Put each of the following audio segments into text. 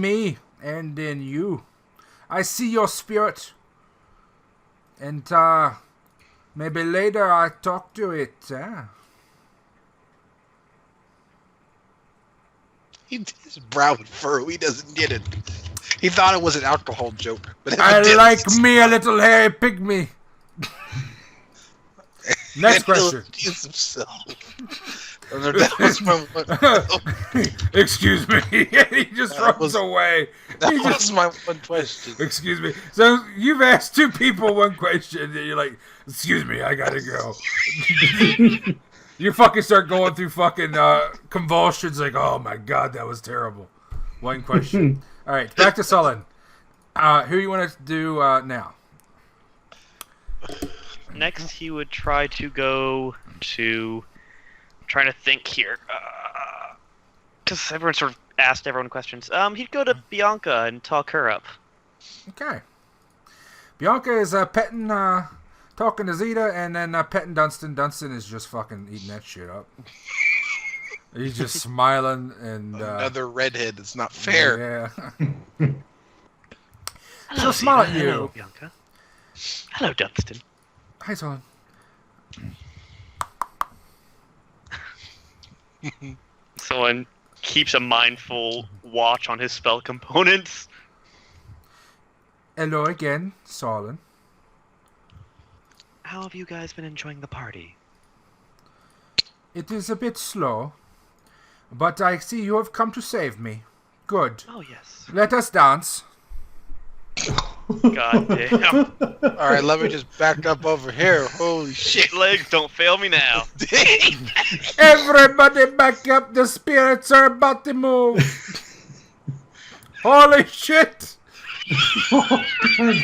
me and in you. I see your spirit. And maybe later I talk to it. His brow would furrow. He doesn't get it. He thought it was an alcohol joke. But I like me a little hairy pygmy. Next question. That was my one. Excuse me. He just runs away. That was my one question. Excuse me. So you've asked two people one question, and you're like, "Excuse me, I gotta go." You fucking start going through fucking convulsions, like, "Oh my god, that was terrible." One question. All right, back to Sollyn. Who do you want to do now? Next, he would try to go to... trying to think here. Because everyone sort of asked everyone questions. He'd go to Bianca and talk her up. Okay. Bianca is petting, talking to Zeta, and then petting Dunstan. Dunstan is just fucking eating that shit up. He's just smiling and... Another redhead. It's not fair. Yeah. Hello, so smile at you. Hello, Bianca. Hello, Dunstan. Hi, Sollyn. Someone keeps a mindful watch on his spell components. Hello again, Sollyn. How have you guys been enjoying the party? It is a bit slow, but I see you have come to save me. Good. Oh, yes. Let us dance. God damn. Alright, let me just back up over here. Holy shit. Shit legs, don't fail me now. Everybody back up, the spirits are about to move. Holy shit. Oh, God.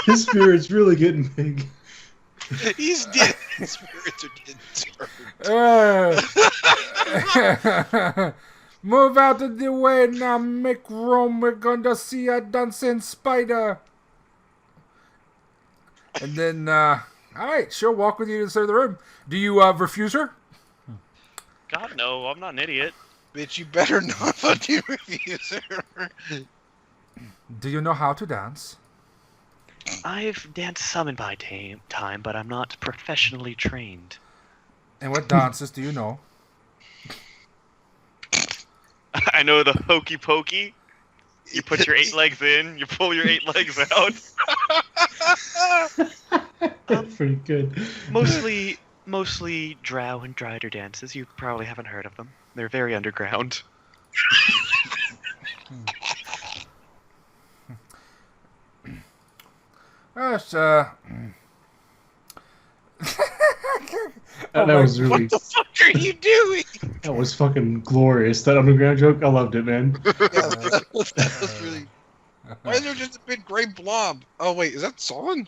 His spirit's really getting big. He's dead. His spirits are dead. Move out of the way now, make room. We're going to see a dancing spider. And then, alright, she'll walk with you to the side of the room. Do you refuse her? God, no, I'm not an idiot. Bitch, you better not fucking refuse her. Do you know how to dance? I've danced some in my time, but I'm not professionally trained. And what dances do you know? I know the hokey pokey. You put your 8 legs in, you pull your 8 legs out. That's pretty good. Mostly drow and drider dances. You probably haven't heard of them. They're very underground. That was really... What the fuck are you doing? That was fucking glorious. That underground joke, I loved it, man. Yeah, that was really... Why is there just a big gray blob? Oh wait, is that Sollyn?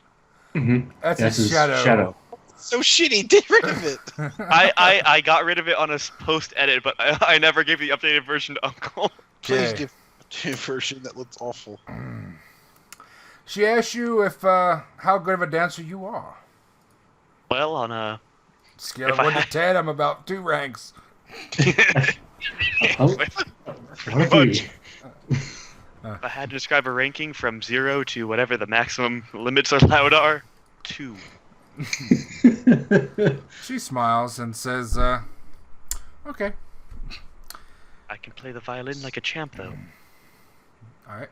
Mm-hmm. That's his a shadow. So shitty, get rid of it. I got rid of it on a post-edit, but I never gave the updated version to Uncle. Please Okay. give a version that looks awful. She asked you if how good of a dancer you are. Well, on a... Scale If of I 1 to had- 10, I'm about 2 ranks. Oh, what if If I had to describe a ranking from 0 to whatever the maximum limits allowed are, 2. we... She smiles and says, okay. I can play the violin like a champ, though. Alright.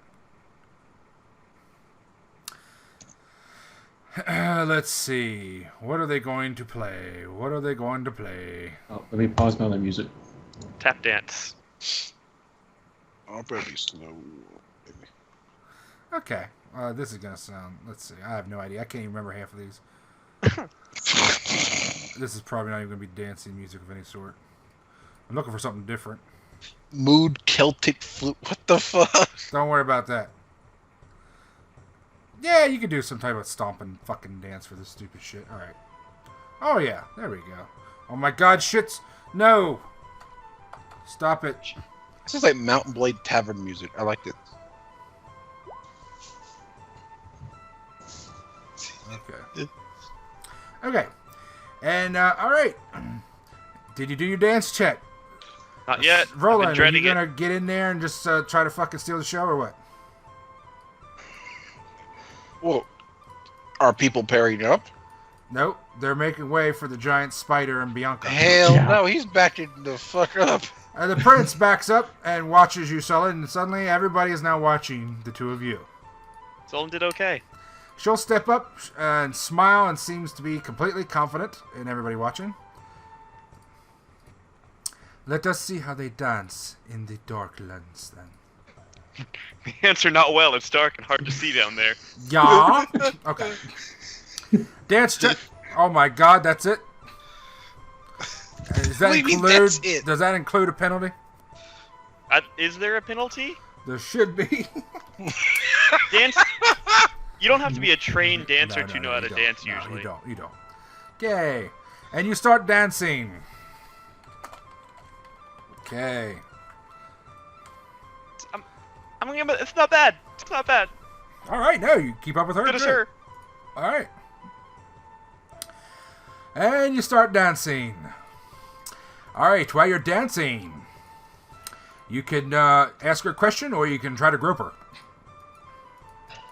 Let's see. What are they going to play? What are they going to play? Oh, let me pause my other music. Tap dance. I'll probably slow. Maybe. Okay. This is going to sound... Let's see. I have no idea. I can't even remember half of these. This is probably not even going to be dancing music of any sort. I'm looking for something different. Mood Celtic flute. What the fuck? Don't worry about that. Yeah, you could do some type of stomping fucking dance for this stupid shit. Alright. Oh, yeah. There we go. Oh, my God. Shits. No. Stop it. This is like Mountain Blade Tavern music. I like it. Okay. Okay. And, alright. Did you do your dance check? Not yet. I've been Rolun, are you dreading gonna it. get in there and just try to fucking steal the show or what? Well, are people pairing up? Nope, they're making way for the giant spider and Bianca. Hell Yeah. no, he's backing the fuck up. The prince backs up and watches you, Sollyn, and suddenly everybody is now watching the two of you. Sollyn did okay. She'll step up and smile and seems to be completely confident in everybody watching. Let us see how they dance in the dark lands, then. The answer not well. It's dark and hard to see down there. Yeah. Okay. Dance check. Oh my God, that's it. Does that What do you mean, include? that's it? Does that include a penalty? Is there a penalty? There should be. Dance. You don't have to be a trained dancer No, to know how you to don't. dance No, usually. you don't. Okay. And you start dancing. Okay. It's not bad. It's not bad. All right. No, you keep up with her. Good as Good. her. All right. And you start dancing. All right. While you're dancing, you can ask her a question, or you can try to grope her.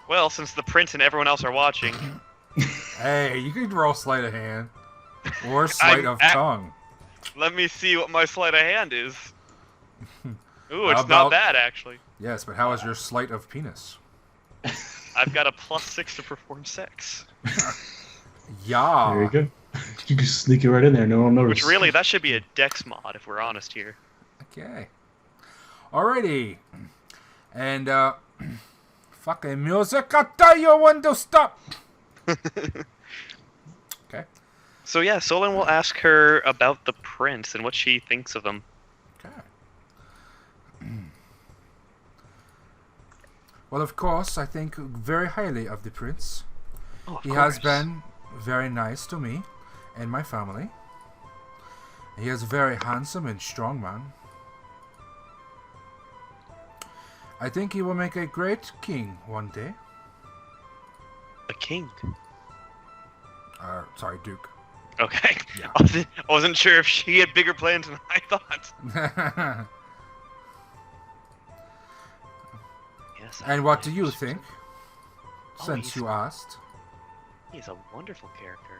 Well, since the prince and everyone else are watching, Hey, you can roll sleight of hand or sleight of tongue. let me see what my sleight of hand is. Ooh, How it's about- not bad actually. Yes, but how is your sleight of penis? I've got a +6 to perform sex. Yeah. There you go. You can sneak it right in there. No one notices. Which really, that should be a dex mod if we're honest here. Okay. Alrighty. And, fucking music, I tell you when to stop. Okay. So yeah, Sollyn will ask her about the prince and what she thinks of him. Okay. Well, of course, I think very highly of the prince. Oh, of He has course. been very nice to me and my family. He is a very handsome and strong man. I think he will make a great king one day. a king. Sorry, Duke. Okay. Yeah. I wasn't sure if she had bigger plans than I thought. Yes. And what do you think? Oh, Since he's- you asked. He's a wonderful character.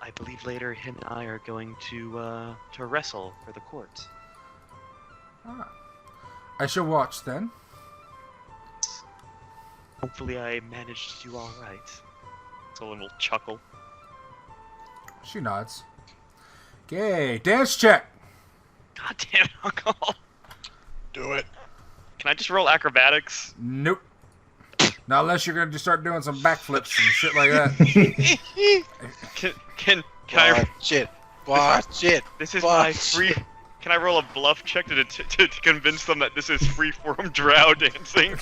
I believe later him and I are going to wrestle for the court. Ah. I shall watch then. Hopefully I managed to do all right. Someone will chuckle. She nods. Okay, dance check. God damn it, Uncle. Do it. Can I just roll acrobatics? Nope. Not unless you're gonna just start doing some backflips and shit like that. Can I? Watch it. Watch it. This is my Watch free. Can I roll a bluff check to convince them that this is free-form drow dancing?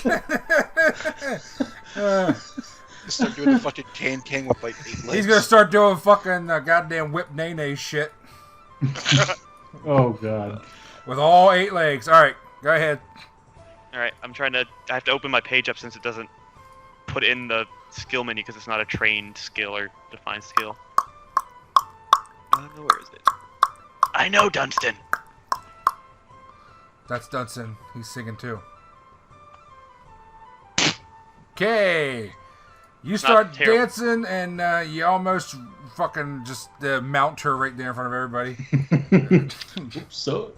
Start doing the fucking can with like 8 legs. He's gonna start doing fucking goddamn whip nay shit Oh god. with all 8 legs. All right, go ahead. All right, I have to open my page up since it doesn't put in the skill menu because it's not a trained skill or defined skill. Where is it? I know, Dunstan. That's Dunson. He's singing too. Okay. You start terrible. dancing and you almost fucking just mount her right there in front of everybody. So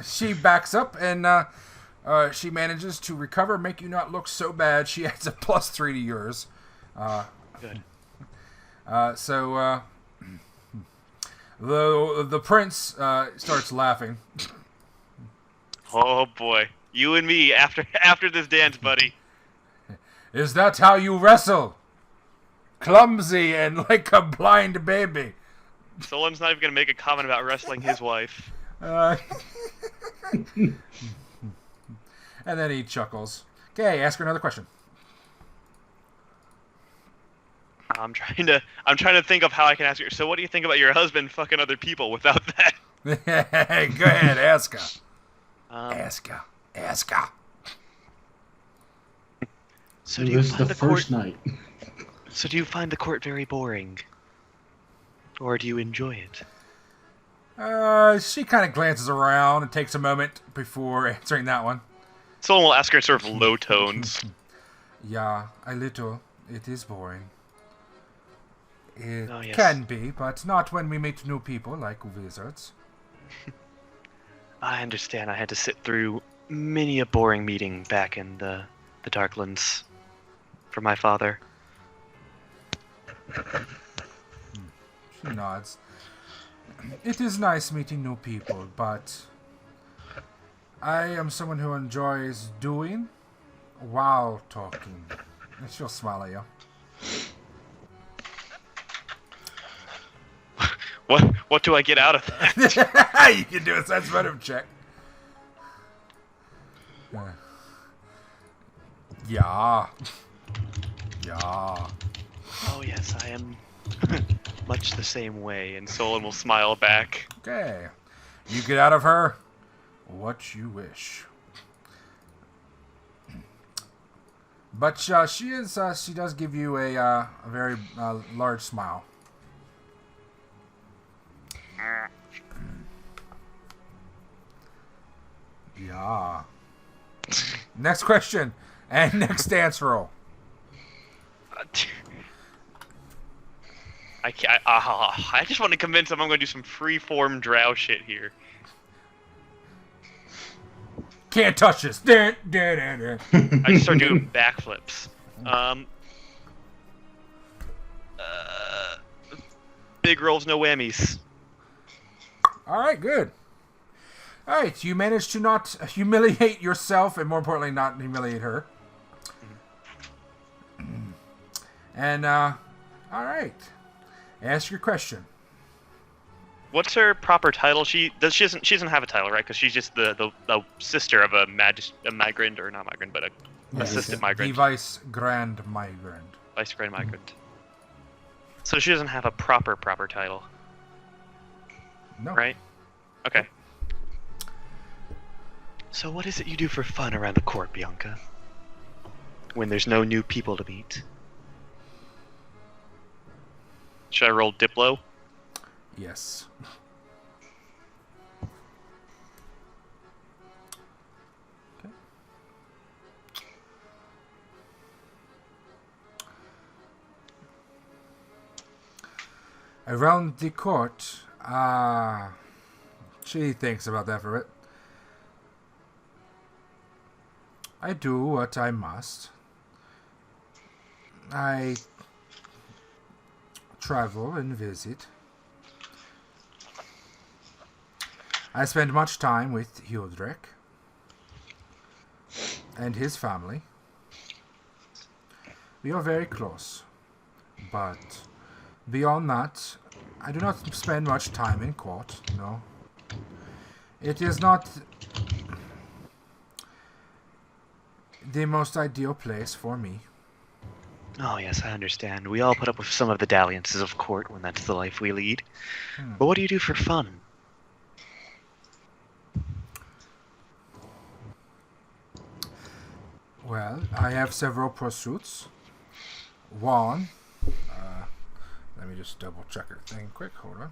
She backs up and she manages to recover, make you not look so bad. She adds a +3 to yours. Good. So the prince starts laughing. Oh boy, you and me after this dance, buddy. Is that how you wrestle? Clumsy and like a blind baby. Someone's not even gonna make a comment about wrestling his wife. And then he chuckles. Okay, ask her another question. I'm trying to think of how I can ask her. So, what do you think about your husband fucking other people without that? Go ahead, ask her. Ask Ask her. So, do you this is find the the court? first night. So, do you find the court very boring, or do you enjoy it? She kind of glances around and takes a moment before answering that one. Someone will ask her in sort of low tones. Yeah, a little. It is boring. It Oh, yes. can be, but not when we meet new people like wizards. I understand. I had to sit through many a boring meeting back in the Darklands for my father. She nods. It is nice meeting new people, but I am someone who enjoys doing while talking. And she'll smile at you. What do I get out of that? You can do a sense motive check. Yeah. Yeah. Oh yes, I am much the same way, and Sollyn will smile back. Okay. You get out of her what you wish. But she does give you a very large smile. Yeah. Next question and next dance roll. I just want to convince him I'm going to do some free-form drow shit here. Can't touch this. Dun, dun, dun, dun. I just start doing backflips. Big rolls, no whammies. All right, good. All right, you managed to not humiliate yourself, and more importantly, not humiliate her. And all right, ask your question. What's her proper title? She doesn't have a title, right? Because she's just the sister of a migrant, or not migrant, but a assistant migrant. The Vice Grand Migrant. Vice Grand Migrant. So she doesn't have a proper title. No. Right? Okay. So what is it you do for fun around the court, Bianca? When there's no new people to meet? Should I roll Diplo? Yes. Okay. Around the court, she thinks about that for a bit. I do what I must. I travel and visit. I spend much time with Uther and his family. We are very close, but beyond that, I do not spend much time in court, no. It is not the most ideal place for me. Oh yes, I understand. We all put up with some of the dalliances of court when that's the life we lead. But what do you do for fun? Well, I have several pursuits. One, let me just double check her thing quick, hold on.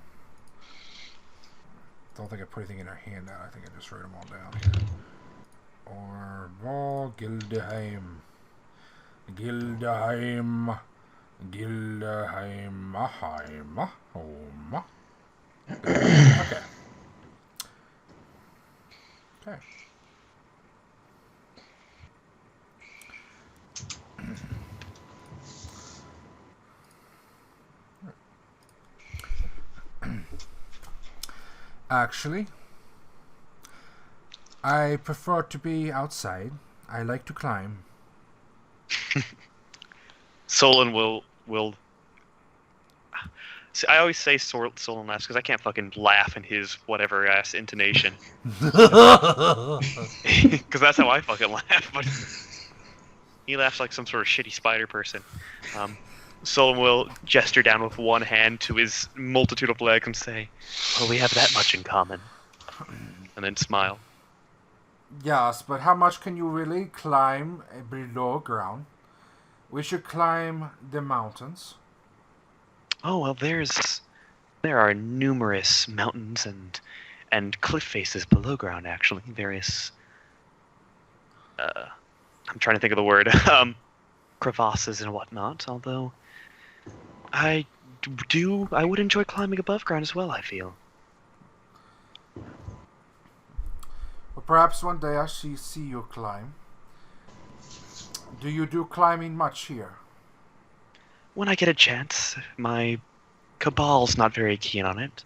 Don't think I put anything in her handout, I think I just wrote them all down here. Orval, Gildeheim, home. Okay. Okay. Actually, I prefer to be outside. I like to climb. Sollyn will. See, I always say Sollyn laughs because I can't fucking laugh in his whatever ass intonation. Because that's how I fucking laugh. But he laughs like some sort of shitty spider person. Sollyn will gesture down with one hand to his multitude of legs and say, "Well, we have that much in common," and then smile. Yes, but how much can you really climb below ground? We should climb the mountains. Oh well, there's There are numerous mountains and cliff faces below ground, actually. Various... I'm trying to think of the word. Crevasses and whatnot, although... I would enjoy climbing above ground as well, I feel. Well, perhaps one day I see you climb. Do you do climbing much here? When I get a chance, my Cabal's not very keen on it.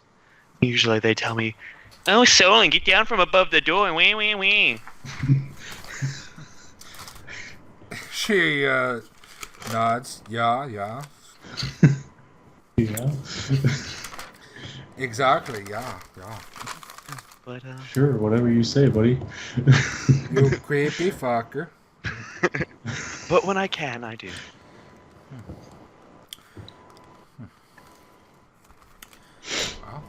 Usually they tell me, "Oh, Sollyn, get down from above the door, wee wee wee." She nods. Yeah. Yeah. Exactly. Yeah. But Sure, whatever you say, buddy. You creepy fucker. but when I can, I do. Well,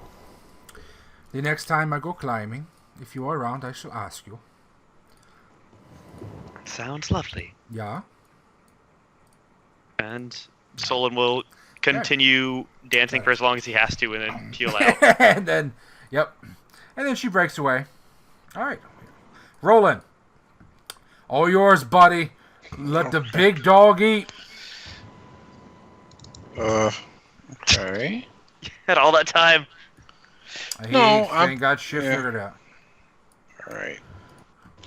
the next time I go climbing, if you are around, I shall ask you. Sounds lovely. Yeah. And Sollyn will continue dancing for as long as he has to, and then peel out. And then, yep. And then she breaks away. All right. Rolun. All yours, buddy. Let the big dog eat. Okay. Had all that time. He ain't got shit figured out. Alright.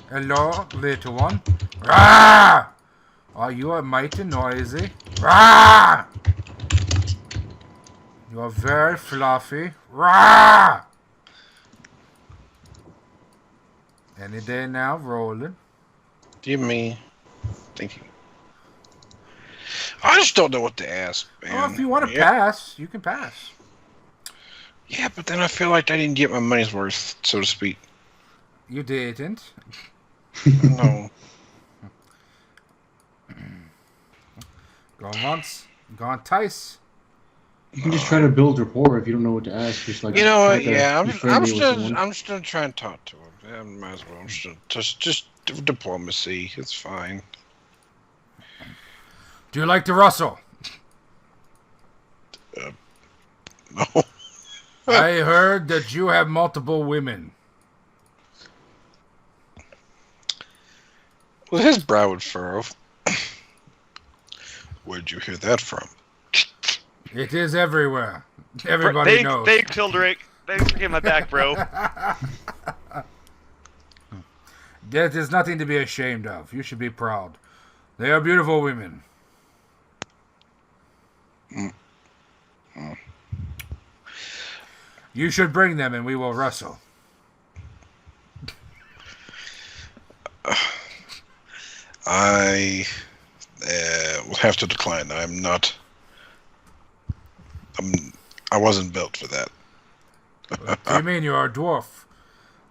Hello, little one. Rah! Are you a mighty noisy? Rah! You are very fluffy. Rah! Any day now, Rolun. Give me thinking. I just don't know what to ask, man. Well, if you want to pass, you can pass. Yeah, but then I feel like I didn't get my money's worth, so to speak. You didn't. No. Gone once, gone twice. You can just try to build rapport if you don't know what to ask. Just like You know what? try to Yeah, be I'm friendly with still someone. I'm still trying to talk to him. Yeah, might as well. I'm still just diplomacy. It's fine. Do you like to rustle? No. I heard that you have multiple women. Well, his brow would furrow. Where'd you hear that from? It is everywhere. Everybody knows. Thanks, Hilderic. Thanks for getting my back, bro. That is nothing to be ashamed of. You should be proud. They are beautiful women. You should bring them and we will wrestle. I will have to decline. I wasn't built for that. What do you mean you are a dwarf?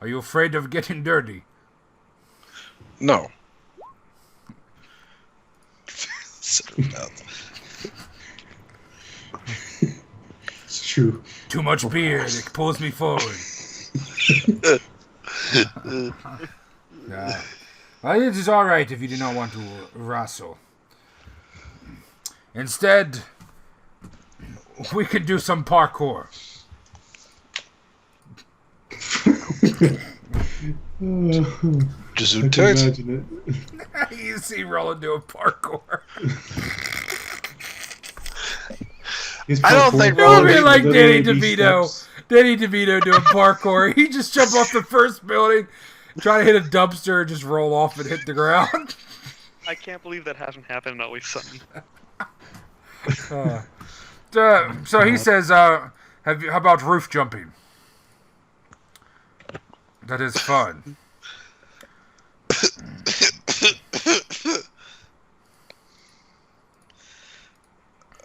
Are you afraid of getting dirty? No. It's true. Too much beard. It pulls me forward. Yeah. Well, it is all right if you do not want to wrestle. Instead, we could do some parkour. Just I can tight. imagine it. You see Rolun doing parkour. His I don't parkour think It would be Rolun- like Danny literally DeVito. steps. Danny DeVito doing parkour. He just jump off the first building, try to hit a dumpster, and just roll off and hit the ground. I can't believe that hasn't happened in Always Sunny. So he says, how about roof jumping? That is fun.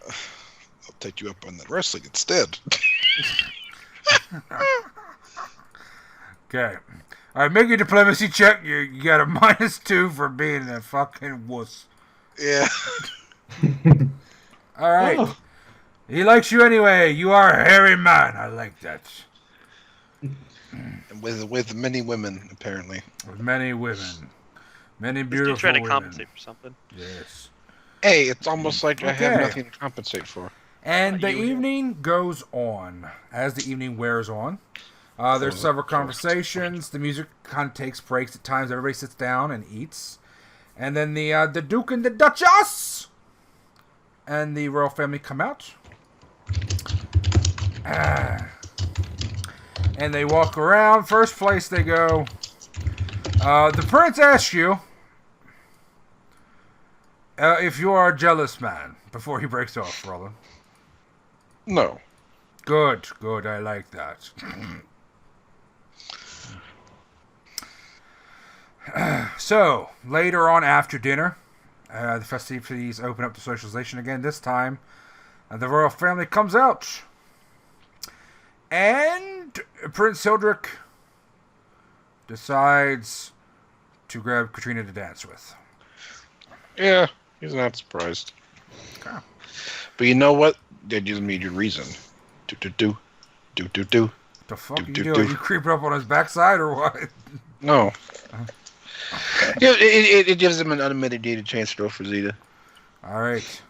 I'll take you up on that wrestling instead. Okay. Alright, make your diplomacy check. You got a -2 for being a fucking wuss. Yeah. Alright. Oh. He likes you anyway. You are a hairy man. I like that. And with many women, apparently. With many women. Many He's beautiful trying to women. compensate for something. Yes. Hey, it's almost like I have Okay. nothing to compensate for. And the You- evening goes on. As the evening wears on, there's several conversations. The music kind of takes breaks at times. Everybody sits down and eats. And then the Duke and the Duchess and the royal family come out. And they walk around. First place they go. The prince asks you if you are a jealous man before he breaks off, Rolun. No. Good, good. I like that. So, later on after dinner, the festivities open up to socialization again. This time, the royal family comes out. And Prince Hildrick decides to grab Katrina to dance with. Yeah, he's not surprised. Okay. But you know what? They just need your reason. Do. The fuck are you doing? You creeping up on his backside or what? No. Yeah, it gives him an unmitigated chance to go for Zeta. Alright.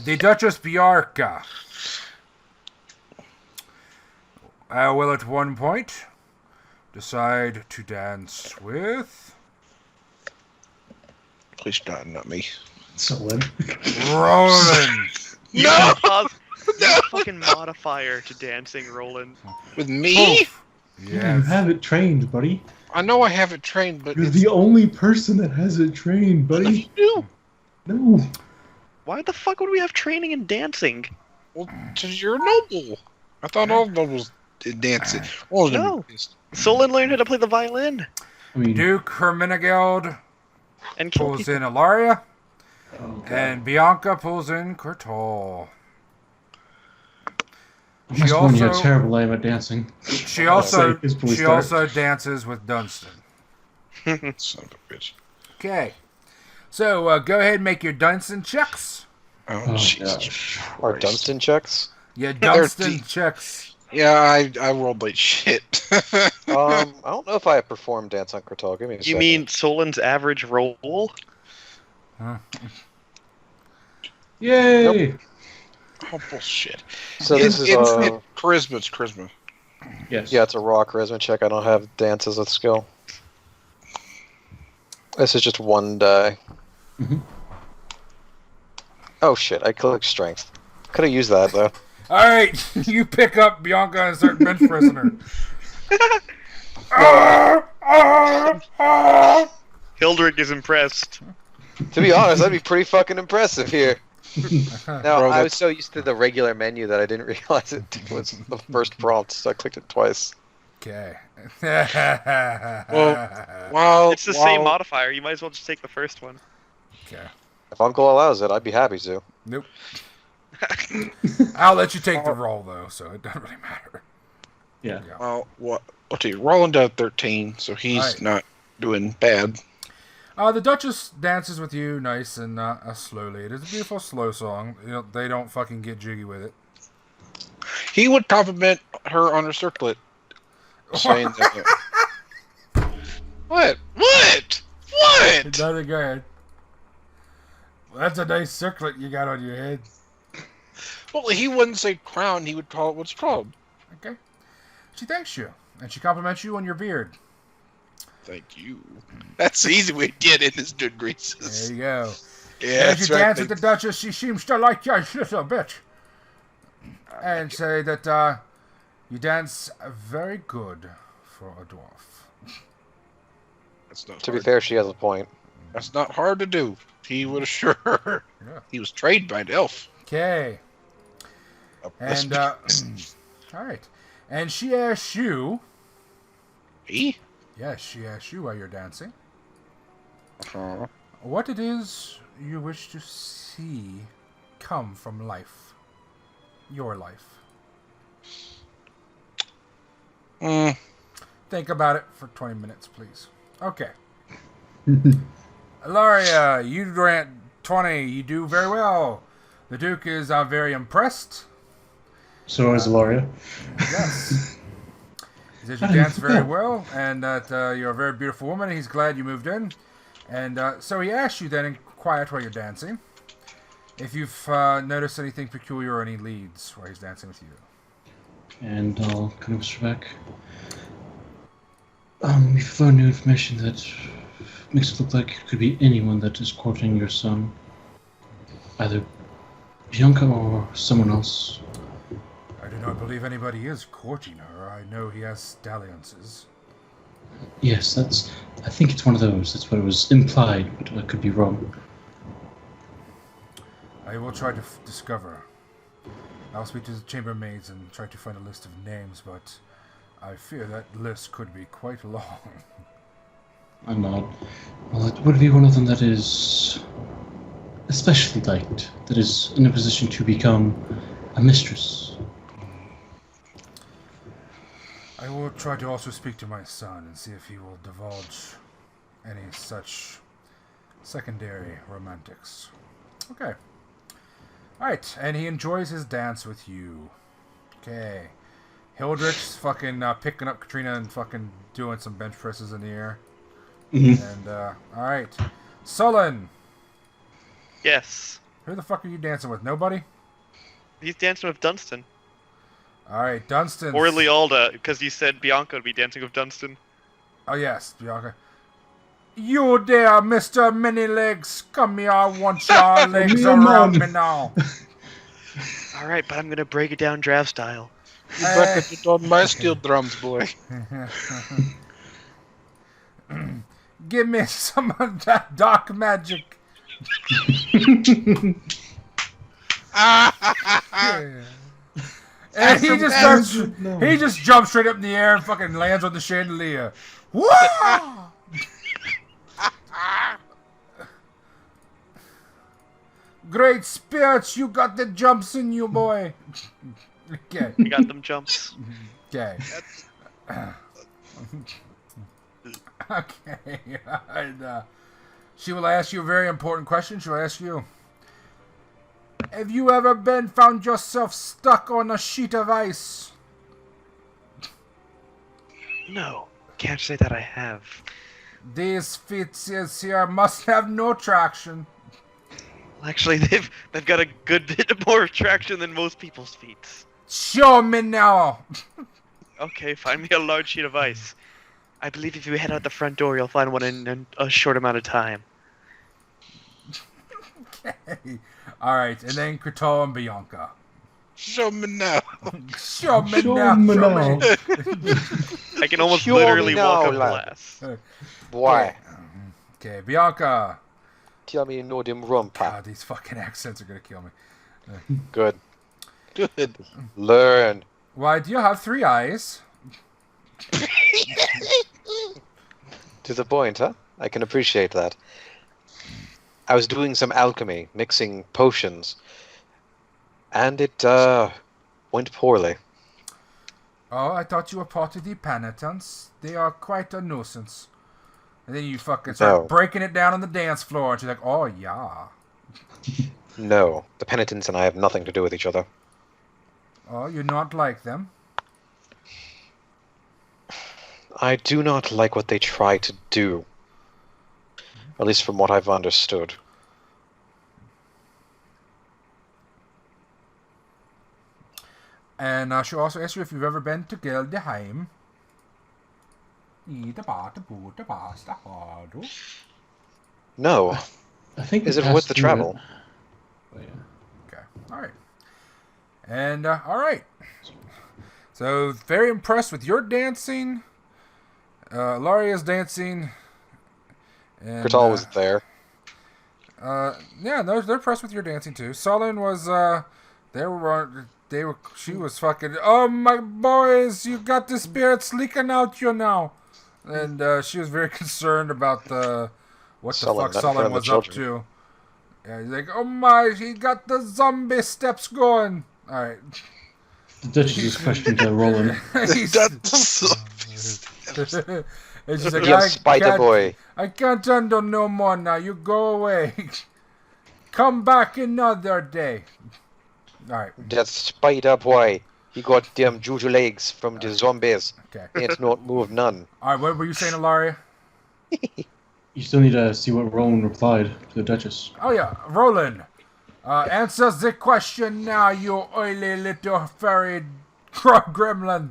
The Duchess Biarca will at one point decide to dance with Please God, not me. Sollyn. Rolun. No! No fucking modifier to dancing, Rolun. With me? Oof. Yeah, you have it trained, buddy. I know I have it trained, but You're the only person that has it trained, buddy. you. No. Why the fuck would we have training in dancing? Well, because you're a noble. I thought all nobles did dancing. Well, No. Sollyn learned how to play the violin I mean, Duke Hermenegeld and kill pulls people. in Ilaria, oh, God. and Bianca pulls in Kurtal. I must warn you, you're a terrible aim at dancing. She also Say, please she start. also dances with Dunstan. Son of a bitch. Okay, so go ahead and make your Dunstan checks. Oh, Oh, Jesus. gosh. Our Christ. Dunstan checks? Yeah, they're Dunstan deep. checks. Yeah, I rolled like shit. I don't know if I have performed Dance on Kurtal. Give me a You second. mean Solin's average roll? Huh. Yay! Oh, bullshit. So this is charisma. It's charisma. Yes. yeah, it's a raw charisma check. I don't have dance as a skill. This is just one die. Mhm. Oh shit! I clicked strength. Could have used that though. All right, you pick up Bianca and start bench pressing her. Hildrick is impressed. To be honest, that'd be pretty fucking impressive here. Now, Bro, I was so used to the regular menu that I didn't realize it was the first prompt, so I clicked it twice. Okay. Well, It's the same modifier. You might as well just take the first one. Okay. If Uncle allows it, I'd be happy to. Nope. I'll let you take the roll though, so it doesn't really matter. Yeah. Well, what? Okay, Rolling down 13, so he's Alright. not doing bad. The Duchess dances with you nice and slowly. It is a beautiful slow song. You know, they don't fucking get jiggy with it. He would compliment her on her circlet, saying that. What? What? What? Nothing good. Well, that's a nice circlet you got on your head. Well, he wouldn't say crown. He would call it what's called. Okay. She thanks you, and she compliments you on your beard. Thank you. That's the easy way to get in this good There graces. you go. Yeah, As that's you right. dance with the Duchess, she seems to like you, little bitch. And say that you dance very good for a dwarf. That's not To be hard. fair, she has a point. That's not hard to do. He would assure her. Yeah. He was trained by an elf. Okay. A And, alright. And she asks you, me? yes, she asks you while you're dancing, Uh-huh. what it is you wish to see come from life. Your life. Think about it for 20 minutes, please. Okay. Ilaria, you grant 20. You do very well. The Duke is very impressed. So is Ilaria. Yes. He says you dance very well, and that you're a very beautiful woman. He's glad you moved in. And so he asks you then in quiet while you're dancing, if you've noticed anything peculiar or any leads while he's dancing with you. And I'll kind of whisper back. We've found new information that makes it look like it could be anyone that is courting your son. Either Bianca or someone else. I do not believe anybody is courting her. I know he has dalliances. Yes, I think it's one of those. That's what it was implied, but I could be wrong. I will try to discover. I'll speak to the chambermaids and try to find a list of names, but I fear that list could be quite long. I'm not. Well, it would be one of them that is especially liked, that is in a position to become a mistress. I will try to also speak to my son and see if he will divulge any such secondary romantics. Okay. Alright, and he enjoys his dance with you. Okay. Hildrick's fucking picking up Katrina and fucking doing some bench presses in the air. And, alright. Sollyn! Yes. Who the fuck are you dancing with? Nobody? He's dancing with Dunstan. Alright, Dunstan. Or Lealda, because you said Bianca would be dancing with Dunstan. Oh, yes, Bianca. You there, Mr. Many-Legs. Come here, I want your legs around me now. Alright, but I'm gonna break it down draft style. You better put on my steel drums, boy. Give me some of that dark magic. Yeah. And he just starts. He just jumps straight up in the air and fucking lands on the chandelier. Woo! Great spirits, you got the jumps in you, boy. Okay. You got them jumps. Okay. Okay. And, she will ask you a very important question. She will ask you, have you ever found yourself stuck on a sheet of ice? No, can't say that I have. These feet here must have no traction. Actually, they've got a good bit more traction than most people's feet. Show me now. Okay, find me a large sheet of ice. I believe if you head out the front door, you'll find one in a short amount of time. Okay. Alright, and then Kurtal and Bianca. Show me now. Show me Show now. me Show now. me. I can almost Show me literally walk now, up lad. glass. Why? Okay, Bianca. Tell me you know them rum pap. God, these fucking accents are gonna kill me. Good. Good. Learn. Why do you have 3 eyes? To the point, huh? I can appreciate that. I was doing some alchemy, mixing potions, and it went poorly. Oh, I thought you were part of the penitents. They are quite a nuisance. And then you fucking start No. breaking it down on the dance floor, and she's like, oh, yeah. No, the penitents and I have nothing to do with each other. Oh, you not like them? I do not like what they try to do. At least from what I've understood. And she'll also ask you if you've ever been to Geldeheim. No. I think Is we it worth passed the through travel? it. Oh, yeah. Okay, alright. And, alright. So, very impressed with your dancing. Ilaria's dancing. And, Kurtal was there. yeah, they're impressed with your dancing too. Sollyn was, she was fucking, oh my boys, you got the spirits leaking out you now. And, she was very concerned about what the Sollyn, fuck not Sollyn friend of was the up to. Yeah, he's like, oh my, he got the zombie steps going. Alright. The Duchess's question to Rolun. It's just like, You spider boy. I can't handle no more now. You go away. Come back another day. Alright. That spider boy. He got them juju legs from the zombies. Okay. Ain't not move none. Alright, what were you saying, Ilaria? You still need to see what Rolun replied to the Duchess. Oh yeah, Rolun. Answer the question now, you oily little furry gremlin.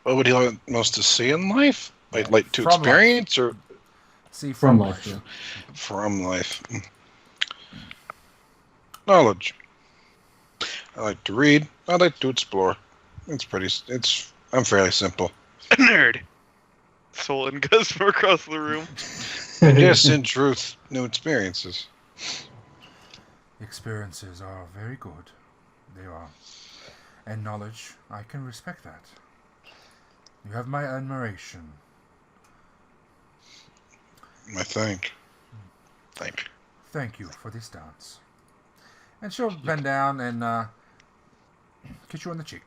What would he like most to see in life? Like to From experience or See From life, yeah. from life? Knowledge. I like to read. I like to explore. I'm fairly simple. Nerd. Sollyn goes from across the room. Yes, in truth, new experiences. Experiences are very good. They are. And knowledge, I can respect that. You have my admiration. I think. Thank you for this dance. And she'll bend down and kiss you on the cheek.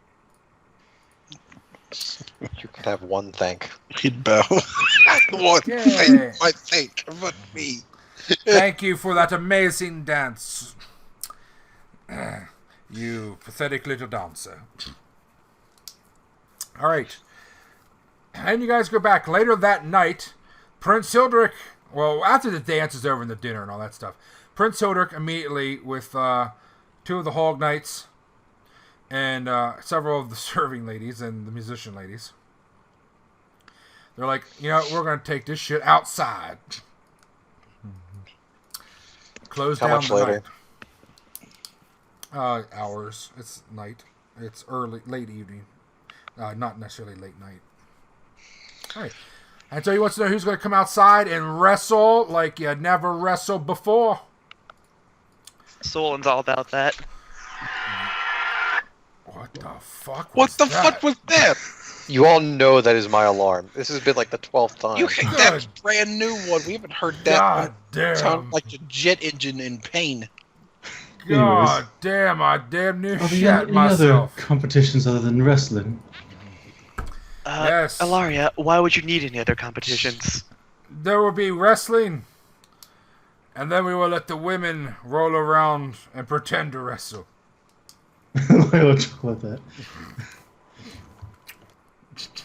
You can have one thank. He'd bow. One Yay. thing, I think, but me. Thank you for that amazing dance. You pathetic little dancer. Alright. And you guys go back. Later that night, Prince Hilderic, well, after the dance is over and the dinner and all that stuff, Prince Hilderic immediately with 2 of the Hog Knights and several of the serving ladies and the musician ladies, they're like, we're going to take this shit outside. Close How down much the later? night. Hours. It's night. It's late evening. Not necessarily late night. All right. And so he wants to know who's going to come outside and wrestle like you never wrestled before. Sollyn's all about that. What the fuck? What the fuck was that? You all know that is my alarm. This has been like the 12th time. You think that's brand new one? We haven't heard that God one. damn. Sound like a jet engine in pain. God damn, I damn near Are there shit any other myself. competitions other than wrestling? Yes. Ilaria, why would you need any other competitions? There will be wrestling. And then we will let the women roll around and pretend to wrestle. I will talk about that.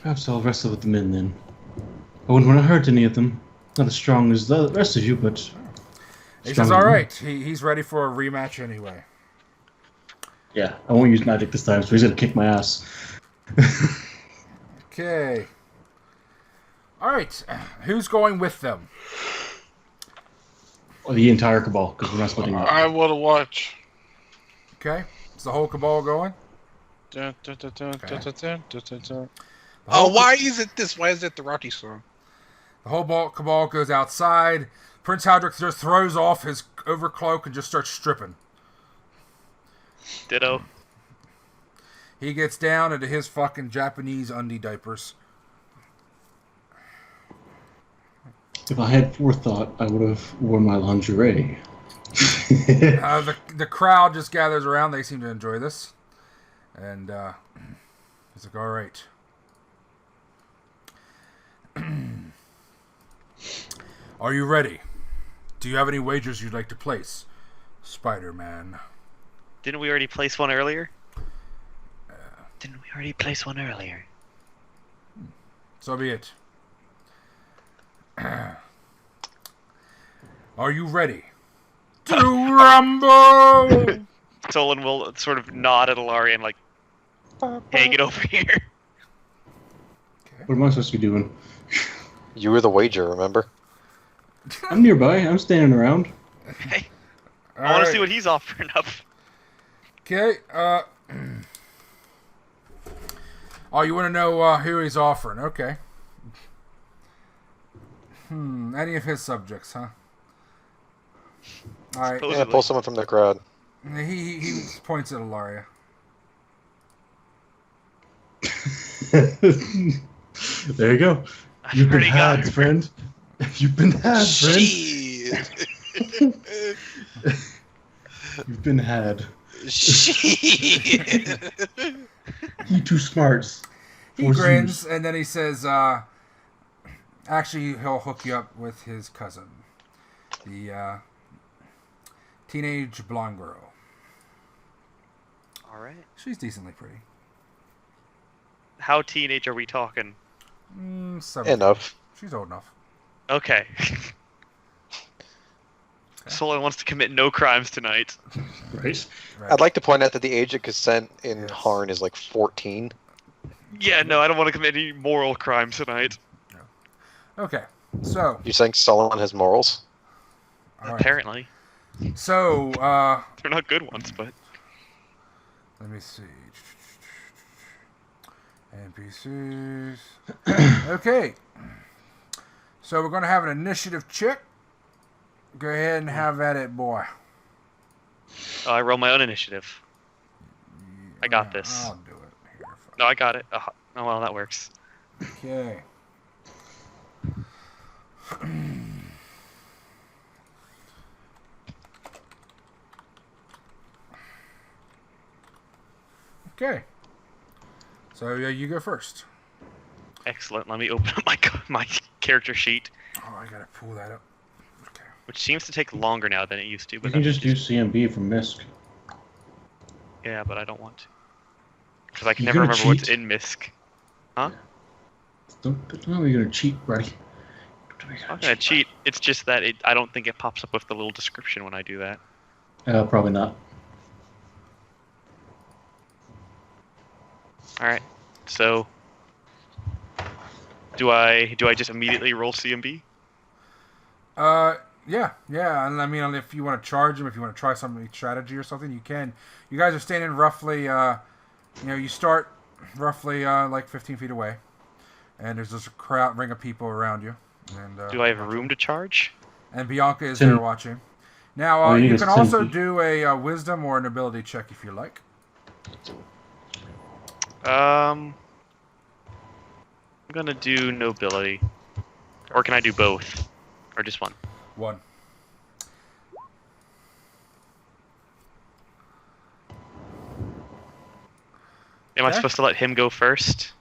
Perhaps I'll wrestle with the men then. I wouldn't want to hurt any of them. Not as strong as the rest of you, but... He strong says, enough. alright, he's ready for a rematch anyway. Yeah, I won't use magic this time, so he's gonna kick my ass. Okay. Alright, who's going with them? Or the entire Cabal, because we're not splitting up. I want to watch. Okay, is the whole Cabal going? Dun, dun, dun, dun, dun, dun, dun, dun, dun, dun. The whole Why is it this? Why is it the Rocky song? The whole Cabal goes outside. Prince Hilderic just throws off his overcloak and just starts stripping. Ditto. He gets down into his fucking Japanese undie diapers. If I had forethought, I would have worn my lingerie. The crowd just gathers around. They seem to enjoy this. And he's like, alright. Are you ready? Do you have any wagers you'd like to place? Spider-Man. Didn't we already place one earlier? So be it. Are you ready to rumble? Sollyn will sort of nod at Ilaria and like, hey, get over here. What am I supposed to be doing? You were the wager, remember? I'm nearby. I'm standing around. Hey, I want to see what he's offering up. Okay. Oh, you want to know who he's offering? Okay. Any of his subjects, huh? All right. Yeah, pull someone from the crowd. He points at Ilaria. There you go. You've been had, friend. You've been had, friend. Shit. You've been had. Shit. You too smarts. He grins and then he says, actually, he'll hook you up with his cousin, the teenage blonde girl. All right. She's decently pretty. How teenage are we talking? 17. Enough. She's old enough. Okay. Sollyn wants to commit no crimes tonight. Right. Right. I'd like to point out that the age of consent in Yes. Harn is like 14. Yeah, no, I don't want to commit any moral crimes tonight. Okay. So, You saying Sollyn has morals? all right. Apparently. So, They're not good ones, but... let me see. NPCs. Okay. So we're gonna have an initiative check. Go ahead and have at it, boy. Oh, I roll my own initiative. I got this. I'll do it here. No, I got it. Oh, well, that works. Okay. Okay. So yeah, you go first. Excellent. Let me open up my character sheet, Oh, I gotta pull that up. Okay. which seems to take longer now than it used to. You But can that's just do CMB from MISC. Yeah, but I don't want to. Because I can You never gonna remember what's cheat? in MISC. Don't tell me you're gonna cheat, buddy. Don't tell me you're I'm not gonna cheat. It's just that I don't think it pops up with the little description when I do that. Probably not. Alright. So do I just immediately roll CMB? Yeah, and I mean, if you want to charge him, if you want to try some strategy or something, you can. You guys are standing roughly, you start roughly like 15 feet away, and there's just a ring of people around you. And Do I have room to charge? And Bianca is Ten. there watching. Now, All you you need can is 10 also feet. do a wisdom or an ability check if you like. I'm gonna do nobility. Or can I do both? Or just one? One. Am I Okay. supposed to let him go first?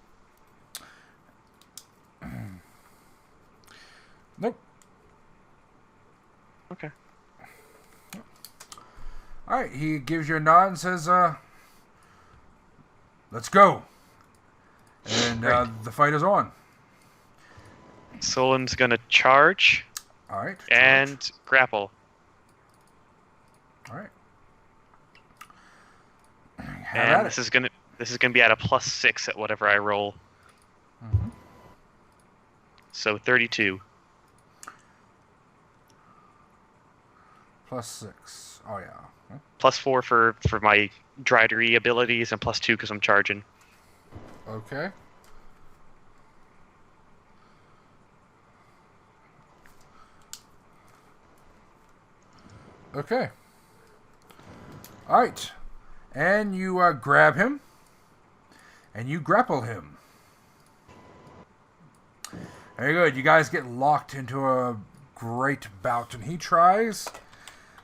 Nope. Okay. All right, he gives you a nod and says, let's go. And the fight is on. Sollyn's gonna charge All right. and grapple. All right. Have And at this it. is gonna be at a +6 at whatever I roll. Mhm. So 32. +6. Oh, yeah. Okay. +4 for my dridery abilities, and +2 because I'm charging. Okay. Okay. All right. And you grab him. And you grapple him. Very good. You guys get locked into a great bout. And he tries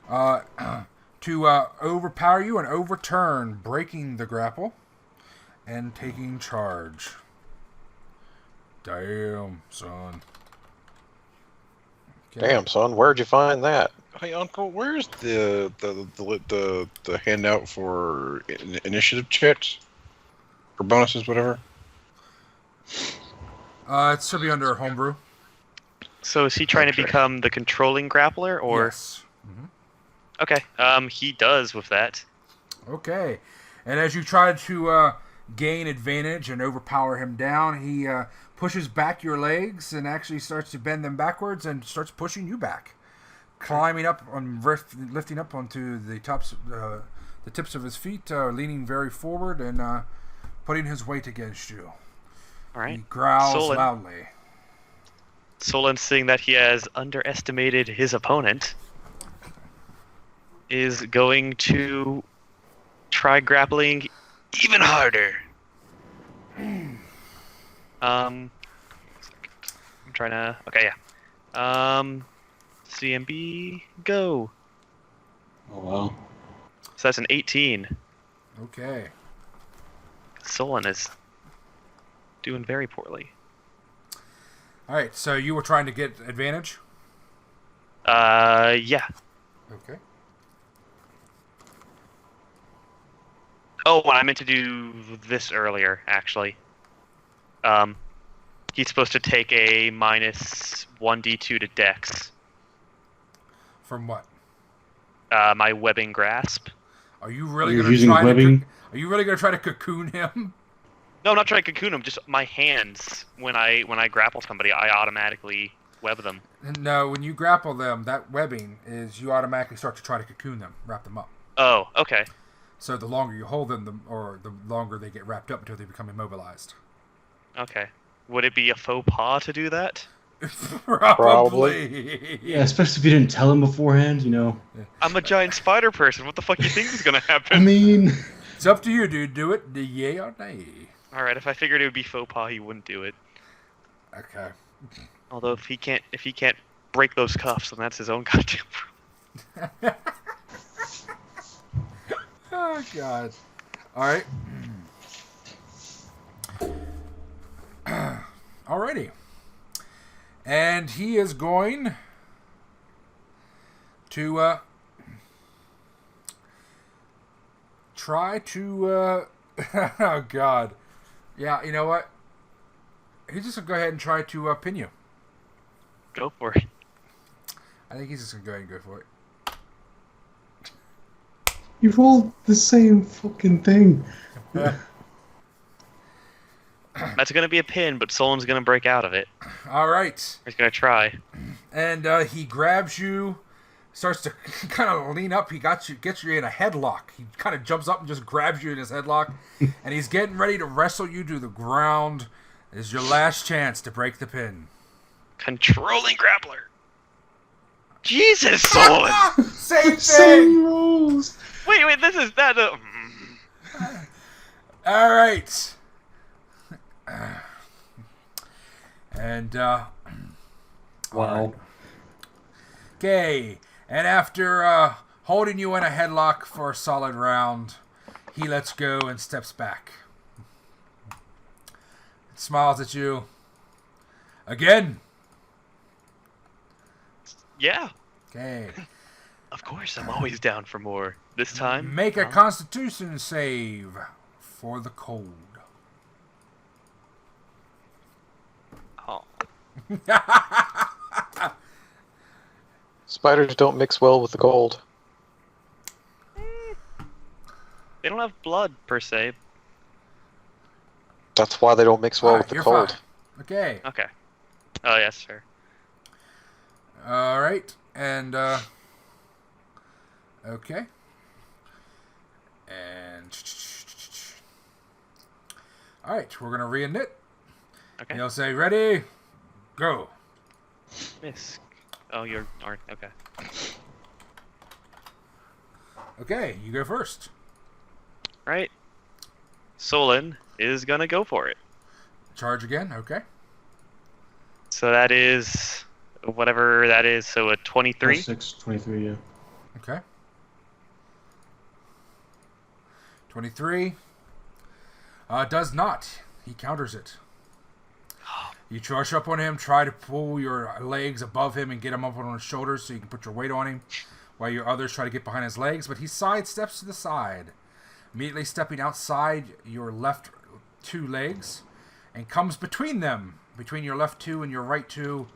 to overpower you and overturn, breaking the grapple and taking charge. Damn, son. Okay. Damn, son, where'd you find that? Hey, Uncle, where's the handout for initiative checks or bonuses, whatever? It should be under homebrew. So is he trying to Okay. become the controlling grappler, or Yes. Mhm. okay? He does with that. Okay. And as you try to gain advantage and overpower him down, he pushes back your legs and actually starts to bend them backwards and starts pushing you back, climbing up on lifting up onto the the tips of his feet, leaning very forward and putting his weight against you. All right. He growls Sollyn. loudly. Sollyn, seeing that he has underestimated his opponent, is going to try grappling even harder. I'm trying to. Okay, yeah. CMB, go. Oh wow. So that's an 18. Okay. Sollyn is doing very poorly. All right. So you were trying to get advantage. Yeah. Okay. Oh, I meant to do this earlier, actually. He's supposed to take a -1d2 to Dex. From what? My webbing grasp. Are you really You're going to using try webbing? to? Are you really going to try to cocoon him? No, I'm not trying to cocoon him. Just my hands. When I grapple somebody, I automatically web them. No, when you grapple them, that webbing is you automatically start to try to cocoon them, wrap them up. Oh, okay. So the longer you hold them, the longer they get wrapped up until they become immobilized. Okay. Would it be a faux pas to do that? Probably. Yeah, especially if you didn't tell him beforehand, you know. I'm a giant spider person. What the fuck do you think is gonna happen? I mean, It's up to you, dude. Do it. Yay or nay. All right. If I figured it would be faux pas, he wouldn't do it. Okay. Although if he can't break those cuffs, then that's his own goddamn problem. Oh God. All right. Alrighty. And he is going to try to oh God. Yeah, you know what? He's just gonna go ahead and try to pin you. Go for it. I think he's just gonna go ahead and go for it. you rolled the same fucking thing. That's gonna be a pin, but Sollyn's gonna break out of it. All right. He's gonna try. And he grabs you, starts to kind of lean up. He gets you in a headlock. He kind of jumps up and just grabs you in his headlock, and he's getting ready to wrestle you to the ground. It is your last chance to break the pin. Controlling grappler. Jesus, Sollyn! Same thing. Same rules. Wait, this is that. All right. And Wow. okay. And after holding you in a headlock for a solid round, he lets go and steps back. Smiles at you. Again. Yeah, Okay. of course. I'm always down for more. This time, Make a huh? Constitution save for the cold. Oh. Spiders don't mix well with the cold. They don't have blood per se. That's why they don't mix well with the You're cold. fine. Okay. Okay. Oh yes, sir. All right. And okay. And all right, we're gonna re-knit. Okay. You'll say, "Ready, go." Miss. Oh, you're aren't okay. Okay, you go first. Right. Sollyn is gonna go for it. Charge again. Okay. So that is whatever that is. So a 23. 6, 23, yeah. Okay. 23. Does not. He counters it. You charge up on him, try to pull your legs above him and get him up on his shoulders so you can put your weight on him, while your others try to get behind his legs, but he sidesteps to the side, immediately stepping outside your left 2 legs, and comes between them, between your left 2 and your right 2,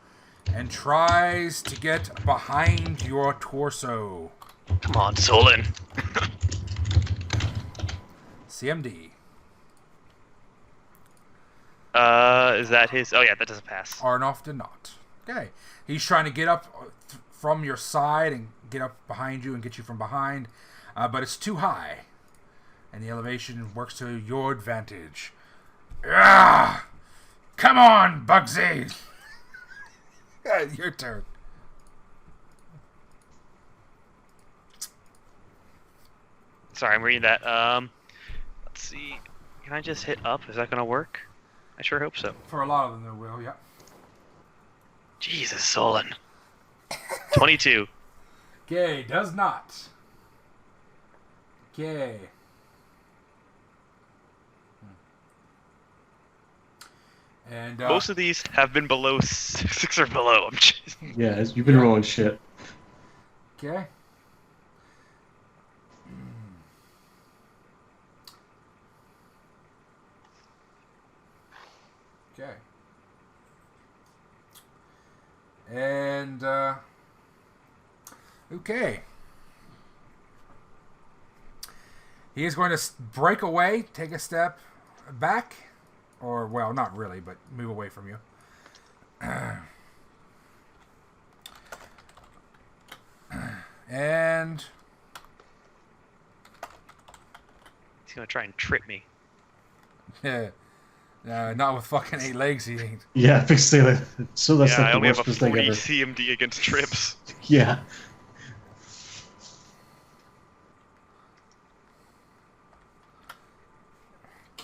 and tries to get behind your torso. Come on, Sollyn. CMD. Is that his? Oh yeah, that doesn't pass. Arnoff did not. Okay. He's trying to get up from your side and get up behind you and get you from behind, but it's too high. And the elevation works to your advantage. Ah! Come on, Bugsy! Your turn. Sorry, I'm reading that. Let's see. Can I just hit up? Is that gonna work? I sure hope so. For a lot of them, they will, yeah. Jesus, Sollyn. 22. Okay, does not. Okay. And Most of these have been below 6 or below. I'm just... Yeah, you've been rolling shit. okay. Okay. And okay. He is going to break away, take a step back. Or, well, not really, but move away from you. And... He's gonna try and trip me. Yeah. Not with fucking 8 legs, he ain't. Yeah, fixate it. So that's Yeah, like I the only have a worst mistake 40 ever. CMD against trips. Yeah.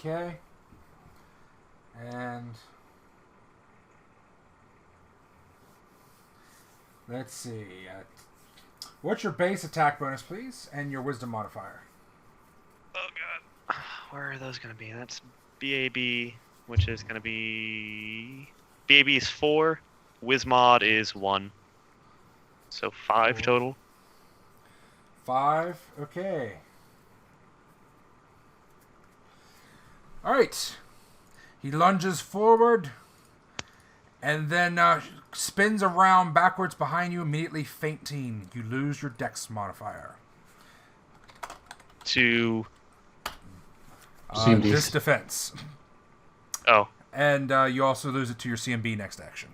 Okay. And... let's see. What's your base attack bonus, please? And your wisdom modifier. Oh god. Where are those gonna be? That's BAB, which is gonna be... BAB is 4, Wismod is 1. So 5 Cool. total. 5. Okay. Alright. He lunges forward. And then spins around backwards behind you, immediately fainting. You lose your dex modifier. To... CMD. This defense. Oh, And you also lose it to your CMB next action.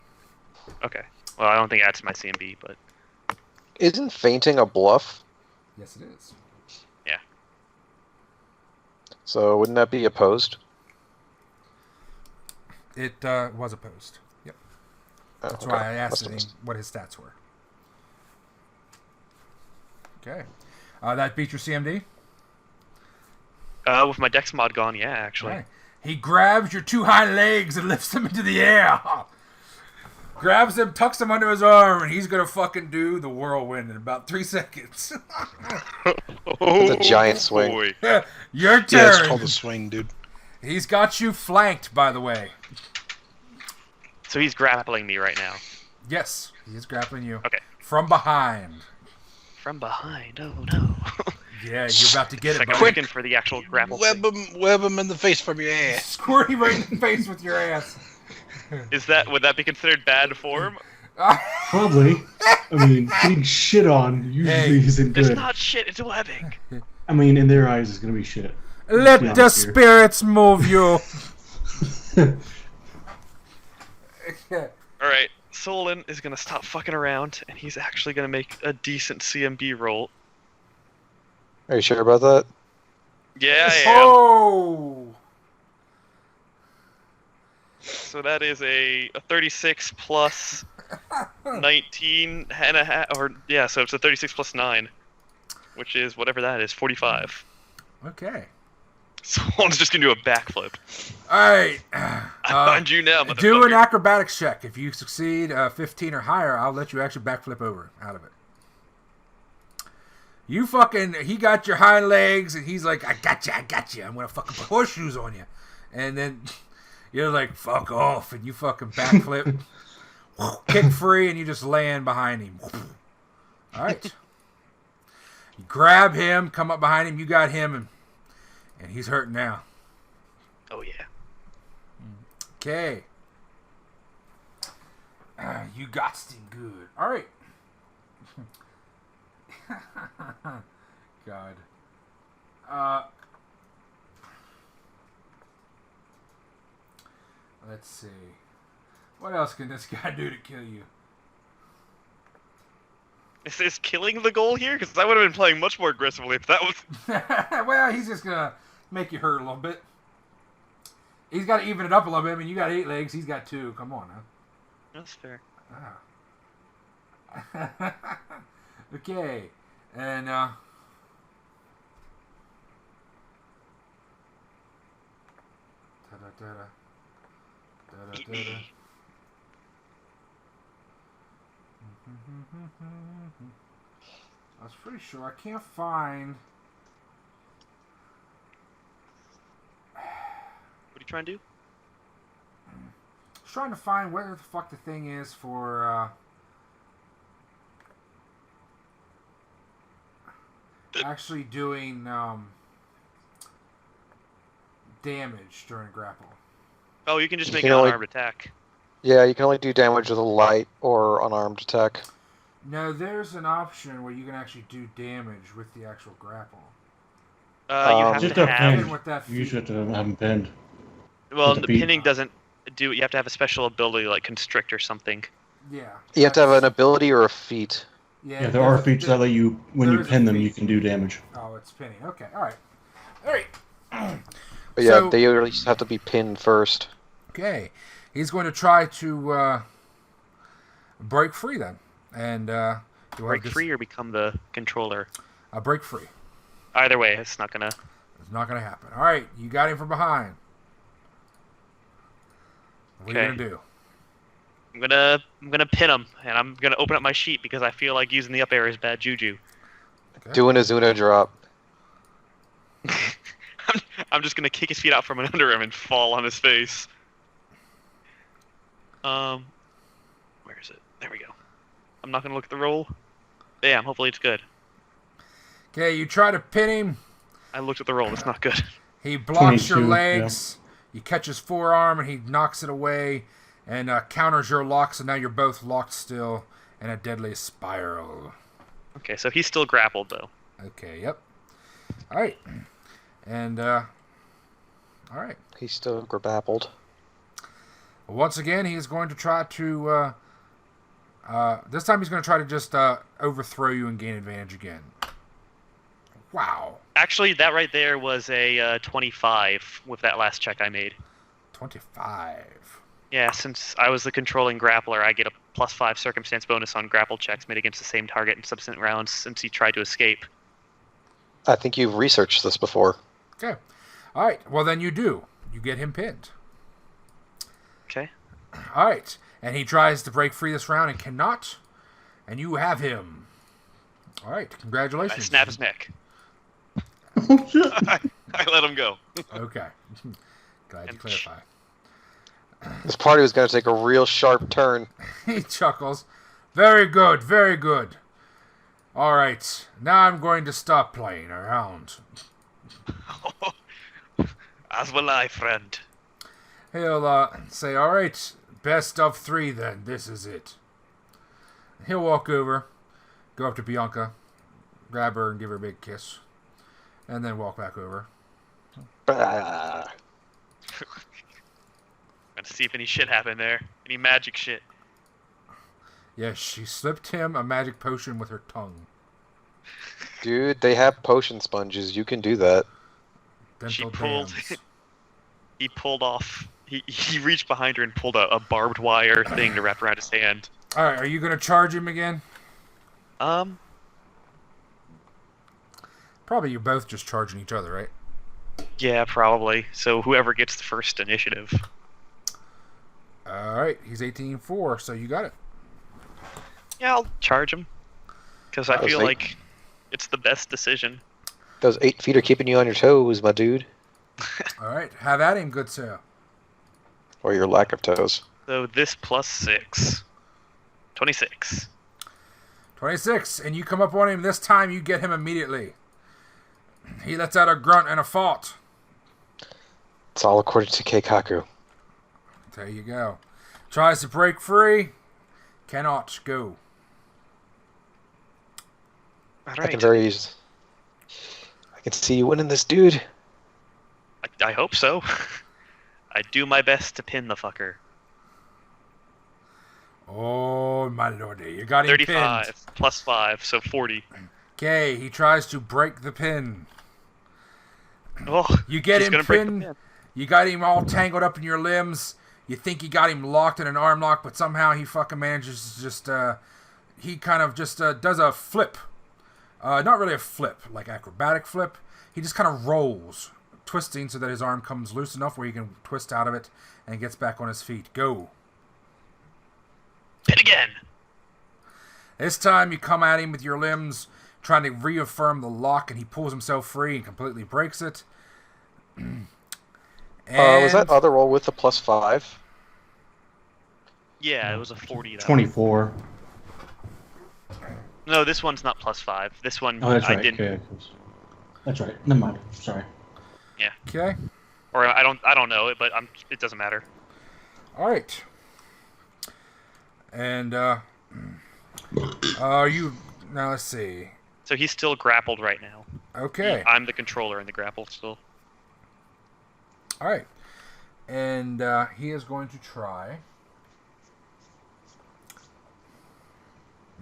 okay. Well, I don't think it adds to my CMB, but... Isn't fainting a bluff? Yes, it is. So wouldn't that be opposed? It was opposed. Yep. Oh, That's okay. why I asked Must've him missed. what his stats were. Okay. That beat your CMD? With my dex mod gone, yeah, actually. Okay. He grabs your 2 hind legs and lifts them into the air. Grabs them, tucks them under his arm, and he's going to fucking do the whirlwind in about 3 seconds. Oh, a giant swing. boy. Your turn. Yeah, it's called a swing, dude. He's got you flanked, by the way. So he's grappling me right now. Yes, he is grappling you. Okay. From behind. From behind, oh no. Yeah, you're about to get it, Like buddy. I'm looking for the actual grapple thing. Web him in the face from your ass. Squirty right in the face with your ass. Would that be considered bad form? Probably. I mean, getting shit on usually Hey, isn't It's good. not shit, it's webbing. I mean, in their eyes, it's gonna be shit. Let be the honest here. spirits move you. Alright, Sollyn is gonna stop fucking around, and he's actually gonna make a decent CMB roll. Are you sure about that? Yeah, I am. Oh! So that is a 36 plus 19 and a half, or yeah, so it's a 36 plus 9, which is whatever that is, 45. Okay. Someone's just gonna do a backflip. Alright. I find you now, Do an motherfucker. acrobatics check. If you succeed 15 or higher, I'll let you actually backflip over out of it. You fucking... He got your hind legs, and he's like, I got you. I'm gonna fucking put horseshoes on you. And then you're like, fuck off. And you fucking backflip. Kick free, and you just land behind him. Alright. You grab him, come up behind him. You got him, and he's hurting now. Oh yeah. Okay. You got Sting good. Alright. God. Let's see. What else can this guy do to kill you? Is this killing the goal here? Because I would have been playing much more aggressively if that was... Well, he's just gonna make you hurt a little bit. He's got to even it up a little bit. I mean, you got 8 legs. He's got 2. Come on, huh? That's fair. Ah. Okay. And, Eat me. I was pretty sure. I can't find... What are you trying to do? I was trying to find where the fuck the thing is for, actually doing, damage during grapple. Oh, you can just You make can an only- unarmed attack. Yeah, you can only do damage with a light or unarmed attack. No, there's an option where you can actually do damage with the actual grapple. You have Just to a have. pin. with that You usually have to have him pinned. Well, with the the beat. pinning doesn't do it. You have to have a special ability like constrict or something. Yeah. You have to have an ability or a feat. Yeah, there are feats that let you, when you there is a pin them, feat. you can do damage. Oh, it's pinning. Okay, all right. But yeah, So- they at least have to be pinned first. Okay, he's going to try to break free then, and Break free or become the controller. break free. Either way, it's not gonna. It's not going to happen. All right, you got him from behind. What are you Okay. going to do? I'm gonna pin him, and I'm gonna open up my sheet because I feel like using the up air is bad juju. Okay. Doing a Zuna drop. I'm just gonna kick his feet out from under him and fall on his face. Where is it? There we go. I'm not gonna look at the roll. Damn, hopefully it's good. Okay, you try to pin him. I looked at the roll, it's not good. He blocks your 22, legs. You catch his forearm, and he knocks it away and counters your lock, so now you're both locked still in a deadly spiral. Okay, so he's still grappled though. Okay, yep. All right. And, all right. He's still grappled. Once again, he's going to try to, this time he's going to try to just overthrow you and gain advantage again. Wow. Actually, that right there was a 25 with that last check I made. 25. Yeah, since I was the controlling grappler, I get a +5 circumstance bonus on grapple checks made against the same target in subsequent rounds since he tried to escape. I think you've researched this before. Okay. All right. Well, then you do. You get him pinned. Okay. All right. And he tries to break free this round and cannot. And you have him. All right. Congratulations. I snap his neck. Oh, shit. I let him go. Okay. Glad to And- clarify. This party was going to take a real sharp turn. He chuckles. Very good. Very good. All right. Now I'm going to stop playing around. As will I, friend. He'll say, all right, best of 3 then. This is it. He'll walk over, go up to Bianca, grab her and give her a big kiss, and then walk back over. Bah. Gonna see if any shit happened there. Any magic shit. Yes, she slipped him a magic potion with her tongue. Dude, they have potion sponges. You can do that. She Dental pulled. dams. He pulled off. He reached behind her and pulled a barbed wire thing to wrap around his hand. All right, are you going to charge him again? Probably you're both just charging each other, right? Yeah, probably. So whoever gets the first initiative. All right, he's 18-4, so you got it. Yeah, I'll charge him. Because I That was feel eight. like it's the best decision. Those 8 feet are keeping you on your toes, my dude. All right, have at him, good sir. Or your lack of toes. So this +6. 26. 26, and you come up on him. This time you get him immediately. He lets out a grunt and a fault. It's all according to Keikaku. There you go. Tries to break free. Cannot go. All I can right. I can see you winning this, dude. I hope so. I do my best to pin the fucker. Oh, my lordy. You got him 35 pinned. +5, so 40. Okay, he tries to break the pin. Oh, You get he's him gonna break the pinned. pin. You got him all tangled up in your limbs. You think you got him locked in an arm lock, but somehow he fucking manages to just, he kind of just does a flip. Not really a flip, like acrobatic flip. He just kind of rolls, twisting so that his arm comes loose enough where he can twist out of it and gets back on his feet. Go. Pin again. This time you come at him with your limbs, trying to reaffirm the lock, and he pulls himself free and completely breaks it. Was that other roll with the +5? Yeah, it was a 40. That 24. No, this one's not +5. This one Oh, that's I right. didn't. Okay. That's right. Never mind. Sorry. Okay. Or I don't know it, but it doesn't matter. All right. And you now let's see. So he's still grappled right now. Okay. I'm the controller in the grapple still. All right. And he is going to try.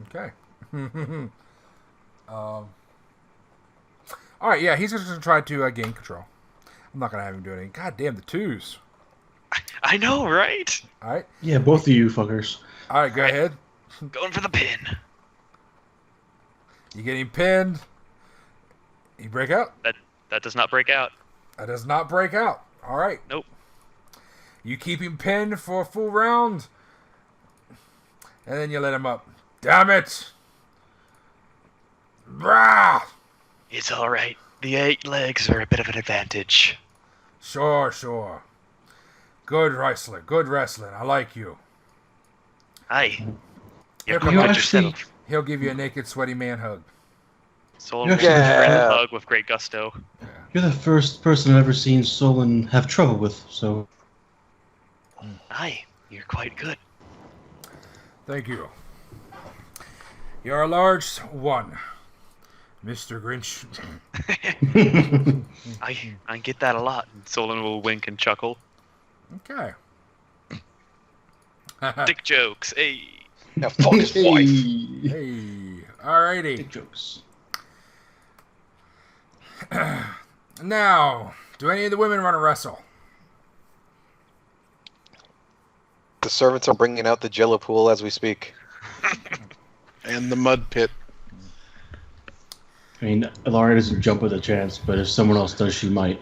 Okay. All right, yeah, he's just going to try to gain control. I'm not going to have him do anything. God damn, the twos. I know, right? All right. Yeah, both of you fuckers. All right, go ahead. Going for the pin. You getting pinned. You break out? That does not break out. That does not break out. All right. Nope. You keep him pinned for a full round. And then you let him up. Damn it. Brah! It's all right. The 8 legs are a bit of an advantage. Sure. Good wrestler. I like you. Aye. He'll, You're You quite actually, yourself. he'll give you a naked, sweaty man hug. Sollyn You're will give actually- a hug with great gusto. you're the first person I've ever seen Sollyn have trouble with, so... Aye. You're quite good. Thank you. You're a large one, Mr. Grinch. I get that a lot. Sollyn will wink and chuckle. Okay. Dick jokes. Hey. Now fuck his wife. Hey. Alrighty. Dick jokes. Now, do any of the women want to wrestle? The servants are bringing out the jello pool as we speak. And the mud pit. I mean, Ilaria doesn't jump with a chance, but if someone else does, she might.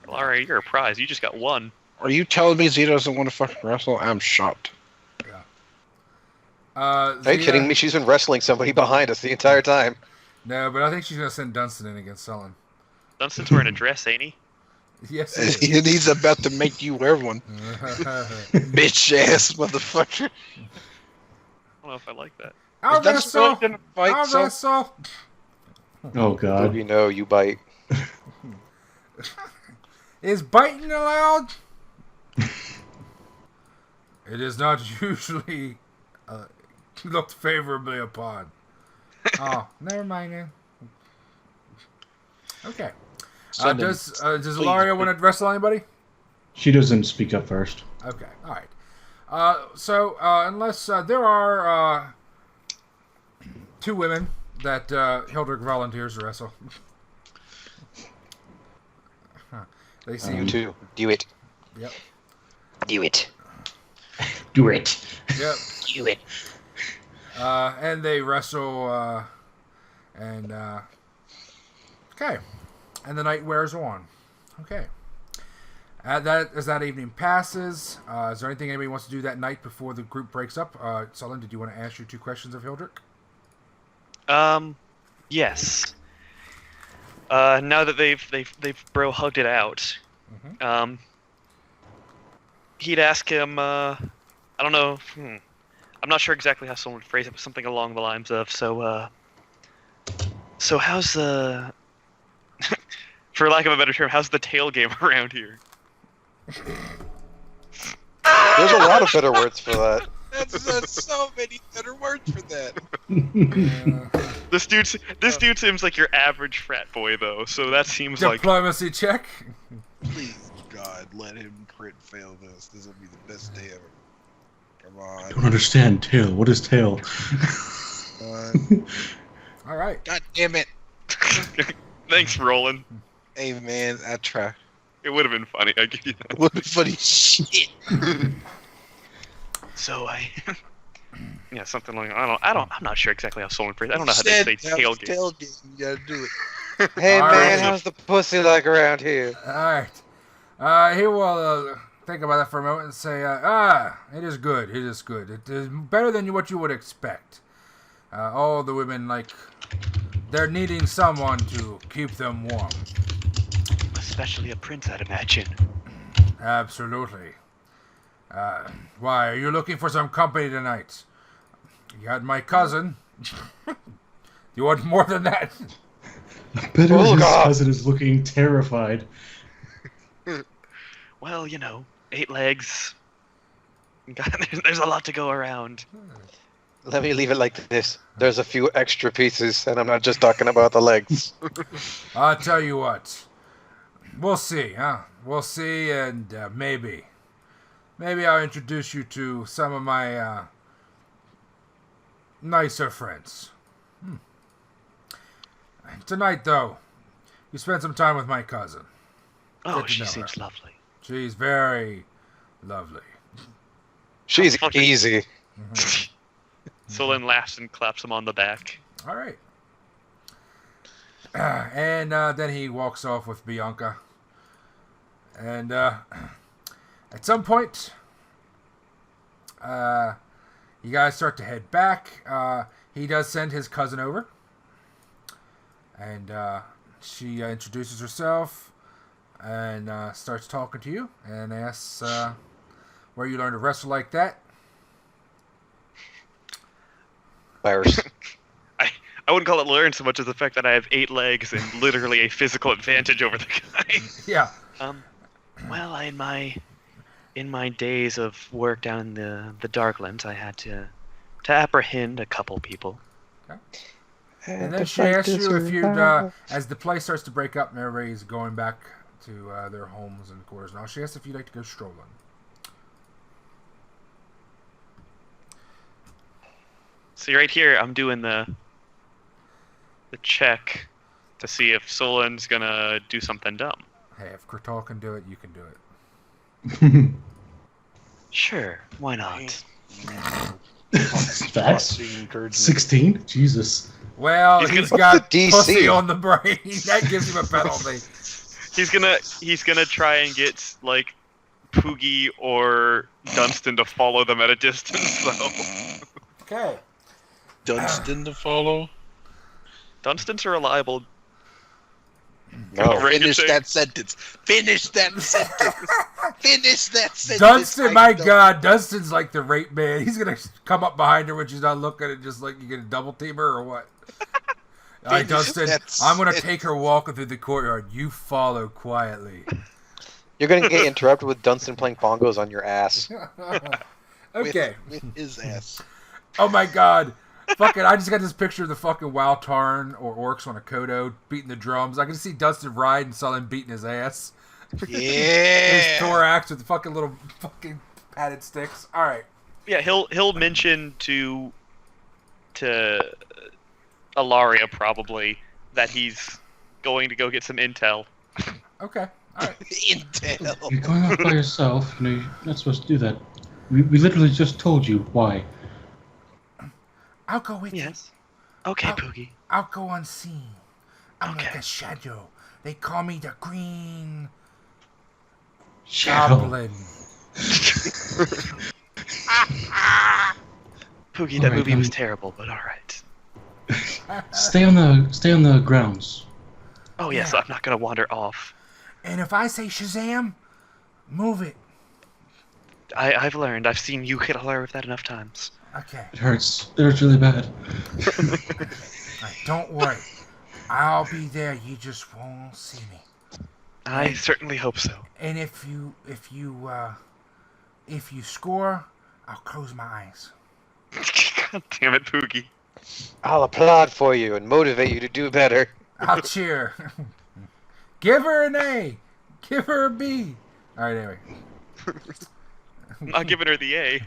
Alright, you're a prize. You just got one. Are you telling me Z doesn't want to fucking wrestle? I'm shocked. Are you kidding me? She's been wrestling somebody behind us the entire time. No, but I think she's going to send Dunstan in against Sollyn. Dunstan's wearing a dress, ain't he? Yes, he is. And he's about to make you wear one. Bitch ass motherfucker. I don't know if I like that. I'll Is that wrestle. really gonna fight I'll some- wrestle. Oh, God. You know, you bite. Is biting allowed? It is not usually looked favorably upon. Oh, never mind then. Okay. Send him. Does Ilaria want to wrestle anybody? She doesn't speak up first. Okay, alright. So, unless there are 2 women that Hildrick volunteers to wrestle. They see You too. Do it. Yep. Do it. Do it. Yep. Do it. And they wrestle, okay. And the night wears on. Okay. As that evening passes, is there anything anybody wants to do that night before the group breaks up? Sollyn, did you want to ask your 2 questions of Hildrick? Yes. Now that they've bro hugged it out, he'd ask him, I don't know, I'm not sure exactly how someone would phrase it, but something along the lines of, so how's the, for lack of a better term, how's the tail game around here? There's a lot of better words for that. That's so many better words for that. This dude seems like your average frat boy, though, so that seems like... Diplomacy check. Please, God, let him crit fail this. This will be the best day ever. Come I on. don't understand tail. What is tail? All right. God damn it. Thanks, Rolun. Hey, man, I try. It would have been funny, I give you that. What funny shit. So yeah, something like I'm not sure exactly how someone phrased. I don't know how they say tail game. Tailgate. You gotta do it. Hey All man, right. how's the pussy like around here? All right. He will think about that for a moment and say, it is good. It is good. It is better than what you would expect. All the women, they're needing someone to keep them warm. Especially a prince, I'd imagine. Absolutely. Why, are you looking for some company tonight? You got my cousin. You want more than that? Better Oh, his God. cousin is looking terrified. Well, 8 legs. God, there's a lot to go around. Let me leave it like this. There's a few extra pieces, and I'm not just talking about the legs. I'll tell you what. We'll see, huh? We'll see, and maybe I'll introduce you to some of my nicer friends. Tonight, though, you spent some time with my cousin. Oh, Good to she know seems her. lovely. She's very lovely. She's easy. Sollyn laughs and claps him on the back. All right. And then he walks off with Bianca. And at some point, you guys start to head back. He does send his cousin over. And she introduces herself and starts talking to you and asks where you learned to wrestle like that. Virus. I wouldn't call it learn so much as the fact that I have 8 legs and literally a physical advantage over the guy. Yeah. Well, in my days of work down in the Darklands, I had to apprehend a couple people. Okay. And then she asks you if you'd, as the play starts to break up and everybody's going back to their homes and quarters now, she asks if you'd like to go strolling. See, right here, I'm doing the check to see if Sollyn's gonna do something dumb. Hey, if Kurtal can do it, you can do it. Sure, why not? Facts. 16? Jesus. Well, He's he's gonna- got DC. pussy on the brain. That gives him a penalty. He's gonna try and get like Poogie or Dunstan to follow them at a distance. So Okay. Dunstan to follow. Dunstans are reliable. No. Finish that sentence. Finish that sentence. Finish that sentence. Dunstan, my God, Dunstan's like the rape man. He's gonna come up behind her when she's not looking and just like you gonna double team her or what? All right, Dunstan, I'm gonna take her walking through the courtyard. You follow quietly. You're gonna get interrupted with Dunstan playing bongos on your ass. Okay. With his ass. Oh my God. Fucking, I just got this picture of the fucking Wild Tarn or Orcs on a Kodo beating the drums. I can see Dunstan ride and Sollyn beating his ass. His Yeah. thorax with the fucking little fucking padded sticks. All right. Yeah, he'll mention to Ilaria probably that he's going to go get some intel. Okay. All right. Intel. You're going off by yourself. You know, you're not supposed to do that. We literally just told you why. I'll go with you. Yes. Okay, Oh. Poogie. I'll go unseen. I'm like Okay. a shadow. They call me the Green Shadow. Goblin. Poogie, that Alright, movie was terrible, but all right. Stay on the grounds. Oh yes, Yeah. I'm not gonna wander off. And if I say Shazam, move it. I've learned. I've seen you hit Ilaria with that enough times. Okay. It hurts. It hurts really bad. All right, don't worry. I'll be there. You just won't see me. I certainly hope so. And if you score, I'll close my eyes. God damn it, Poogie. I'll applaud for you and motivate you to do better. I'll cheer. Give her an A. Give her a B. All right, anyway. I'm not giving her the A.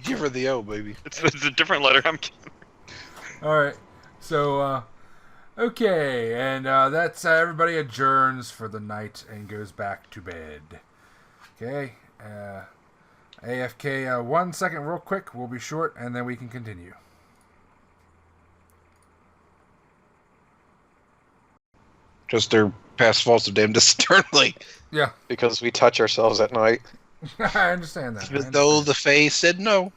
Give her the O, baby. It's a different letter. I'm kidding. All right. So, okay, and that's everybody adjourns for the night and goes back to bed. Okay. AFK 1 second real quick. We'll be short, and then we can continue. Just their past faults of damned sternly. Yeah, Because we touch ourselves at night. I understand that. Even though the Fae said no,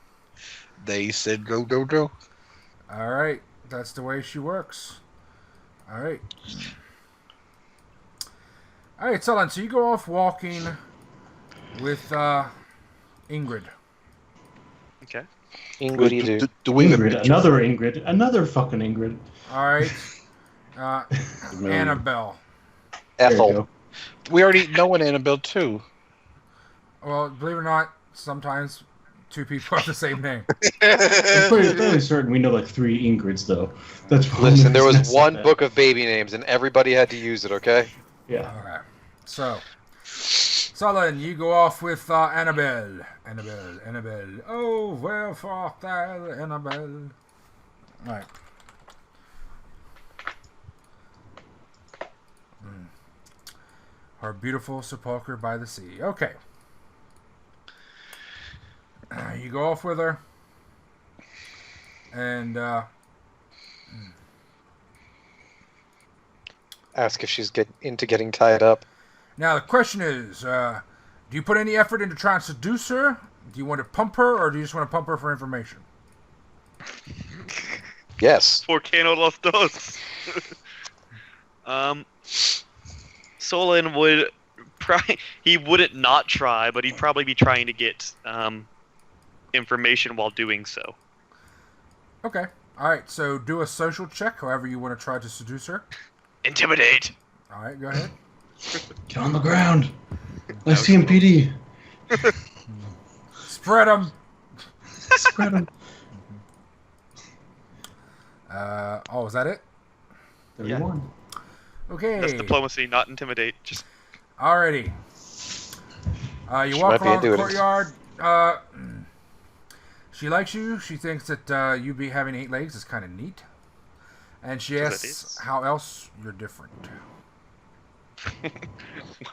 they said go, go, go. All right, that's the way she works. All right. All right, Sollyn, so you go off walking with Ingrid. Okay. What do you do? Do we have a Ingrid, picture? another Ingrid, another fucking Ingrid. All right. Annabelle. There you Ethel. go. We already know an Annabelle too. Well, believe it or not, sometimes 2 people have the same name. I'm fairly certain we know like 3 Ingrids, though. That's probably Listen, there was not one bad. book of baby names, and everybody had to use it. Okay. Yeah. Okay. So, Sollyn, you go off with Annabelle. Annabelle. Oh, where art thou, Annabelle? Alright. Our beautiful sepulchre by the sea. Okay. You go off with her. And, Ask if she's into getting tied up. now the question is, do you put any effort into trying to seduce her? Do you want to pump her, or do you just want to pump her for information? Yes. ¿Por qué no los dos? Sollyn would he wouldn't not try, but he'd probably be trying to get information while doing so. Okay. Alright, so do a social check, however you want to try to seduce her. Intimidate. Alright, go ahead. Get on the ground. Lyceum PD. Spread them! Spread 'em. Oh, is that it? 31. Okay. That's diplomacy, not intimidate. Just Alrighty. You She walk might be along the into it. courtyard. She likes you. She thinks that you be having 8 legs is kind of neat. And she Because it asks is. how else you're different.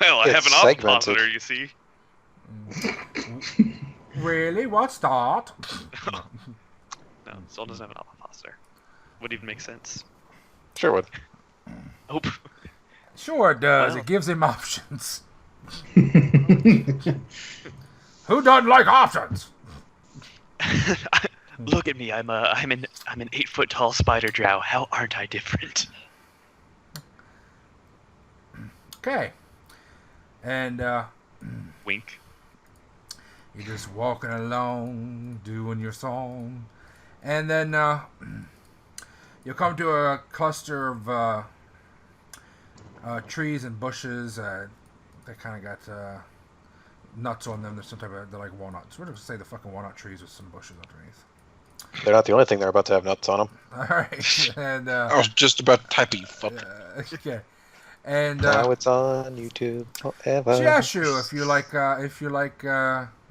well, I have It's an segmented. ovipositor, you see. Really? What's that? No, Soul doesn't have an ovipositor. Would even make sense. Sure would. Nope. Sure it does. Wow. It gives him options. Who doesn't like options? Look at me. I'm an 8-foot tall spider drow. How aren't I different? Okay. And Wink. you're just walking along, doing your song. And then you'll come to a cluster of trees and bushes that kind of got nuts on them. There's some type of, they're like walnuts. We're going to say the fucking walnut trees with some bushes underneath. They're not the only thing they're about to have nuts on them. Alright. And, I was just about to type you fuck. okay. And Now it's on YouTube forever. she asks you if you like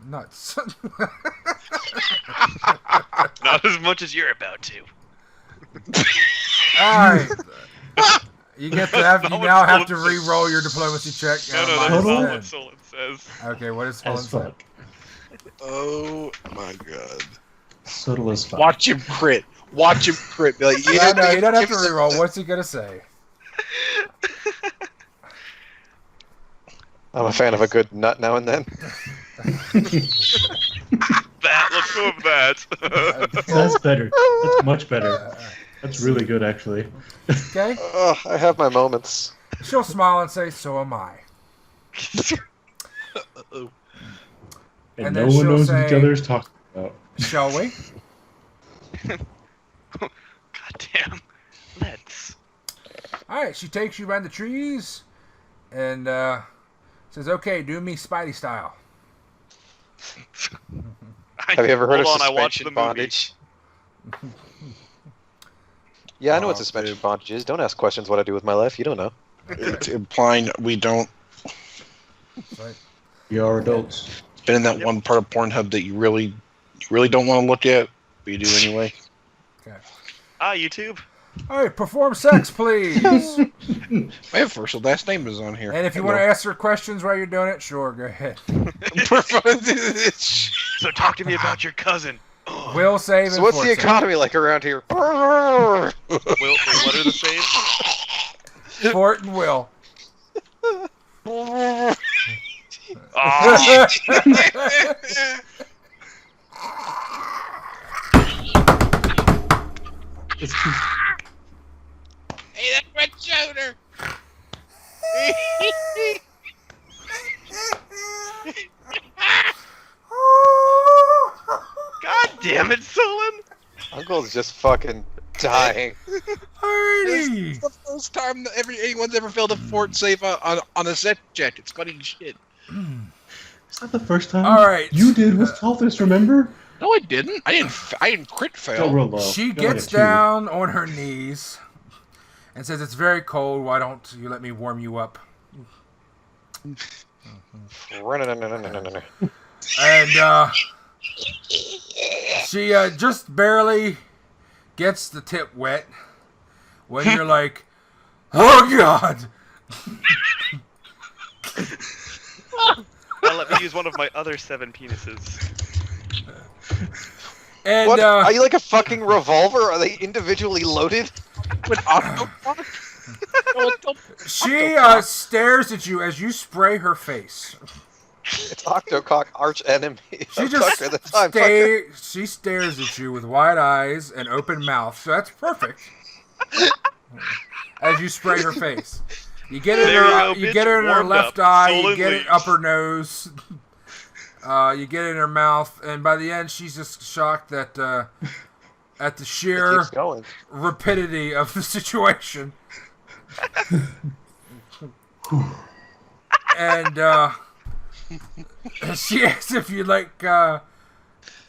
nuts. Not as much as you're about to. Alright. You get to have, you Not now what have to Sollyn says. re-roll your diplomacy check. No, minus that's not 10. what Sollyn says. Okay, what is As Sollyn say? fuck. Oh my god. Subtle as fuck. Watch him crit. Watch him crit. Be like, No, yeah, no, you don't have to give us re-roll. a- What's he gonna say? I'm a fan of a good nut now and then. That. Let's go with that. That's better. That's much better. That's really good, actually. Okay? Oh, I have my moments. She'll smile and say, "So am I." And, And no then one she'll knows what say- each other is talking about. Shall we? God damn. Let's. Alright, she takes you around the trees and says, "Okay, do me Spidey style." Have you ever heard of Hold on, I watched suspension the movie. bondage? Yeah, I know what Oh, suspension dude. bondage is. Don't ask questions what I do with my life. You don't know. It's implying we don't. Right. We are adults. Been in that one part of Pornhub that you really don't want to look at, but you do anyway. YouTube. Alright, perform sex, please. My first and last name is on here. And if you want to ask her questions while you're doing it, sure, go ahead. So talk to me about your cousin. Will save So and what's the force save. economy like around here? Will, what are the saves? Fort and Will. Ah, It's too... Hey, that's my shoulder. God damn it, Sollyn! Uncle's just fucking dying. Alrighty. It's the first time that anyone's ever failed a fort save on a set check. It's funny as shit. Is that the first time? All right. You did with toughness, remember? No, I didn't. I didn't crit Still fail. real low. She Got like gets a 2. down on her knees and says, "It's very cold. Why don't you let me warm you up?" And she just barely gets the tip wet when you're like, "Oh God!" Now let me use one of my other 7 penises. And What? Are you like a fucking revolver? Are they individually loaded? With Octocock? she stares at you as you spray her face. It's Octocock, arch enemy. She just she stares at you with wide eyes and open mouth. So that's perfect. As you spray her face, you get it in her, you get it in her left eye, you get it up her nose, you get it in her mouth, and by the end, she's just shocked that at the sheer rapidity of the situation. And she asks if you'd like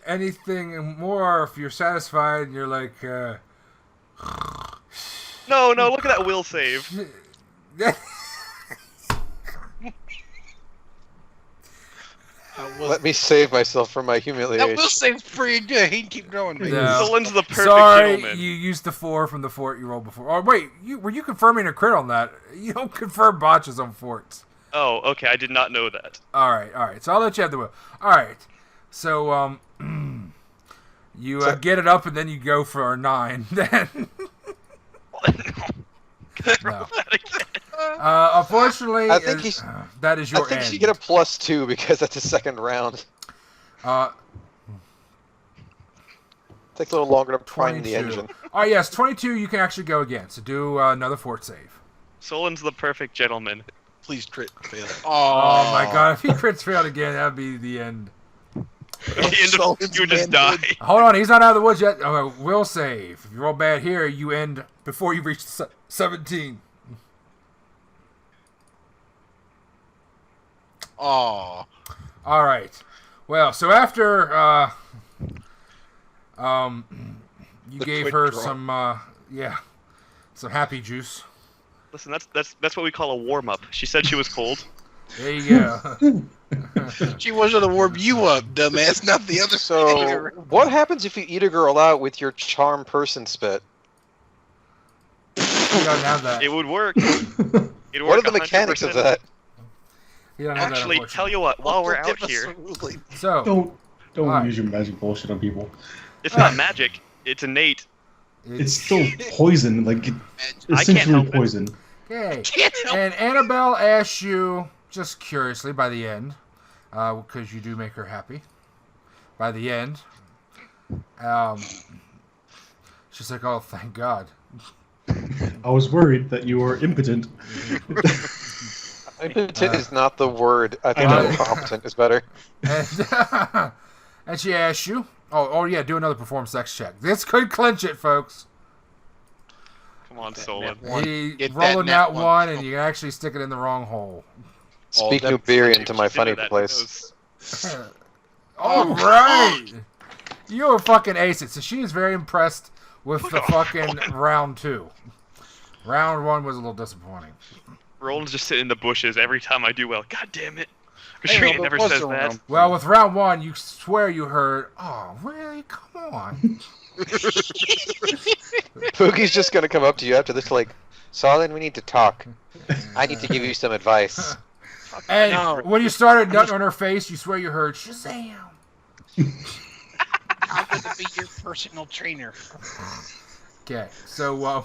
anything more, if you're satisfied, and you're like, No, look at that will save. Let me save myself from my humiliation. That will save's pretty good. He can keep going, baby. No. Sollyn's the perfect Sorry, gentleman. you used the 4 from the fort you rolled before. Oh, wait, were you confirming a crit on that? You don't confirm botches on forts. Oh, okay, I did not know that. Alright, so I'll let you have the will. Alright, so, you get it up and then you go for a 9. Then, no. Unfortunately, I think that is your end. I think she get a +2 because that's a second round. Takes a little longer to prime the engine. Oh yes, 22 you can actually go again, so do another fort save. Sollyn's the perfect gentleman. Please crit fail. Oh my god, if he crits failed again, that would be the end. You would just die. Hold on, he's not out of the woods yet. Will save. If you roll bad here, you end before you reach 17. Oh. Alright. Well, so after you gave her some some happy juice. Listen, that's what we call a warm-up. She said she was cold. There you go. She wasn't to warm you up, dumbass, not the other So, what happens if you eat a girl out with your charm person spit? You don't have that. It would work. It'd work. What are the mechanics of that? You don't have that, Actually, tell you what, while we're out here, so Don't Alright. use your magic bullshit on people. it's not magic. It's innate. It's still poison, like I can't essentially help it. poison. okay. And Annabelle asks you, just curiously, by the end, because you do make her happy. By the end, she's like, "Oh, thank God." I was worried that you were impotent. Impotent is not the word. I think I know. incompetent is better. And, and she asks you, "Oh yeah, do another perform sex check. This could clinch it, folks." Come on, Sollyn. He Get rolling that that nat one, one. and you actually stick it in the wrong hole. Speak them Uberian to If my she did funny that, place. who knows? All right, you were fucking ace it. So she is very impressed with the fucking round 2. Round 1 was a little disappointing. Roland's just sitting in the bushes every time I do well. God damn it. Hey, Shree Roland, never what's says the that. round? Well, with round 1, you swear you heard, "Oh, really? Come on." Poogie's just gonna come up to you after this, like, Sollyn, we need to talk. I need to give you some advice. And No. when you started nutting on her face, you swear you heard, "Shazam." I'm going to be your personal trainer. Okay, so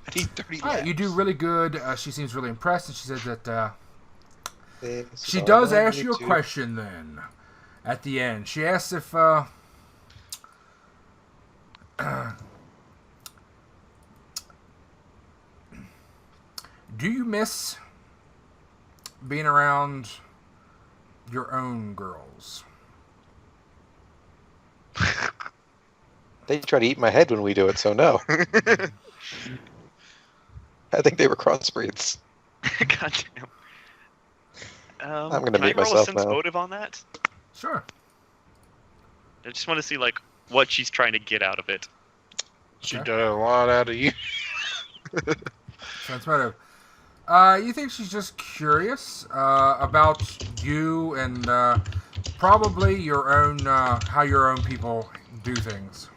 I need 30 alright, laps. you do really good. She seems really impressed, and she says that she So does I ask need you a to- question then. At the end, she asks if do you miss being around your own girls? They try to eat my head when we do it, so no. I think they were crossbreeds. God damn. I'm gonna can I mute roll a myself sense now. motive on that? Sure. I just want to see like what she's trying to get out of it. She Okay. did a lot out of you. Sense motive. You think she's just curious about you and probably your own how your own people do things.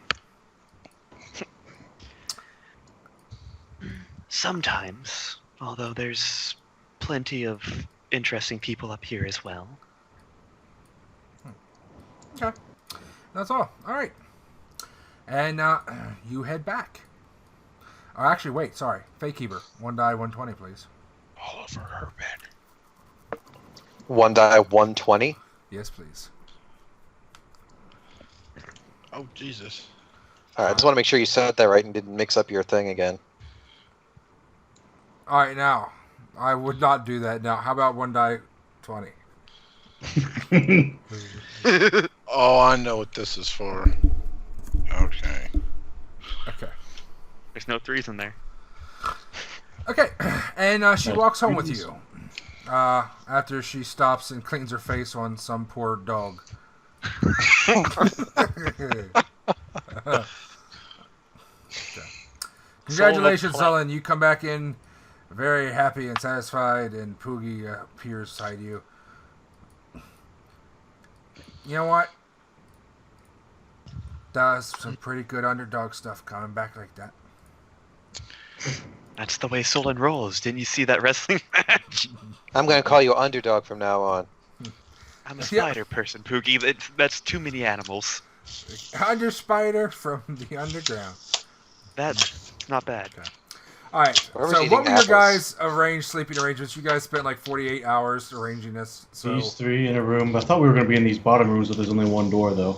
Sometimes, although there's plenty of interesting people up here as well. Okay, that's all. All right, and you head back. Oh, actually, wait. Sorry, Fake Keeper. 1 die, 120, please. All over her bed. 1 die, 120. Yes, please. Oh, Jesus. Alright, I just want to make sure you said that right and didn't mix up your thing again. All right, now I would not do that. Now, how about 1 die, 20? Oh, I know what this is for. Okay. Okay. There's no 3s in there. Okay, and she walks home with you after she stops and cleans her face on some poor dog. Okay. Congratulations, Sollyn. You come back in very happy and satisfied, and Poogie appears beside you. You know what? Does some pretty good underdog stuff coming back like that. That's the way Sollyn rolls. Didn't you see that wrestling match? I'm gonna call you underdog from now on. I'm a spider person, Poogie. That's too many animals. Under Spider from the underground. That's not bad. Okay. All right. Whoever's So, eating what were your apples. guys' sleeping arrangements? You guys spent like 48 hours arranging this. So, These 3 in a room. I thought we were going to be in these bottom rooms, but there's only 1 door, though.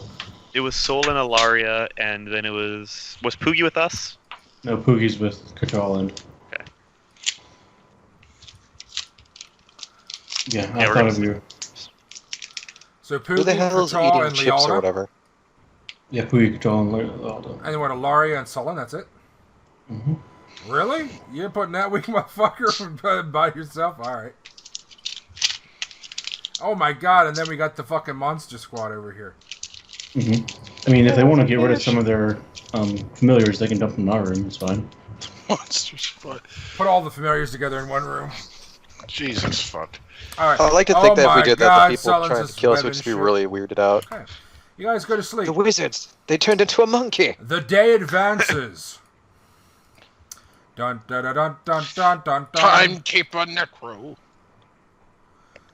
It was Sollyn, Ilaria, and then it was Poogie with us? No, Poogie's with Kurtal and... Okay. Yeah, Yeah, I we're thought gonna of you. so Who the Poogie, hell is Kurtal, eating and chips or Lialda, whatever? Yeah, Poogie, Kurtal, and Leriel. and then what? Ilaria and Sollyn. That's it. Mm-hmm. Really? You're putting that weak motherfucker by yourself? All right. Oh my god! And then we got the fucking monster squad over here. Mm-hmm. I mean, if they want to get rid of some of their familiars, they can dump them in our room. It's fine. Monster's foot. Put all the familiars together in one room. Jesus fuck. All right. I like to think that if we did that, God, the people Sollyn's trying to just kill us web would and just be shit. really weirded out. Okay. You guys go to sleep. The wizards! They turned into a monkey! The day advances. Dun dun dun dun dun dun dun. Timekeeper Necro.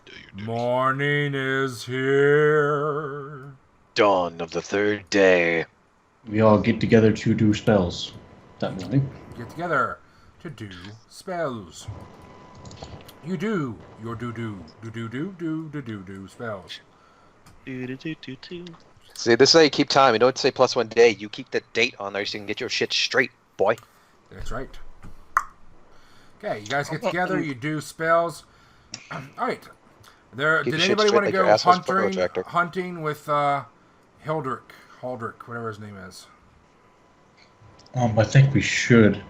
Do your duty. Morning is here. Dawn of the 3rd day. We all get together to do spells that morning. Get together to do spells. You do your do spells. Do-do-do-do-do. See, this is how you keep time. You don't say +1 day. You keep the date on there so you can get your shit straight, boy. That's right. Okay, you guys get together. You do spells. All right. Keep Did your shit anybody straight want to like your go asshole's projector. hunting with Hildrick, whatever his name is? I think we should.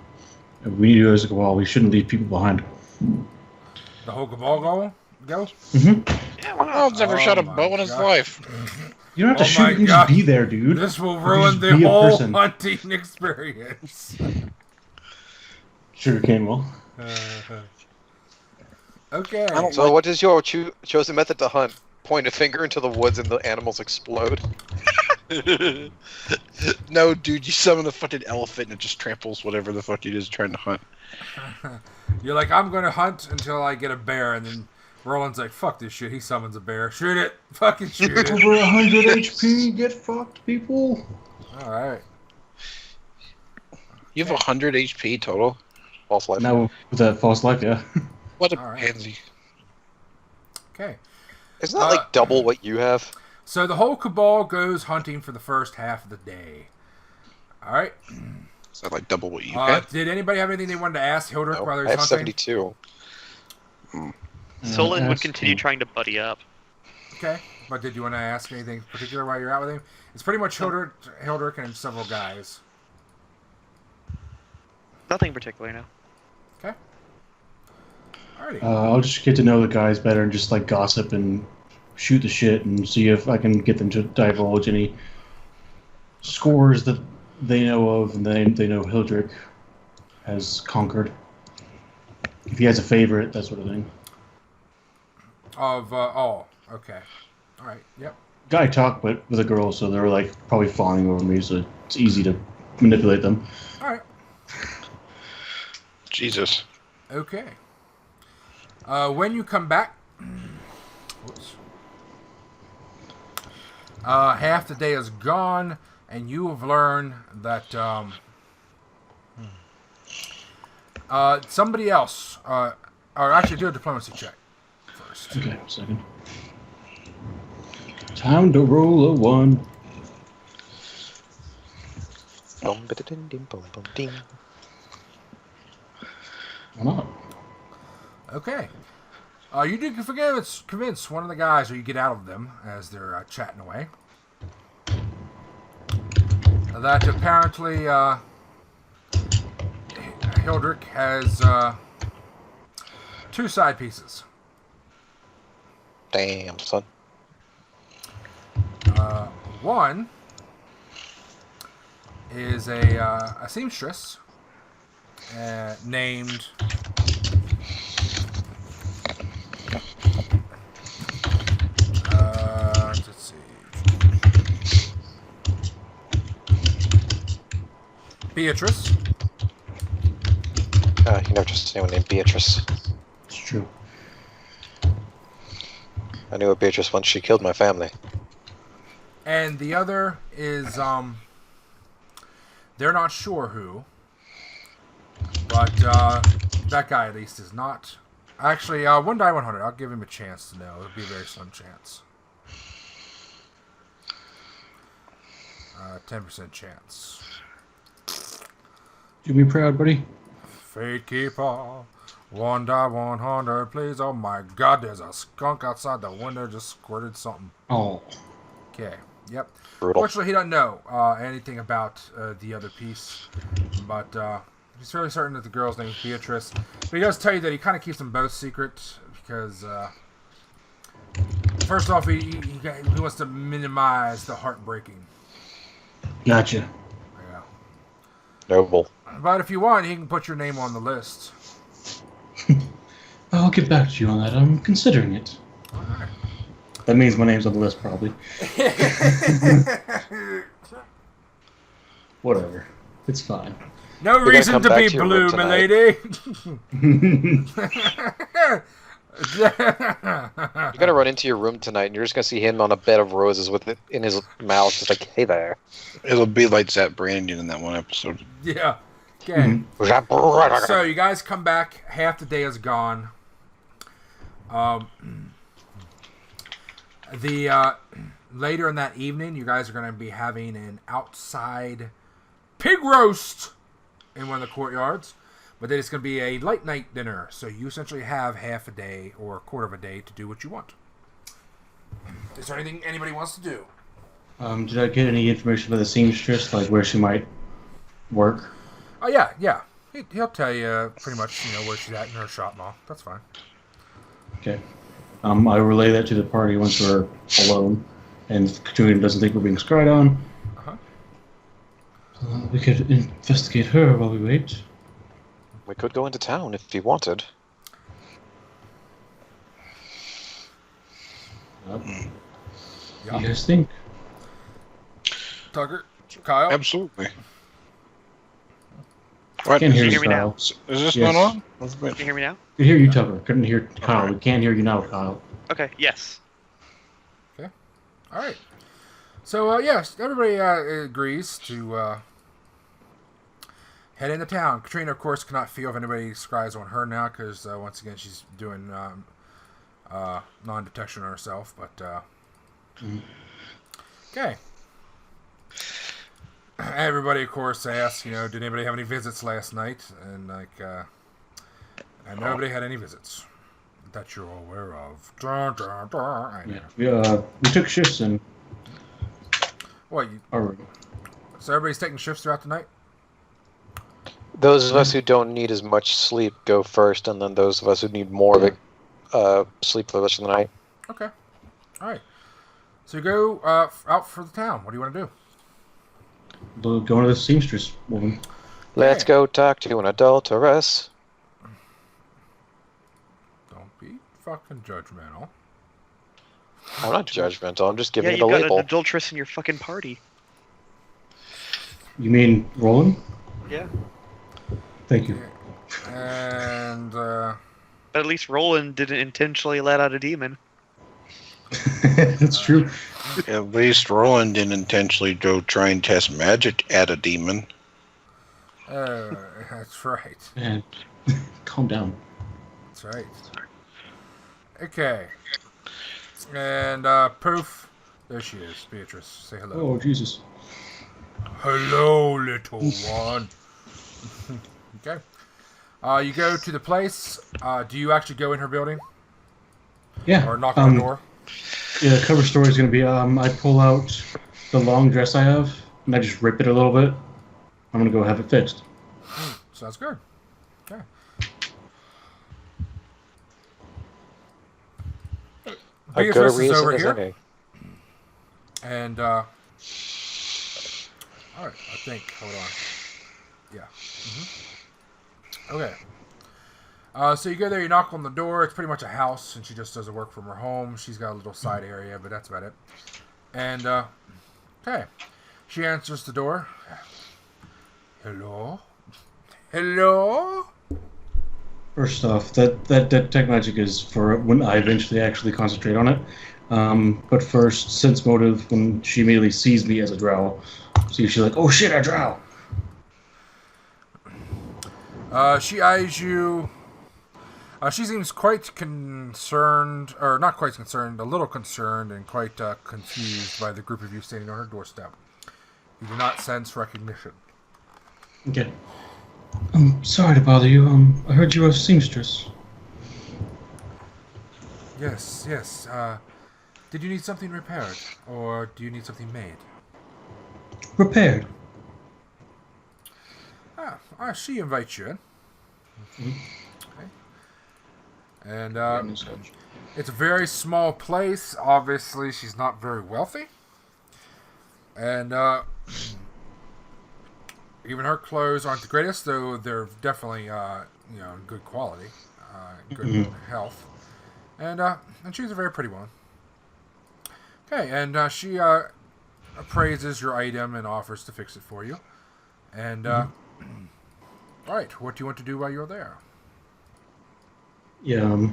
If we need to do as a Cabal, we shouldn't leave people behind. The whole Cabal go? Mm-hmm. Yeah, why not? I'll never shot a my bow in his God. life. You don't have to Oh shoot, my you can God. just be there, dude. This will You can ruin just the be a whole person. hunting experience. Sugarcane will. Okay. So what is your chosen method to hunt? Point a finger into the woods and the animals explode. No, dude, you summon a fucking elephant and it just tramples whatever the fuck it is trying to hunt. You're like, I'm going to hunt until I get a bear, and then Roland's like, fuck this shit. He summons a bear. Shoot it. Fucking shoot it. Over 100 HP, get fucked, people. All right. You have 100 HP total? False life. Now with that false life, yeah. What a All right. pansy. Okay. Isn't that like double what you have? So the whole Cabal goes hunting for the first half of the day. All right. Is that like double what you had? Did anybody have anything they wanted to ask Hildrick No, while he I was have hunting? 72. Sollyn would ask continue him. trying to buddy up. Okay. But did you want to ask anything particular while you're out with him? It's pretty much Hildrick and several guys. Nothing particular, no. Okay. Alrighty. I'll just get to know the guys better and just like gossip and shoot the shit and see if I can get them to divulge any scores that they know of and they know Hildrick has conquered. If he has a favorite, that sort of thing. Okay. Alright, yep. Guy talked but with a girl, so they're like probably fawning over me, so it's easy to manipulate them. Alright. Jesus. Okay. When you come back, whoops, half the day is gone, and you have learned that somebody else, or actually do a diplomacy check first. Okay, a second. Time to roll a 1. Why not? Okay. You do convince one of the guys, or you get out of them as they're chatting away, that apparently Hildrick has 2 side pieces. Damn, son. One is a seamstress named let's see, Beatrice. You never trust anyone named Beatrice. It's true. I knew a Beatrice once. She killed my family. And the other is, they're not sure who, but that guy at least is not. Actually, 1 die 100. I'll give him a chance to know. It'll be a very slim chance. 10% chance. Do me proud, buddy. Fate keeper, 1 die 100, please. Oh my God, there's a skunk outside the window. Just squirted something. Oh. Okay. Yep. Brutal. Fortunately, he doesn't know anything about the other piece, but he's fairly certain that the girl's name is Beatrice. But he does tell you that he kind of keeps them both secret because, first off, he wants to minimize the heartbreaking. Gotcha. Yeah. Noble. But if you want, he can put your name on the list. I'll get back to you on that. I'm considering it. All right. That means my name's on the list, probably. Whatever. It's fine. No You're reason gonna come to be back to your blue, room tonight. milady. You're gonna run into your room tonight, and you're just gonna see him on a bed of roses with it in his mouth, just like, "Hey there." It'll be like Zap Brandon in that one episode. Yeah. Okay. So you guys come back. Half the day is gone. Later in that evening, you guys are going to be having an outside pig roast in one of the courtyards. But then it's going to be a late night dinner. So you essentially have half a day or a quarter of a day to do what you want. Is there anything anybody wants to do? Did I get any information about the seamstress, like where she might work? Oh, yeah. He'll tell you pretty much, where she's at in her shop and all. That's fine. Okay. I relay that to the party once we're alone, and Katuan doesn't think we're being scryed on. Uh-huh. We could investigate her while we wait. We could go into town if you wanted. What Yeah. do you guys think? Tucker? Kyle? Absolutely. What? Can't hear you you, hear me now? Kyle. Is this Yes. going on? Can you hear me now? Could hear you, Tucker. Couldn't hear Kyle. We can't hear you now, Kyle. Okay, yes. All right. So, yes, everybody agrees to head into town. Katrina, of course, cannot feel if anybody scries on her now because, once again, she's doing non-detection on herself. But, okay. Everybody, of course, asks, did anybody have any visits last night? And, and nobody had any visits that you're aware of. Dun, dun, dun. I know. Yeah. We took shifts in What, our room. so everybody's taking shifts throughout the night? Those of us who don't need as much sleep go first, and then those of us who need more of it sleep for the rest of the night. Okay. All right. So you go out for the town. What do you want to do? Going to the seamstress woman. Let's go talk to an adulteress. Don't be fucking judgmental. I'm not judgmental. I'm just giving Yeah, it you a got label. an adulteress in your fucking party. You mean Rolun? Yeah. Thank you. And But at least Rolun didn't intentionally let out a demon. That's true. At least Roland didn't intentionally go try and test magic at a demon. that's right. Man, calm down. That's right. Okay. And poof, there she is, Beatrice. Say hello. Oh, Jesus. Hello, little one. Okay. You go to the place. Do you actually go in her building Yeah. or knock on the door? Yeah, the cover story is going to be I pull out the long dress I have, and I just rip it a little bit. I'm going to go have it fixed. Sounds good. Okay. A good Beatrice is reason over as here. any. And, alright, I think, hold on. Yeah. Okay. So you go there, you knock on the door. It's pretty much a house, and she just does the work from her home. She's got a little side area, but that's about it. And, okay. She answers the door. Hello? Hello? First off, that tech magic is for when I eventually actually concentrate on it. But first, sense motive, when she immediately sees me as a drow. See, she's like, oh shit, a drow! She eyes you. She seems quite concerned, or not quite concerned, a little concerned and quite confused by the group of you standing on her doorstep. You do not sense recognition. Okay. I'm sorry to bother you. I heard you were a seamstress. Yes, yes. Did you need something repaired, or do you need something made? Repaired. She invites you in. Okay. And it's a very small place. Obviously, she's not very wealthy. And even her clothes aren't the greatest, though they're definitely good quality, good health. And she's a very pretty one. Okay, and she appraises your item and offers to fix it for you. And all right, what do you want to do while you're there? Yeah,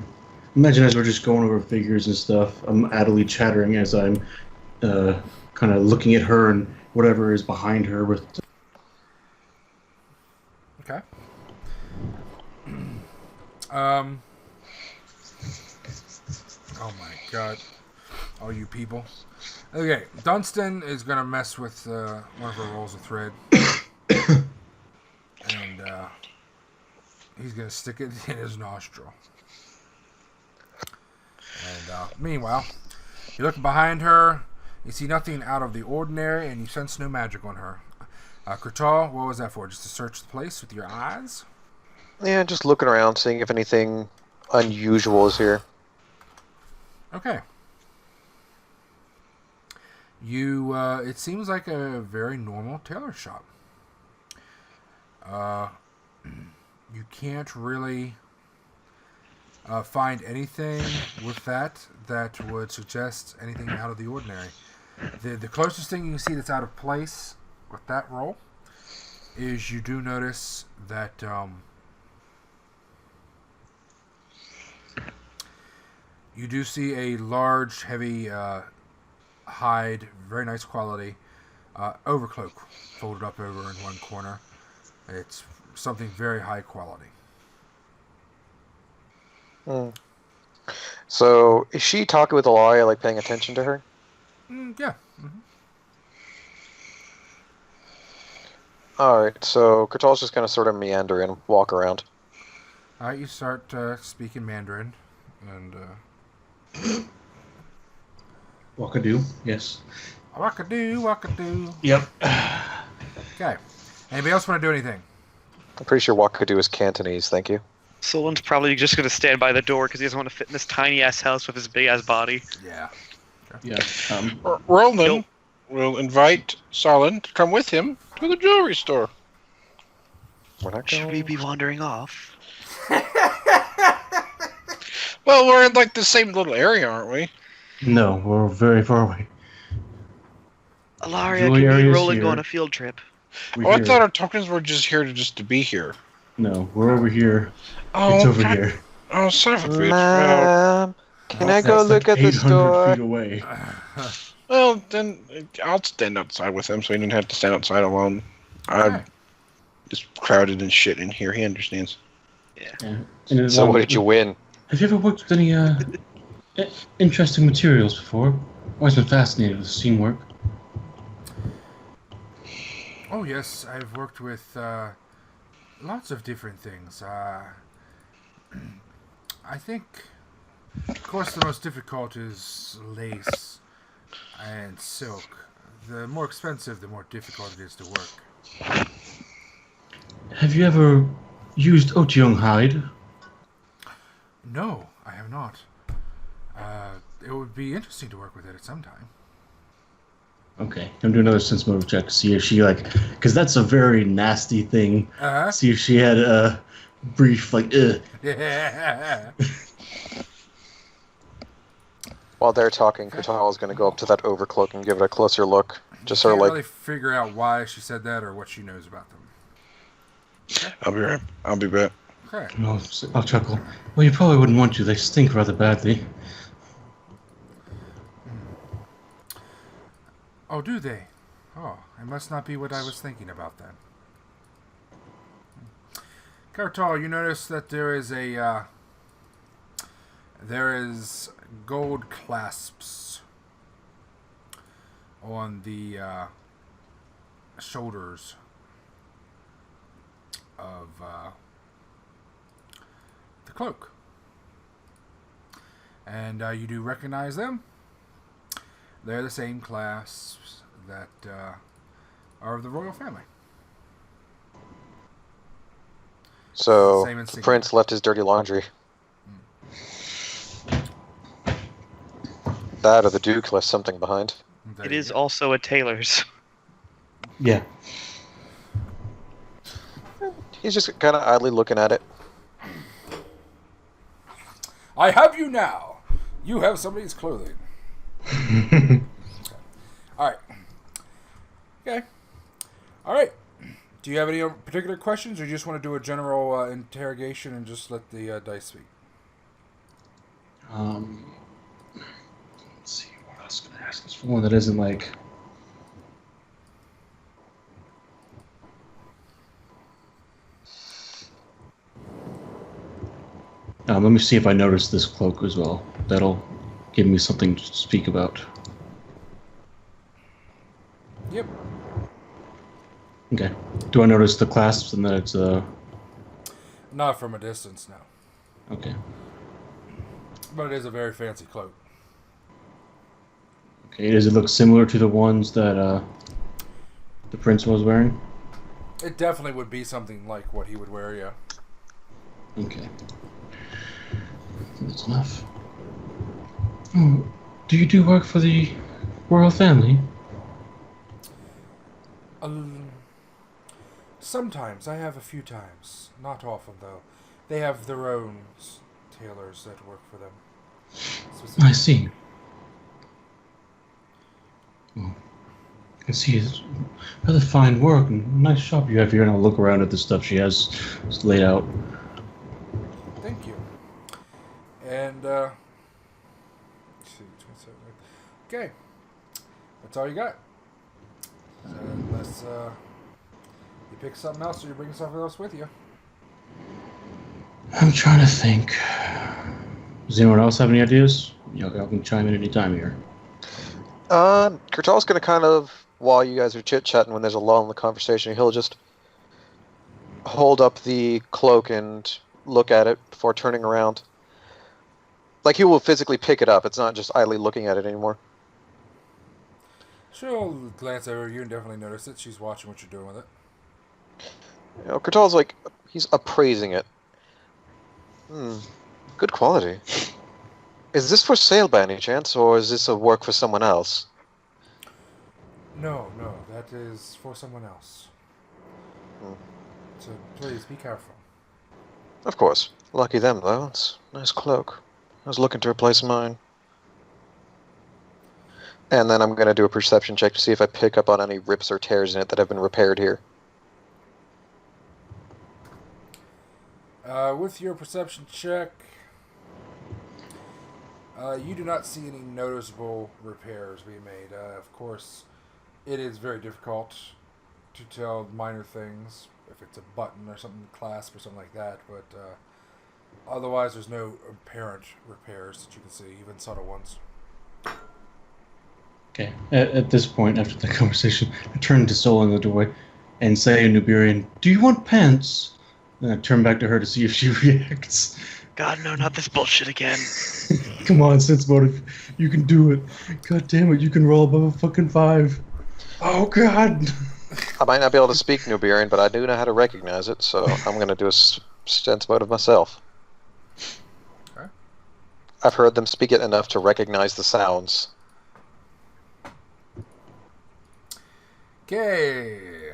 imagine as we're just going over figures and stuff, I'm idly chattering as I'm kind of looking at her and whatever is behind her with... Okay. Oh my god. All you people. Okay, Dunstan is going to mess with one of her rolls of thread. And he's going to stick it in his nostril. And meanwhile, you look behind her, you see nothing out of the ordinary, and you sense no magic on her. Kurtal, what was that for? Just to search the place with your eyes? Yeah, just looking around, seeing if anything unusual is here. Okay. You, it seems like a very normal tailor shop. You can't really find anything with that would suggest anything out of the ordinary. The closest thing you can see that's out of place with that roll is you do notice that you do see a large, heavy hide, very nice quality overcloak folded up over in one corner. It's something very high quality. So, is she talking with Ilaria, like paying attention to her? Yeah. Mm-hmm. Alright, so Kurtal's just gonna sort of meander and walk around. Alright, you start speaking Mandarin, and Wakadoo, yes. Wakadoo, wakadoo. Yep. Okay. Anybody else want to do anything? I'm pretty sure Wakadu is Cantonese, thank you. Sollyn's probably just gonna stand by the door because he doesn't want to fit in this tiny ass house with his big ass body. Yeah. Yeah. Rolun will invite Sollyn to come with him to the jewelry store. We're not Should going... we be wandering off? Well, we're in like the same little area, aren't we? No, we're very far away. Ilaria, Jewelry can me and area's Rolun here. go on a field trip? We're Oh, I here. thought our tokens were just here to be here. No, we're over here. Oh, It's over God. here. Oh, son of a bitch. Well, Mom, can I go That's look like at the 800 store? feet away. well, then I'll stand outside with him so he didn't have to stand outside alone. I'm just crowded and shit in here. He understands. Yeah. And So what did you win? Have you ever worked with any interesting materials before? Always been fascinated with scene work. Oh yes, I've worked with lots of different things. I think, of course, the most difficult is lace and silk. The more expensive, the more difficult it is to work. Have you ever used Otiong hide? No, I have not. It would be interesting to work with it at some time. Okay, I'm doing another sense motive check to see if she because that's a very nasty thing. Uh-huh. See if she had a brief Yeah. While they're talking, Kurtal is going to go up to that overcloak and give it a closer look. Just sort of Can't like, really figure out why she said that or what she knows about them. I'll be back. Okay. I'll chuckle. Well, you probably wouldn't want to. They stink rather badly. Oh, do they? Oh, it must not be what I was thinking about then. Kurtal, you notice that there is gold clasps on the shoulders of the cloak. And you do recognize them. They're the same clasps that are of the royal family. so Same the insignia. prince left his dirty laundry. That or the duke left something behind. There It you is go. also a tailor's. Yeah. He's just kind of idly looking at it. I have you now. You have somebody's clothing. All right. Okay. All right. Do you have any particular questions, or you just want to do a general interrogation and just let the dice speak? Let's see what else can I ask this for one that isn't like. Let me see if I notice this cloak as well. That'll give me something to speak about. Yep. Okay. Do I notice the clasps and that it's Not from a distance, no. Okay. But it is a very fancy cloak. Okay. Does it look similar to the ones that the prince was wearing? It definitely would be something like what he would wear, yeah. Okay. That's enough. Oh, do you do work for the royal family? Sometimes. I have a few times. Not often, though. They have their own tailors that work for them. I see. Oh, I can see it's rather fine work and nice shop you have here, and I'll look around at the stuff she has laid out. Thank you. And, okay. That's all you got. So unless, you pick something else or you bring something else with you. I'm trying to think. Does anyone else have any ideas? Y'all can chime in anytime here. Kurtal's going to kind of, while you guys are chit-chatting, when there's a lull in the conversation, he'll just hold up the cloak and look at it before turning around. Like, he will physically pick it up. It's not just idly looking at it anymore. She'll glance over you and definitely notice it. She's watching what you're doing with it. Kurtal's like, he's appraising it. Good quality. Is this for sale by any chance, or is this a work for someone else? No, that is for someone else. So please be careful. Of course. Lucky them, though. It's a nice cloak. I was looking to replace mine. And then I'm going to do a perception check to see if I pick up on any rips or tears in it that have been repaired here. With your perception check, you do not see any noticeable repairs being made. Of course, it is very difficult to tell minor things, if it's a button or something, clasp or something like that, but otherwise there's no apparent repairs that you can see, even subtle ones. Okay. At this point, after the conversation, I turn to Soul in the doorway and say in Nuberian, "Do you want pants?" Then I turn back to her to see if she reacts. God, no, not this bullshit again. Come on, sense motive. You can do it. God damn it, you can roll above a fucking 5. Oh, God. I might not be able to speak Nuberian, but I do know how to recognize it, so I'm going to do a sense motive myself. Okay. I've heard them speak it enough to recognize the sounds. Okay.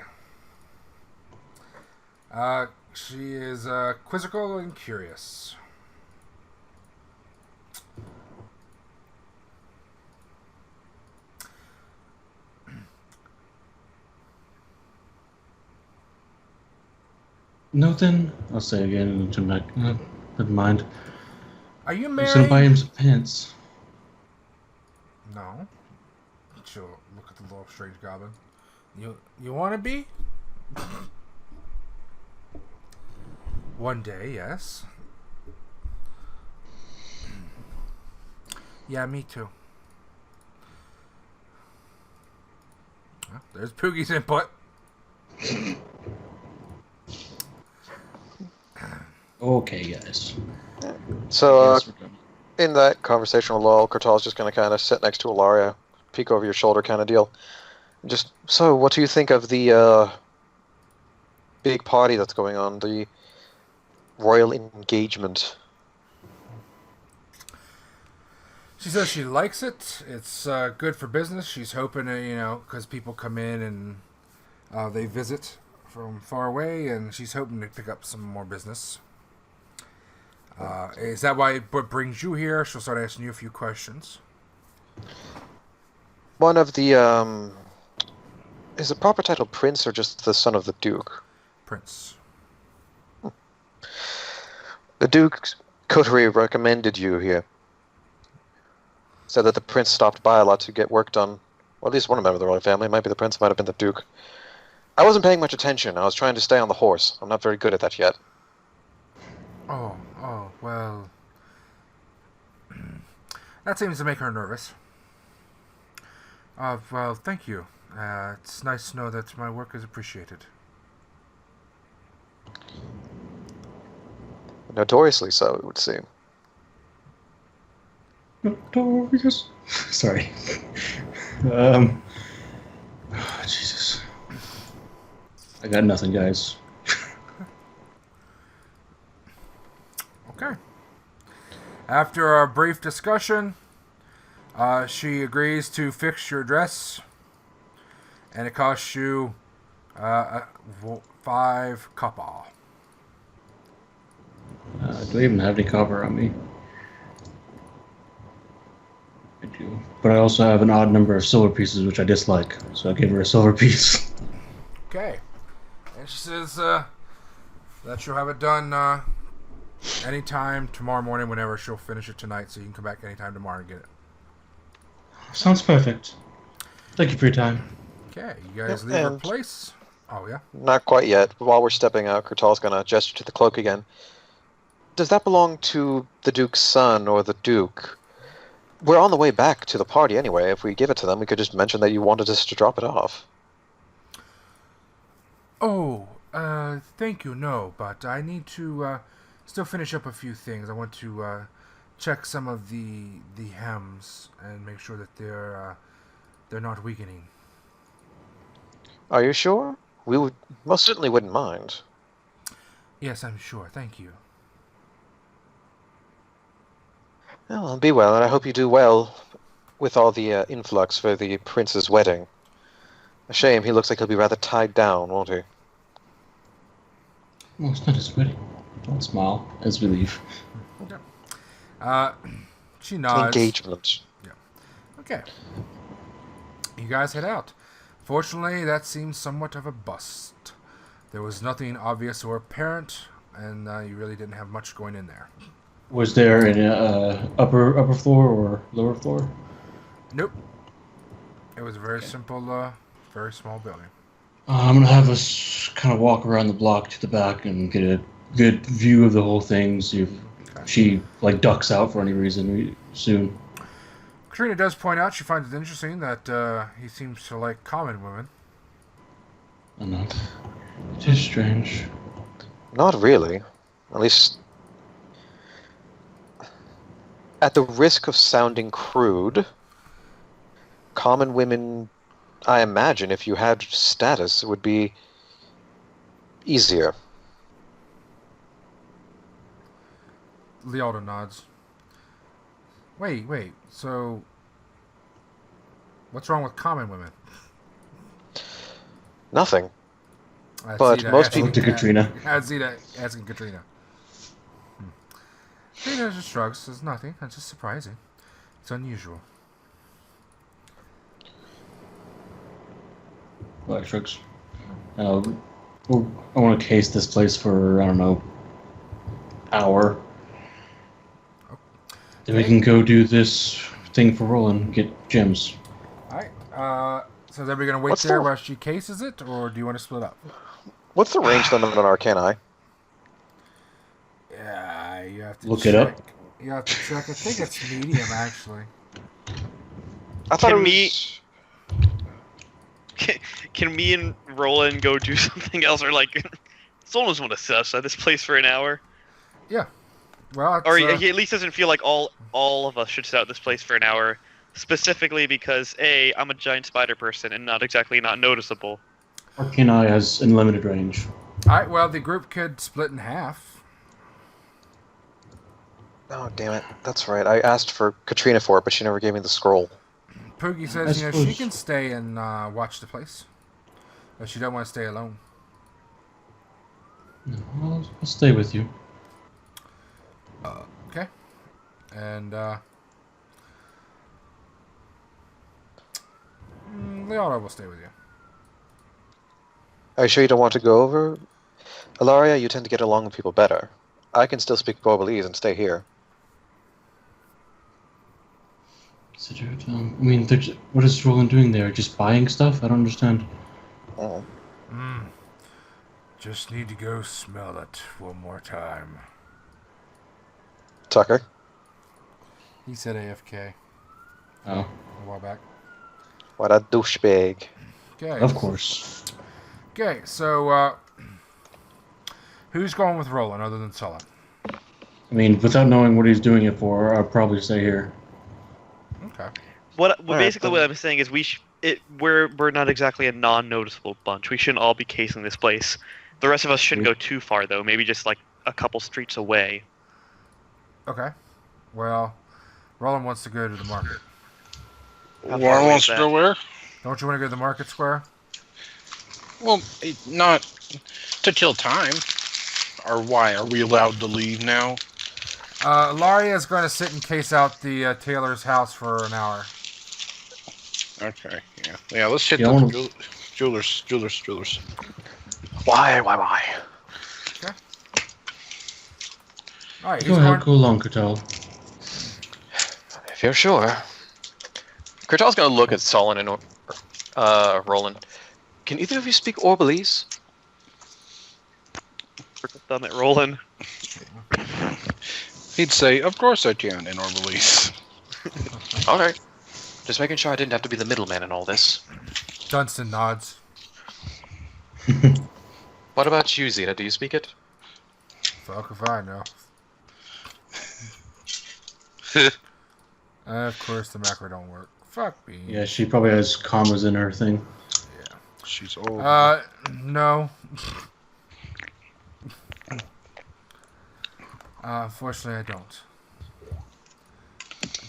She is quizzical and curious. No, then, I'll say again and turn back. Never mind. Are you I'm just gonna buy married? him some pants. No. She'll look at the little strange goblin. You want to be? One day, yes. Yeah, me too. Well, there's Poogie's input. Okay, guys. So, Yes, we're done. in that conversation with Lowell, Kurtal's just going to kind of sit next to Ilaria, peek over your shoulder kind of deal. Just, so what do you think of the big party that's going on, the royal engagement? She says she likes it. It's good for business. She's hoping, because people come in and they visit from far away, and she's hoping to pick up some more business. Is that what brings you here? She'll start asking you a few questions. One of the, is the proper title Prince or just the son of the Duke? Prince. The Duke's coterie recommended you here. Said that the Prince stopped by a lot to get work done. Well, at least one member of the royal family. It might be the Prince, might have been the Duke. I wasn't paying much attention. I was trying to stay on the horse. I'm not very good at that yet. Oh, well. That seems to make her nervous. Well, thank you. It's nice to know that my work is appreciated. Notoriously so, it would seem. Notorious. Sorry. Jesus. I got nothing, guys. Okay. After a brief discussion, she agrees to fix your dress, and it costs you 5 Cabal. Do I even have any copper on me? I do. But I also have an odd number of silver pieces, which I dislike. So I give her a silver piece. Okay. And she says that she'll have it done anytime tomorrow morning, whenever she'll finish it tonight, so you can come back anytime tomorrow and get it. Sounds perfect. Thank you for your time. Okay, you guys Yep, leave her and- place. Oh, yeah? Not quite yet. While we're stepping out, Kurtal's going to gesture to the cloak again. Does that belong to the Duke's son or the Duke? We're on the way back to the party anyway. If we give it to them, we could just mention that you wanted us to drop it off. Oh, thank you, no, but I need to still finish up a few things. I want to check some of the hems and make sure that they're not weakening. Are you sure? We would most certainly wouldn't mind. Yes, I'm sure. Thank you. Well, be well, and I hope you do well with all the influx for the prince's wedding. A shame, he looks like he'll be rather tied down, won't he? Well, it's not his wedding. Don't smile as we leave. She nods. Engagement. Yeah. Okay. You guys head out. Fortunately, that seems somewhat of a bust. There was nothing obvious or apparent, and you really didn't have much going in there. Was there an upper floor or lower floor? Nope. It was a very simple, very small building. I'm gonna have us kind of walk around the block to the back and get a good view of the whole thing. See if she like ducks out for any reason soon. Katrina does point out she finds it interesting that he seems to like common women. I know. It is strange. Not really. At least, at the risk of sounding crude, common women, I imagine, if you had status, it would be easier. Lealda nods. Wait. So, what's wrong with common women? Nothing. That's But Zeta most asking- people- To Katrina. That's Zeta asking Katrina. Katrina just shrugs. Says nothing. That's just surprising. It's unusual. Black shrugs. I want to case this place for, I don't know, hour. Then we can go do this thing for Rolun, get gems. Alright. So is everybody going to wait What's there the- while she cases it, or do you want to split up? What's the range limit on Arcani? Yeah, you have to Look check. it up. You have to check. I think it's medium, actually. I thought Can it me- was... Can me and Rolun go do something else, or like, someone just want to suss at this place for an hour, Well, it's, or he at least doesn't feel like all of us should sit out this place for an hour, specifically because I'm a giant spider person and not noticeable. Arcani has unlimited range. Alright, well, the group could split in half. Oh, damn it. That's right. I asked for Katrina for it, but she never gave me the scroll. Poogie I says, she suppose- can stay and watch the place. But she don't want to stay alone. I'll stay with you. Okay. And, Leona will stay with you. Are you sure you don't want to go over? Ilaria, you tend to get along with people better. I can still speak Borbalese and stay here. What is Rolun doing there? Just buying stuff? I don't understand. Oh. Just need to go smell it one more time. Tucker? He said AFK Oh, a while back. What a douchebag. Okay. of course. Okay, so, who's going with Rolun other than Sollyn? I mean, without knowing what he's doing it for, I'll probably stay here. Okay. Basically, then. what I'm saying is we're not exactly a non-noticeable bunch. We shouldn't all be casing this place. The rest of us shouldn't go too far, though. Maybe just like a couple streets away. Okay. Well, Rolun wants to go to the market. How far Warren away wants is to that? go where? Don't you want to go to the market square? Well, not to kill time. Or why? Are we allowed to leave now? Laria is going to sit and case out the tailor's house for an hour. Okay, yeah. Yeah, let's hit Yeah, I the wanna- jewelers. Why? Okay. All right. Go ahead, go along, Kurtal. If you're sure. Kurtal's gonna look at Sollyn and Rolun. Can either of you speak Orbalese? Thumb at Rolun. He'd say, of course I can, in our release. Okay. Just making sure I didn't have to be the middleman in all this. Dunstan nods. What about you, Zeta? Do you speak it? Fuck if I know. Of course, the macro don't work. Fuck me. Yeah, she probably has commas in her thing. She's old. No. Unfortunately, I don't.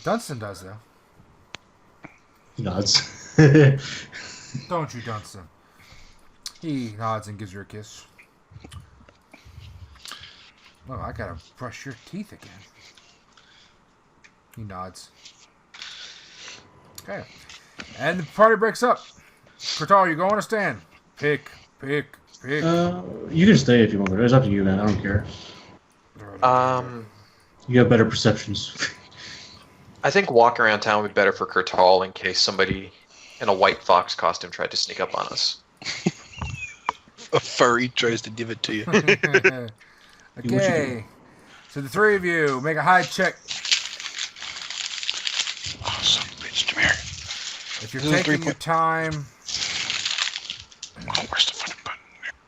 Dunstan does, though. He nods. Don't you, Dunstan? He nods and gives her a kiss. Oh, I gotta brush your teeth again. He nods. Okay. And the party breaks up. Kurtal, you going to stand? Pick. You can stay if you want, but it's up to you, man. I don't care. You have better perceptions. I think walk around town would be better for Kurtal in case somebody in a white fox costume tried to sneak up on us. A furry tries to give it to you. Okay. So the three of you make a hide check. Oh, son of a bitch, come here. If you're taking your time, Oh, where's the fucking button?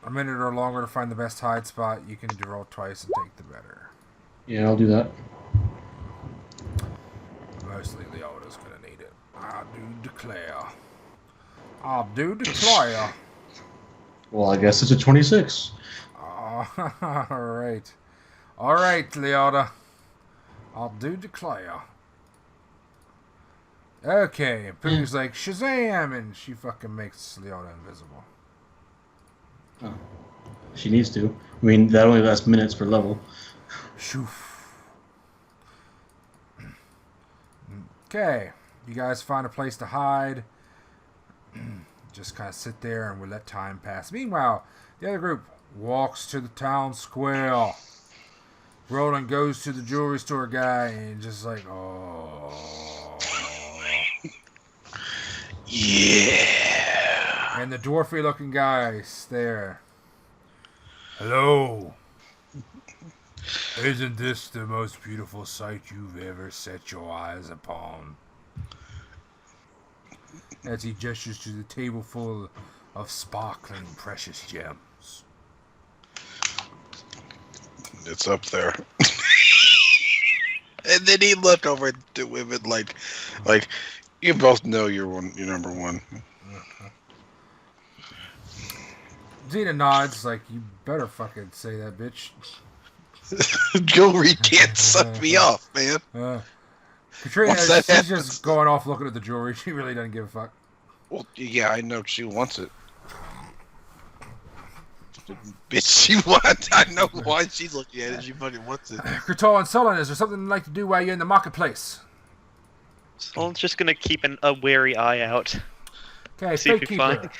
a minute or longer to find the best hide spot, you can roll twice and take the better. Yeah, I'll do that. Mostly Leota's gonna need it. I do declare. Well, I guess it's a 26. Alright. Alright, Leota. I do declare. Okay, and Pooh's like, Shazam! And she fucking makes Leota invisible. Oh. She needs to. I mean, that only lasts minutes per level. Shoof. Okay, you guys find a place to hide. Just kind of sit there and we'll let time pass. Meanwhile, the other group walks to the town square. Rolun goes to the jewelry store guy and just like, oh. Yeah. And the dwarfy looking guys there. Hello. Isn't this the most beautiful sight you've ever set your eyes upon? As he gestures to the table full of sparkling precious gems. It's up there. And then he looked over at the women like you both know you're number one. Xena nods like, you better fucking say that, bitch. Jewelry can't suck me off, man. Katrina, Once that she's happens- just going off looking at the jewelry. She really doesn't give a fuck. Well, yeah, I know she wants it. Bitch, she wants. I know why she's looking at it. She fucking wants it. Kurtal and Sollyn, is there something you'd like to do while you're in the marketplace? Sollyn's just gonna keep a wary eye out. Okay, See if Fake you Keeper. find-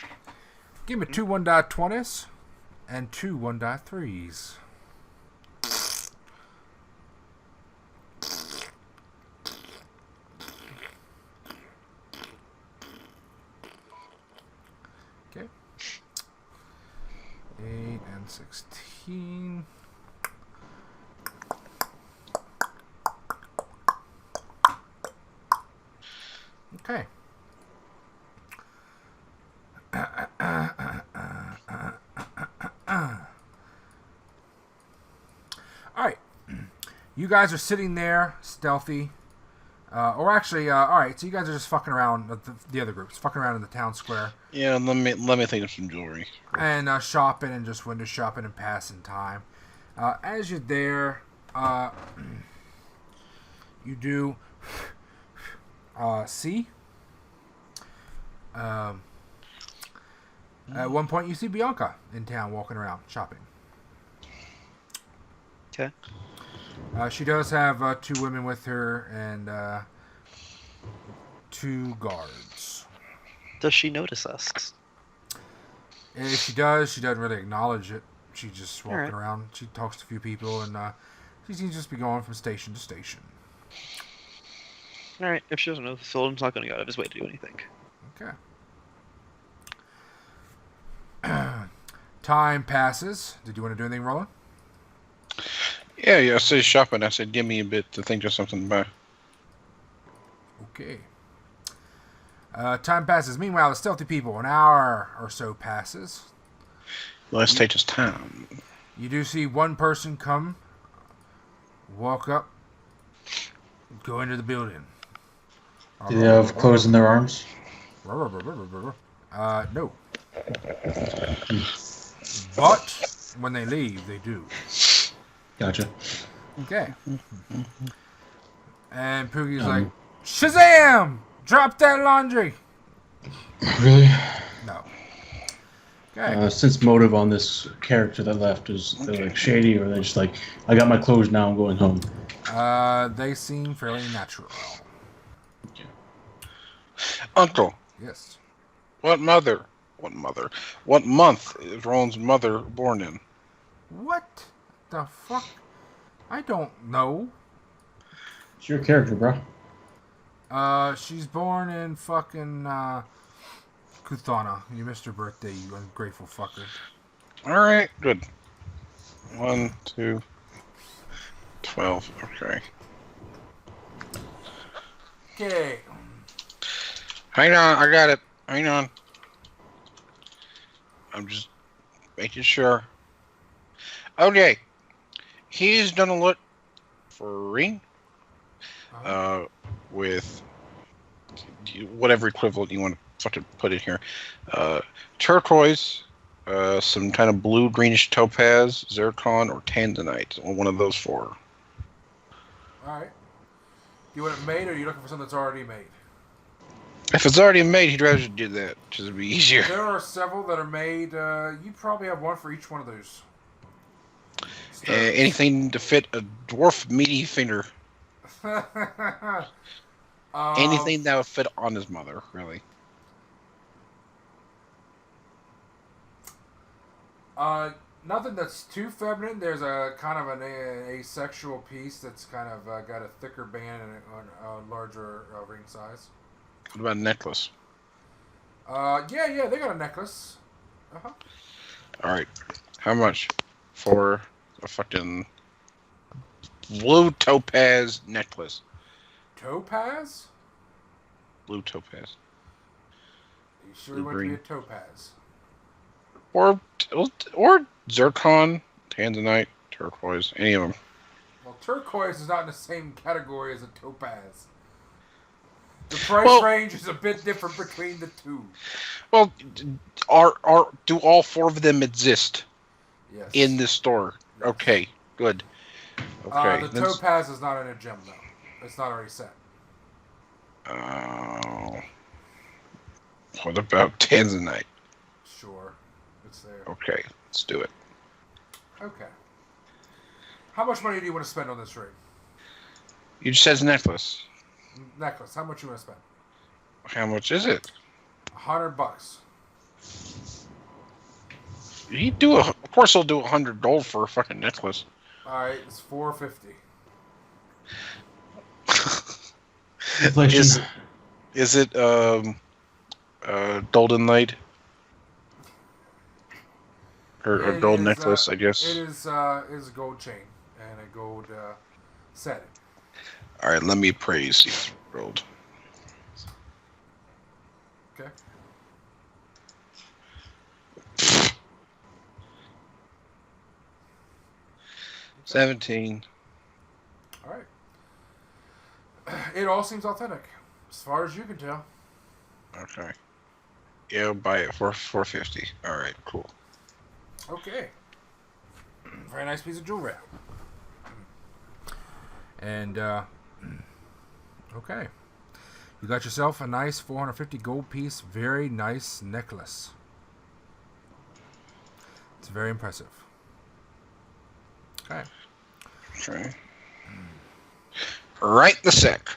Give me 2 1.20s and 2 1.3s. Okay. 8 and 16. Okay. Alright. You guys are sitting there, stealthy. Or actually, alright, so you guys are just fucking around, the other groups, fucking around in the town square. Yeah, let me think of some jewelry. And shopping and just window shopping and passing time. As you're there, you do see. At one point, you see Bianca in town walking around shopping. Okay. She does have 2 women with her and 2 guards. Does she notice us? If she does, she doesn't really acknowledge it. She's just walking Alright. around. She talks to a few people, and she seems to just be going from station to station. Alright, if she doesn't know, Sollyn's not gonna go out of his way to do anything. Okay. Time passes. Did you want to do anything, Rolun? Yeah, I said shopping. I said give me a bit to think of something to buy. Okay. Time passes. Meanwhile, the stealthy people, an hour or so passes. Let's take this time. You do see one person come, walk up, go into the building. Do they have clothes in their arms? No. But when they leave, they do. Gotcha. Okay. And Poogie's like, Shazam! Drop that laundry! Really? No. Okay. Since motive on this character that left is they're like shady, or they just like, I got my clothes now, I'm going home. They seem fairly natural. Uncle, Yes. what month is Roland's mother born in? What the fuck? I don't know. It's your character, bro. She's born in fucking, Kuthana. You missed her birthday, you ungrateful fucker. Alright, good. 1, 2, 12, okay. Okay. Hang on, I got it. Hang on. I'm just making sure. Okay. He's gonna look for a ring. With whatever equivalent you want to fucking put in here. Turquoise, some kind of blue, greenish topaz, zircon, or tanzanite. One of those four. Alright. You want it made, or are you looking for something that's already made? If it's already made, he'd rather do that, because it'd be easier. There are several that are made. You probably have one for each one of those. Anything to fit a dwarf meaty finger. Anything that would fit on his mother, really. Nothing that's too feminine. There's a kind of an asexual piece that's kind of got a thicker band and a larger ring size. What about a necklace? Yeah, they got a necklace. Uh-huh. Alright. How much for a fucking blue topaz necklace? Topaz? Blue topaz. Are you sure you want to be a topaz? Or zircon, tanzanite, turquoise, any of them. Well, turquoise is not in the same category as a topaz. The price range is a bit different between the two. Well, do all four of them exist? Yes. In this store? Yes. Okay, good. Okay. The topaz is not in a gem, though. It's not already set. What about tanzanite? Sure. It's there. Okay, let's do it. Okay. How much money do you want to spend on this ring? You just said necklace. Necklace. How much you want to spend? How much is it? $100. Of course he'll do $100 gold for a fucking necklace. Alright, it's $450. Is it golden light? Or gold necklace, I guess. It is a gold chain and a gold setting. Alright, let me praise these rolled. Okay. $17. Alright. It all seems authentic, as far as you can tell. Okay. Yeah, I'll buy it for $450. Alright, cool. Okay. Very nice piece of jewelry. And, okay. You got yourself a nice 450 gold piece, very nice necklace. It's very impressive. Okay. Okay. Right the sec.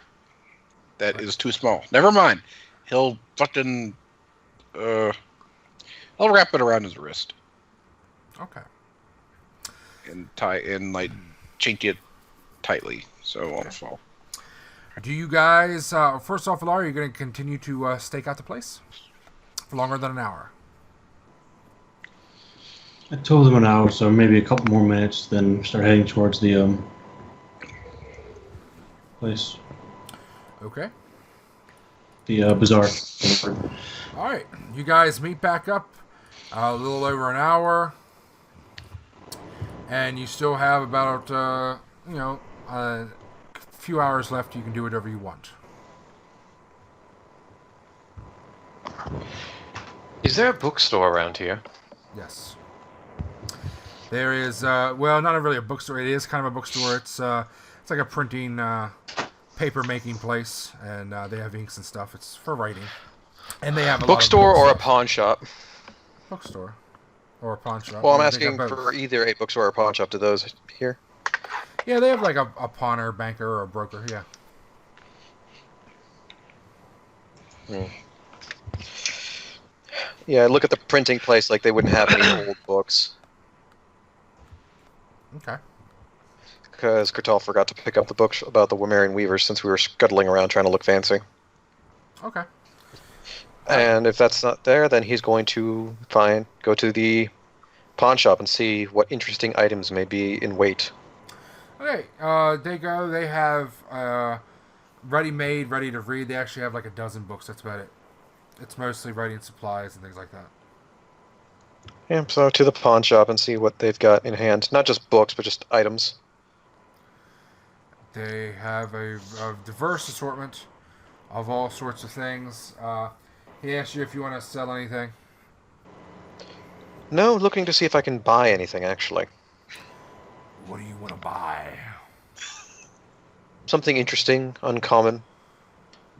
That is too small. Never mind. He'll fucking he'll wrap it around his wrist. Okay. And like chink it tightly so it won't fall. Do you guys first off, Ilaria, are you going to continue to stake out the place for longer than an hour? I told them an hour, so maybe a couple more minutes, then start heading towards the place. Okay. The bazaar. All right. You guys meet back up a little over an hour. And you still have about, a few hours left. You can do whatever you want. Is there a bookstore around here? Yes. There is, well, not really a bookstore. It is kind of a bookstore. It's like a printing, paper making place, and they have inks and stuff. It's for writing, and they have a Bookstore lot of or a books. pawn shop? Bookstore or a pawn shop. Well, I'm Yeah, they asking got both. for either a bookstore or a pawn shop. Do those here? Yeah, they have like a pawner, banker, or a broker. Yeah. Yeah, look at the printing place like they wouldn't have any old books. Okay. Because Kurtal forgot to pick up the book about the Wimerian Weavers since we were scuttling around trying to look fancy. Okay. And if that's not there, then he's going to go to the pawn shop and see what interesting items may be in weight. Okay. They have ready-made, ready to read. They actually have like a dozen books. That's about it. It's mostly writing supplies and things like that. Yeah, so to the pawn shop and see what they've got in hand. Not just books, but just items. They have a diverse assortment of all sorts of things. He asked you if you want to sell anything. No, looking to see if I can buy anything, actually. What do you want to buy? Something interesting, uncommon.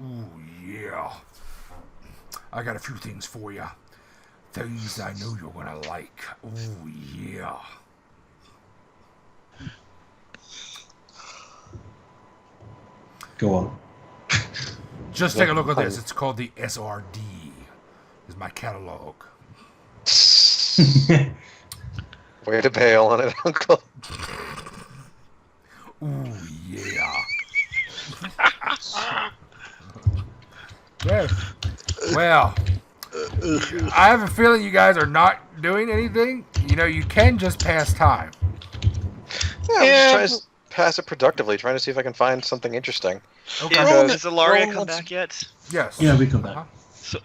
Ooh, yeah. I got a few things for you. Things I know you're going to like. Ooh, yeah. Go on. Just take a look at this. It's called the SRD. Is my catalog. Way to bail on it, Uncle. Ooh, yeah. Well, I have a feeling you guys are not doing anything. You know, you can just pass time. Yeah, I'm just trying to pass it productively, trying to see if I can find something interesting. Okay. Has Ilaria Rolun come wants- back yet? Yes. Yeah, we come back. Uh-huh. So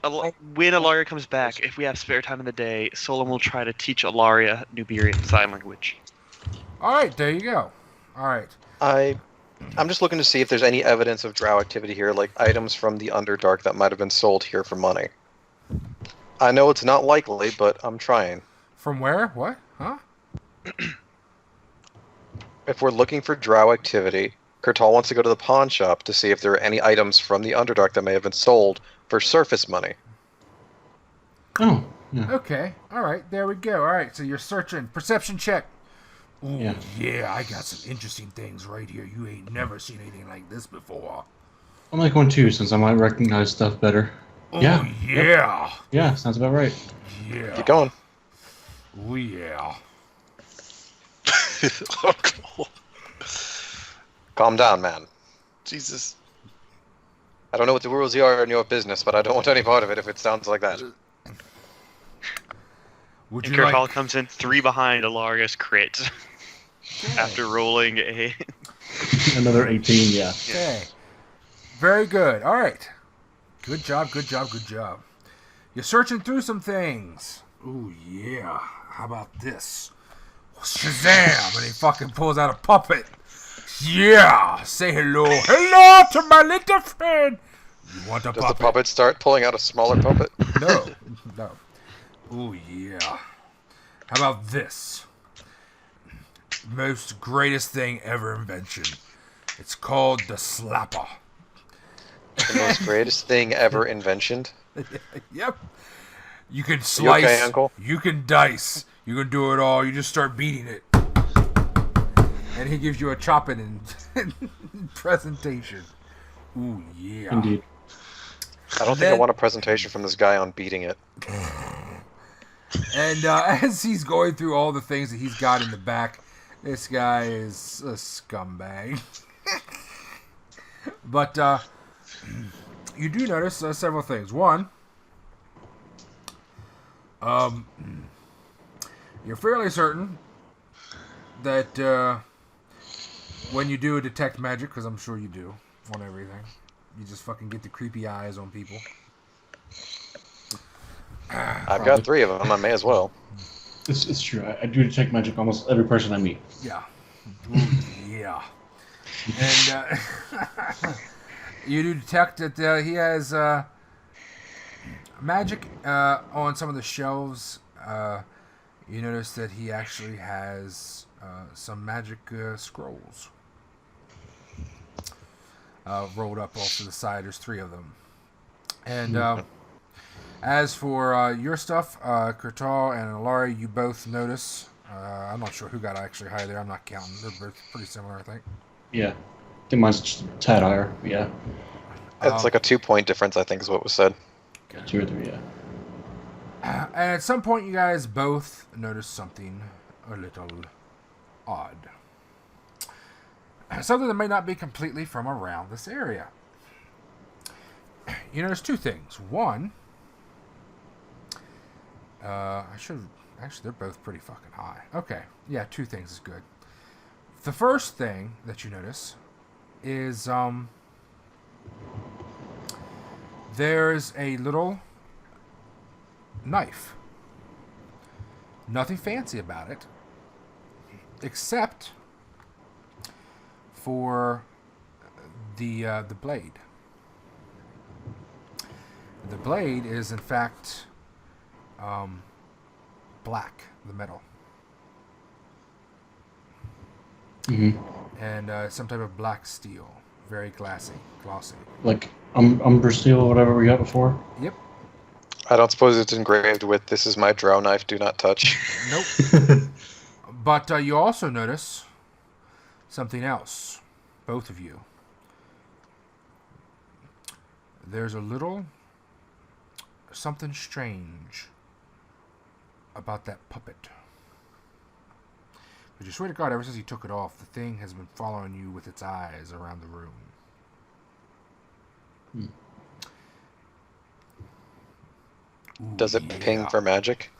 when Ilaria comes back, if we have spare time in the day, Sollyn will try to teach Ilaria Nuberian Sign Language. All right, there you go. All right. I'm just looking to see if there's any evidence of drow activity here, like items from the Underdark that might have been sold here for money. I know it's not likely, but I'm trying. From where? What? Huh? If we're looking for drow activity, Kurtal wants to go to the pawn shop to see if there are any items from the Underdark that may have been sold for surface money. Oh, yeah. Okay. All right. There we go. All right. So you're searching. Perception check. Ooh, Yeah. yeah. I got some interesting things right here. You ain't never seen anything like this before. I'm like one too, since I might recognize stuff better. Oh, Yeah. yeah. Yeah, sounds about right. Yeah. Keep going. Oh, yeah. Uncle. Calm down, man. Jesus. I don't know what the rules are in your business, but I don't want any part of it if it sounds like that. Would And you Kurtal like... comes in 3 behind Ilaria's crit after rolling a. Another 18, yeah. Okay. Very good. All right. Good job, good job, good job. You're searching through some things. Ooh, yeah. How about this? Shazam! And he fucking pulls out a puppet. Yeah! Say hello. Hello to my little friend. You want a Does puppet? the puppet start pulling out a smaller puppet? No. No. Ooh, yeah. How about this? Most greatest thing ever invention. It's called the slapper. The most greatest thing ever invented. Yep. You can You slice. okay, Uncle? You can dice. You can do it all. You just start beating it. And he gives you a chopping and presentation. Ooh, yeah. Indeed. I don't think I want a presentation from this guy on beating it. And as he's going through all the things that he's got in the back, this guy is a scumbag. But you do notice several things. One, you're fairly certain that when you do a detect magic, because I'm sure you do on everything, you just fucking get the creepy eyes on people. I've got 3 of them. I may as well. It's true. I do detect magic almost every person I meet. Yeah. Ooh, yeah. And you do detect that he has magic on some of the shelves. you notice that he actually has some magic scrolls rolled up off to the side. There's 3 of them. And as for your stuff, Kurtal and Ilaria, you both notice. I'm not sure who got actually higher there. I'm not counting. They're both pretty similar, I think. Yeah. I think mine's just a tad higher. Yeah. It's like a 2-point difference, I think, is what was said. 2 or 3, yeah. And at some point, you guys both notice something a little odd. Something that may not be completely from around this area. You notice 2 things. One, actually, they're both pretty fucking high. Okay, yeah, 2 things is good. The first thing that you notice is, there's a little knife. Nothing fancy about it, except for the blade. The blade is, in fact, black, the metal. Mm-hmm. And some type of black steel. Very glossy. Like umber steel or whatever we got before? Yep. I don't suppose it's engraved with, "This is my drow knife, do not touch." Nope. But you also notice something else. Both of you. There's a little something strange about that puppet. But you swear to God, ever since he took it off, the thing has been following you with its eyes around the room. Ooh, Does it ping for magic?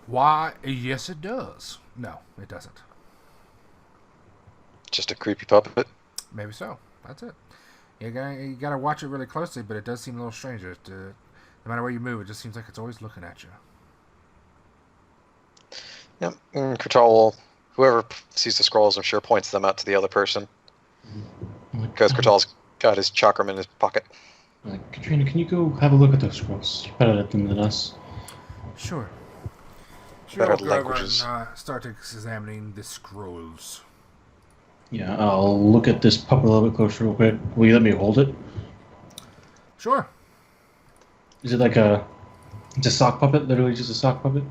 Why? Yes, it does. No, it doesn't. Just a creepy puppet? Maybe so. That's it. You gotta watch it really closely, but it does seem a little strange. No matter where you move, it just seems like it's always looking at you. Yep. Kurtal, whoever sees the scrolls, I'm sure points them out to the other person. Because Kurtal's got his chakram in his pocket. Like, Katrina, can you go have a look at those scrolls? You're better at them than us. Sure. Better I'll at go over languages. and start examining the scrolls. Yeah, I'll look at this puppet a little bit closer real quick. Will you let me hold it? Sure. Is it like it's a sock puppet? Literally just a sock puppet?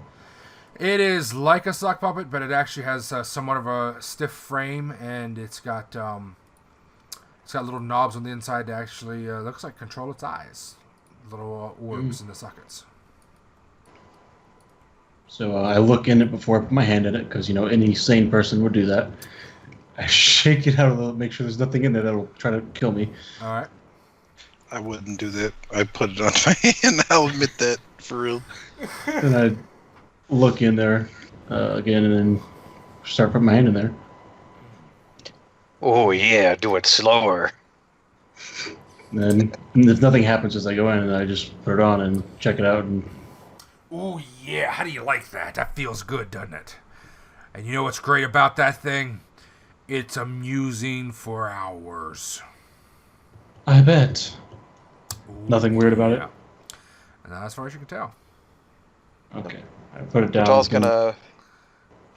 It is like a sock puppet, but it actually has somewhat of a stiff frame, and it's got little knobs on the inside that actually looks like control its eyes. Little orbs in the sockets. So I look in it before I put my hand in it, because, any sane person would do that. I shake it out a little, make sure there's nothing in there that'll try to kill me. All right. I wouldn't do that. I put it on my hand. I'll admit that, for real. And I look in there again, and then start putting my hand in there. Oh yeah, do it slower. And then if nothing happens as I go in, I just put it on and check it out. And Ooh, yeah. How do you like that? That feels good, doesn't it? And you know what's great about that thing? It's amusing for hours. I bet. Ooh, Nothing weird about it? And as far as you can tell. Okay. I put it down. Kurtal's gonna...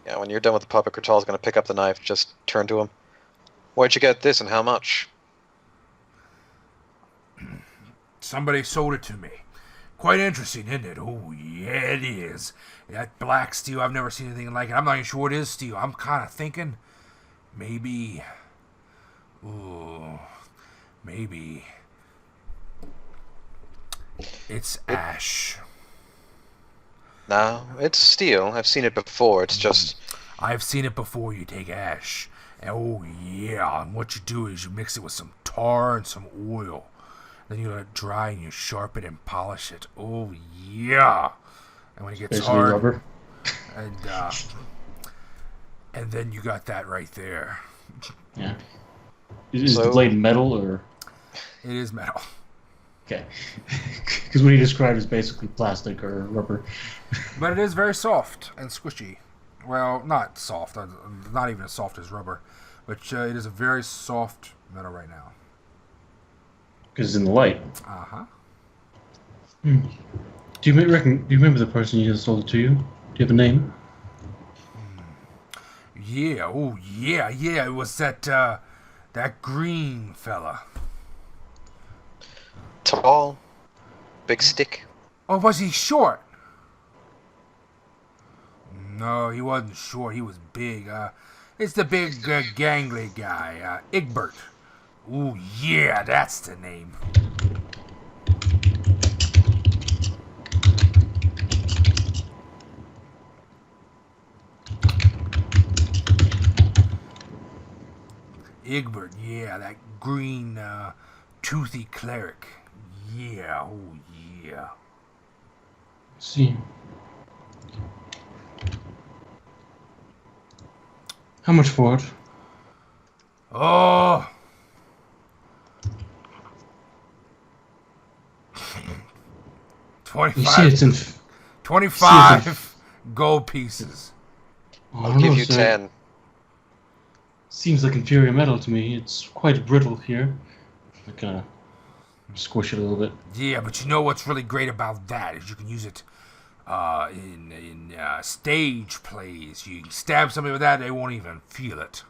Yeah, when you're done with the puppet, Kurtal's gonna pick up the knife, just turn to him. Where'd you get this and how much? Somebody sold it to me. Quite interesting, isn't it? Oh, yeah, it is. That black steel, I've never seen anything like it. I'm not even sure it is steel. I'm kind of thinking maybe... Ooh, maybe... It's ash. No, it's steel. I've seen it before. It's just... I've seen it before. You take ash. And oh, yeah. And what you do is you mix it with some tar and some oil. Then you let it dry and you sharpen and polish it. Oh, yeah. And when it gets basically hard... rubber. And then you got that right there. Yeah. Is the So- blade metal or? It is metal. Okay. Because what he described is basically plastic or rubber. But it is very soft and squishy. Well, not soft. Not even as soft as rubber. But it is a very soft metal right now. Because it's in the light. Uh-huh. Do you remember the person you just sold it to you? Do you have a name? Yeah, oh yeah, it was that green fella. Tall, big stick. Oh, was he short? No, he wasn't short. He was big. It's the big, gangly guy, Egbert. Ooh, yeah, that's the name. Egbert, yeah, that green, toothy cleric. Yeah, oh yeah. See. How much for it? Oh. You see it's in... 25 gold pieces. I'll give you 10. Seems like inferior metal to me. It's quite brittle here. I kind of squish it a little bit. Yeah, but you know what's really great about that is you can use it in stage plays. You can stab somebody with that, they won't even feel it.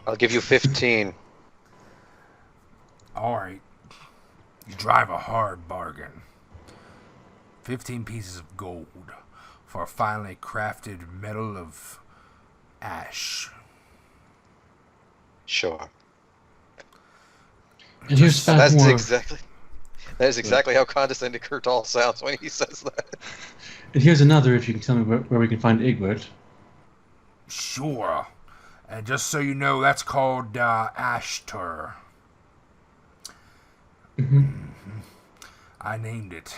I'll give you 15. All right. You drive a hard bargain. 15 pieces of gold for a finely crafted metal of ash. Sure. And here's 5 That's more. That is exactly how condescending Kurtal sounds when he says that. And here's another if you can tell me where we can find Egbert. Sure. And just so you know, that's called Ashtur. I named it.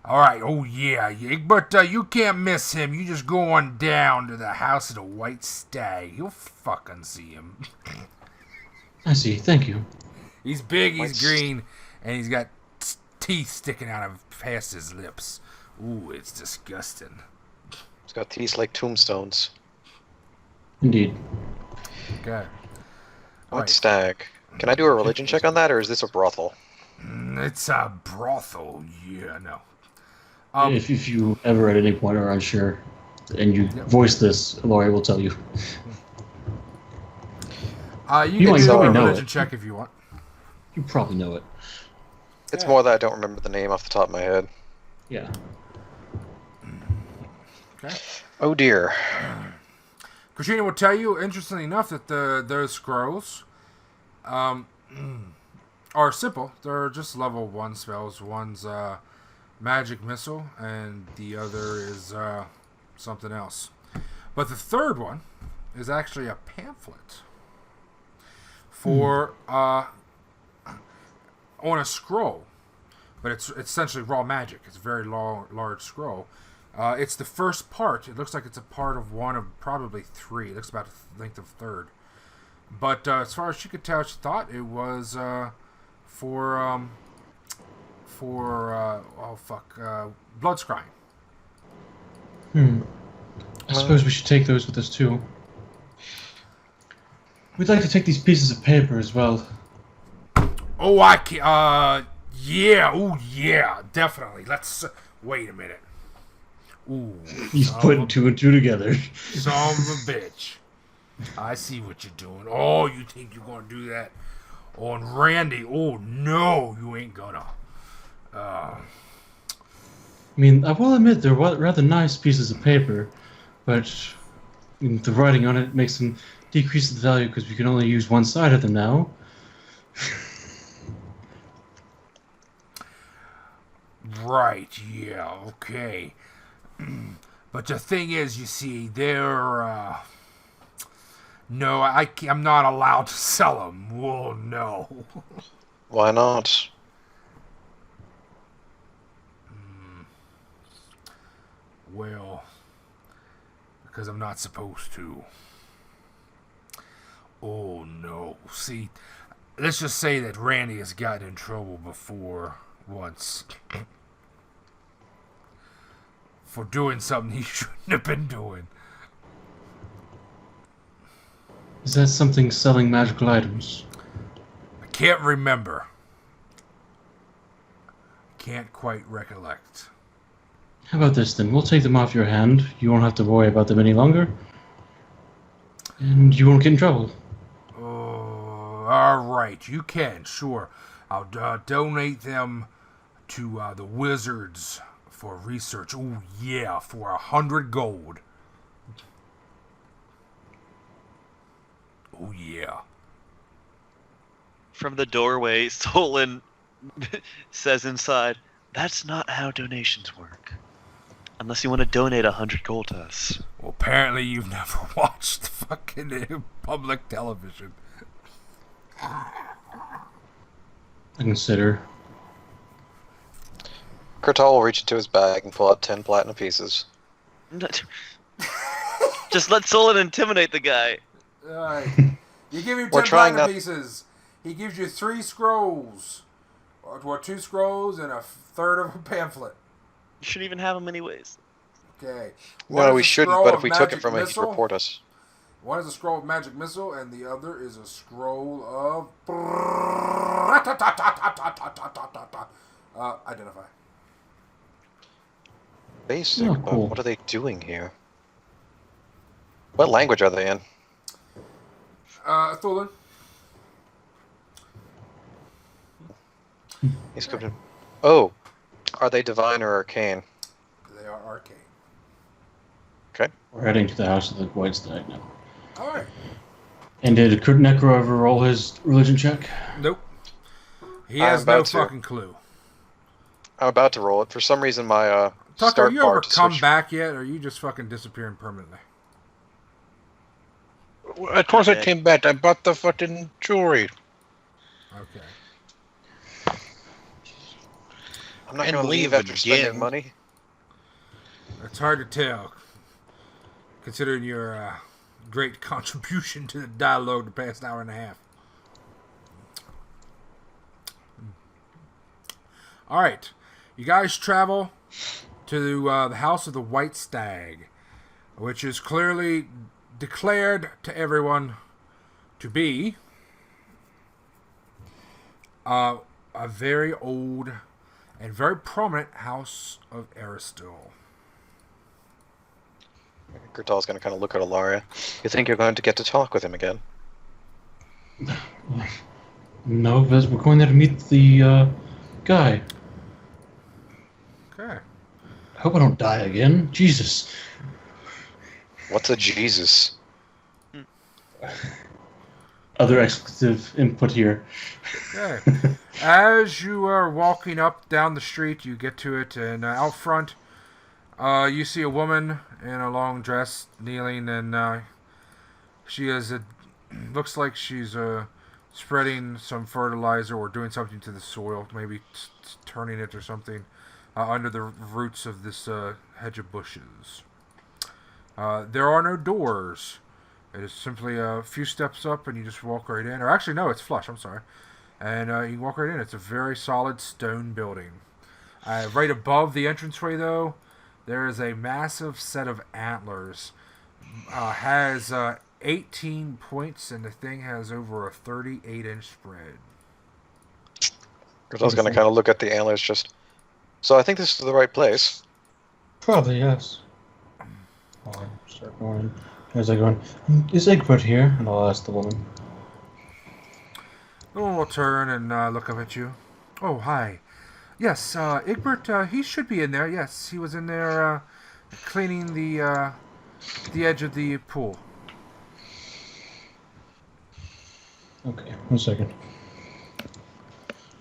Alright, oh yeah, but you can't miss him. You just go on down to the House of the White Stag. You'll fucking see him. I see, thank you. He's big, he's green, and he's got teeth sticking out of past his lips. Ooh, it's disgusting. It's got teeth like tombstones. Indeed. Okay. White stag. Can I do a religion check on that, or is this a brothel? It's a brothel, yeah, no. If you ever at any point are unsure, and you voice this, Ilaria will tell you. You can might do a probably know religion it. check if you want. You probably know it. It's more that I don't remember the name off the top of my head. Yeah. Okay. Oh dear. Katrina will tell you, interestingly enough, that those scrolls are simple. They're just level 1 spells. One's magic missile, and the other is something else. But the third one is actually a pamphlet for on a scroll, but it's essentially raw magic. It's a very large scroll. It's the first part. It looks like it's a part of one of probably 3. It looks about the length of a third. But as far as she could tell, she thought it was for blood scrying. I suppose we should take those with us too. We'd like to take these pieces of paper as well. Oh, I can. Yeah. Oh, yeah. Definitely. Let's wait a minute. Ooh. He's putting 2 and 2 together. Son of a bitch. I see what you're doing. Oh, you think you're gonna do that on Randy? Oh no, you ain't gonna. I mean, I will admit they're rather nice pieces of paper, but the writing on it makes them decrease the value because we can only use one side of them now. Right, yeah, okay. But the thing is, you see, they're, no, I'm not allowed to sell them. Well, no. Why not? Well, because I'm not supposed to. Oh, no. See, let's just say that Randy has gotten in trouble before once. For doing something he shouldn't have been doing. Is that something selling magical items? I can't remember. can't quite recollect. How about this then? We'll take them off your hand. You won't have to worry about them any longer. And you won't get in trouble. Oh, all right. You can, sure. I'll donate them to the wizards for research. Oh, yeah, for 100 gold. Oh, yeah. From the doorway, Sollyn says inside, "That's not how donations work. Unless you want to donate 100 gold to us." Well, apparently you've never watched fucking public television. I consider. Kurtal will reach into his bag and pull out 10 platinum pieces. Just let Sollyn intimidate the guy. Alright. You give him We're 10 trying platinum not- pieces. He gives you 3 scrolls. Or 2 scrolls and a third of a pamphlet. You shouldn't even have him anyways. Okay. One No, is we a shouldn't, scroll but of if we took it magic from him, he'd missile. report us. One is a scroll of magic missile, and the other is a scroll of identify. Basic, Oh, but cool. what are they doing here? What language are they in? Thulin. He's coming in. Oh, are they divine or arcane? They are arcane. Okay. We're heading to the House of the White Stag now. Alright. And did Necro ever roll his religion check? Nope. He I'm has no about to. fucking clue. I'm about to roll it. For some reason, my Tucker, are start you bar ever to come switch. back yet, or are you just fucking disappearing permanently? Of course I came back. I bought the fucking jewelry. Okay. I'm not And going to leave leave after spending again. money. It's hard to tell, considering your great contribution to the dialogue the past hour and a half. Alright. You guys travel to the House of the White Stag, which is clearly declared to everyone to be a very old and very prominent House of Aristil. Kurtal's going to kind of look at Ilaria. You think you're going to get to talk with him again? No, because we're going there to meet the guy. Okay. I hope I don't die again. Jesus. What's a Jesus? Other expletive input here. Okay. As you are walking up down the street, you get to it, and out front, you see a woman in a long dress kneeling, and she is looks like she's spreading some fertilizer or doing something to the soil, maybe turning it or something under the roots of this hedge of bushes. There are no doors. It is simply a few steps up, and you just walk right in. Or actually, no, it's flush. I'm sorry. And you walk right in. It's a very solid stone building. Right above the entranceway, though, there is a massive set of antlers. Has 18 points, and the thing has over a 38-inch spread. Kurtal's going to kind of look at the antlers just... So I think this is the right place. Probably, yes. I'll start going. As I go in, is Egbert here? And I'll ask the woman. The woman will turn and look up at you. Oh, hi. Yes, Egbert, he should be in there. Yes, he was in there cleaning the edge of the pool. Okay, 1 second.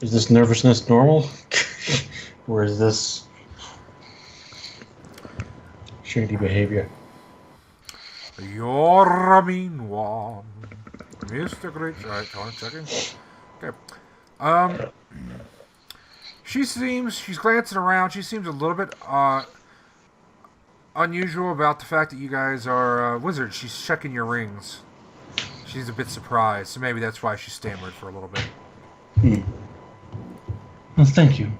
Is this nervousness normal? Or is this shady behavior? You're a mean one, Mr. Great. Alright, hold on a second. Okay. She's glancing around. She seems a little bit unusual about the fact that you guys are wizards. She's checking your rings. She's a bit surprised, so maybe that's why she stammered for a little bit. Well, thank you.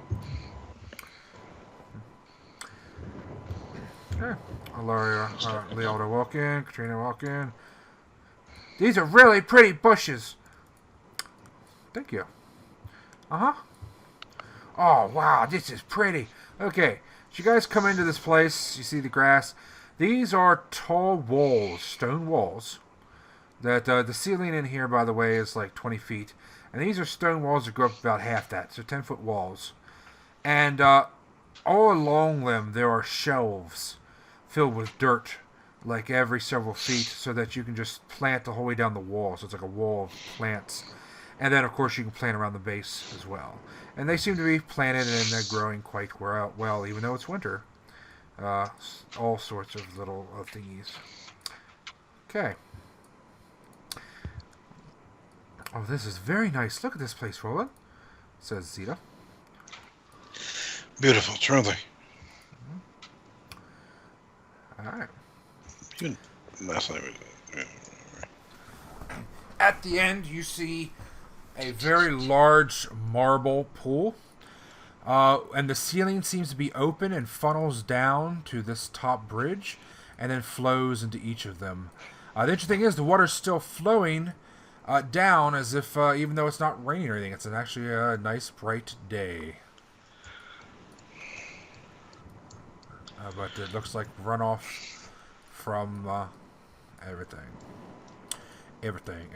Okay. Ilaria, Leota walk in, Katrina walk in. These are really pretty bushes. Thank you. Uh-huh. Oh, wow, this is pretty. Okay, so you guys come into this place. You see the grass. These are tall walls, stone walls. That the ceiling in here, by the way, is like 20 feet. And these are stone walls that go up about half that, so 10-foot walls. And all along them, there are shelves filled with dirt, like every several feet, so that you can just plant the whole way down the wall. So it's like a wall of plants. And then, of course, you can plant around the base as well. And they seem to be planted and they're growing quite well, even though it's winter. All sorts of little thingies. Okay. Oh, this is very nice. Look at this place, Rolun, says Zeta. Beautiful, truly. Alright. Even last night. At the end, you see a very large marble pool. And the ceiling seems to be open and funnels down to this top bridge and then flows into each of them. The interesting thing is the water's still flowing down as if, even though it's not raining or anything, it's actually a nice bright day. But it looks like runoff from everything. Everything.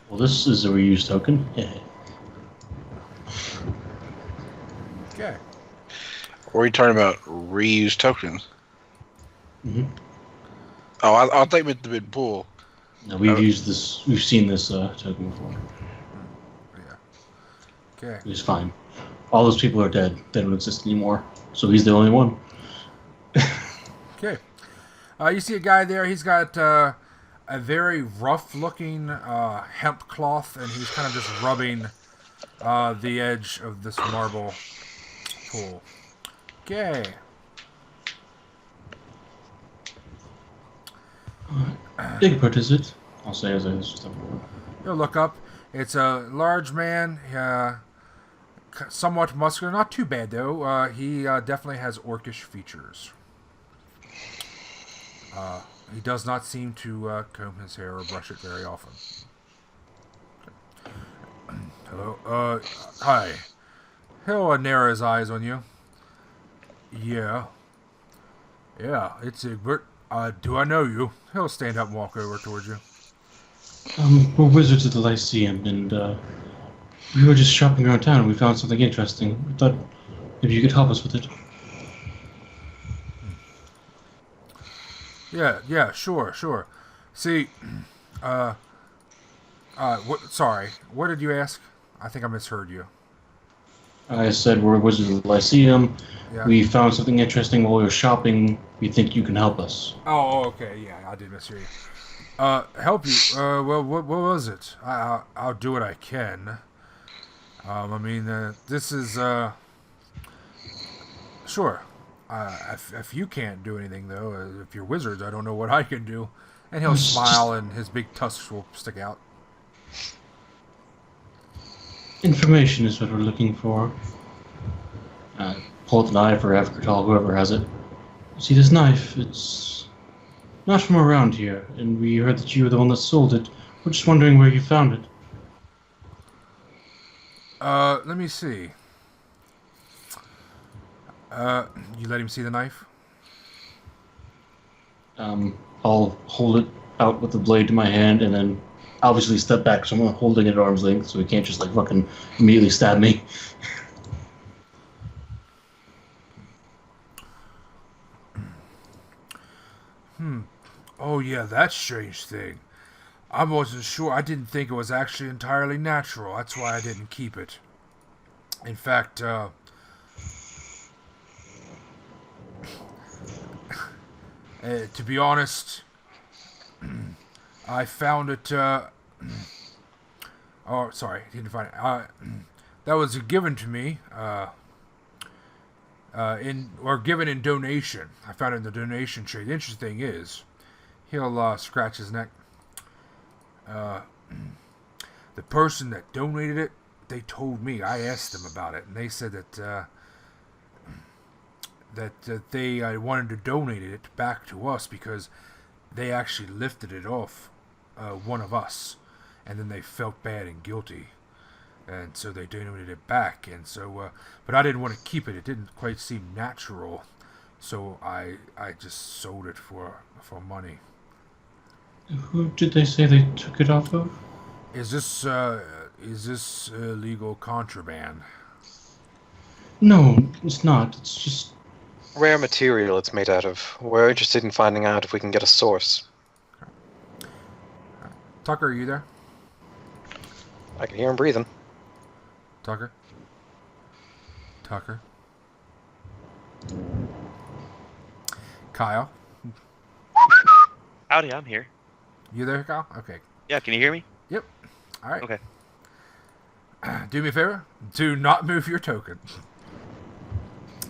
Well, this is a reused token. Yeah. Okay. Or are you talking about reused tokens? Mm-hmm. Oh, I'll take with the big pool. No, we've used this. We've seen this token before. Yeah. Okay. It's fine. All those people are dead. They don't exist anymore. So he's the only one. Okay. You see a guy there. He's got a very rough-looking hemp cloth, and he's kind of just rubbing the edge of this marble pool. Okay. Big part is it? I'll say as I step forward. You'll look up. It's a large man, somewhat muscular. Not too bad, though. He definitely has orcish features. He does not seem to comb his hair or brush it very often. Hello? Hi. He'll narrow his eyes on you. Yeah, it's Egbert. Do I know you? He'll stand up and walk over towards you. We're wizards of the Lyceum, and we were just shopping around town and we found something interesting. We thought maybe you could help us with it. Yeah, sure. See, sorry, what did you ask? I think I misheard you. I said we're wizards of the Lyceum. Yeah. We found something interesting while we were shopping. We think you can help us. Oh, okay, yeah, I did mishear you. Help you? Well, what was it? I'll do what I can. This is, sure. If you can't do anything, though, if you're wizards, I don't know what I can do. And he'll smile, and his big tusks will stick out. Information is what we're looking for. Pull out the knife or have Kurtal, whoever has it. See this knife? It's not from around here, and we heard that you were the one that sold it. We're just wondering where you found it. Let me see. You let him see the knife? I'll hold it out with the blade to my hand, and then obviously step back, so I'm holding it at arm's length, so he can't just, fucking immediately stab me. Oh, yeah, that strange thing. I wasn't sure. I didn't think it was actually entirely natural. That's why I didn't keep it. In fact, to be honest, I found it, oh, sorry, didn't find it. That was given to me, given in donation. I found it in the donation tree. The interesting thing is, he'll scratch his neck. The person that donated it, they told me. I asked them about it, and they said that they wanted to donate it back to us because they actually lifted it off one of us, and then they felt bad and guilty. and so they donated it back. And so, but I didn't want to keep it. It didn't quite seem natural, so I just sold it for money. Who did they say they took it off of? Is this illegal contraband? No, it's not. It's just Rare material it's made out of. We're interested in finding out if we can get a source. Tucker, are you there? I can hear him breathing. Tucker? Tucker? Kyle? Howdy, I'm here. You there, Kyle? Okay. Yeah, can you hear me? Yep. All right. Okay. Do me a favor. Do not move your token.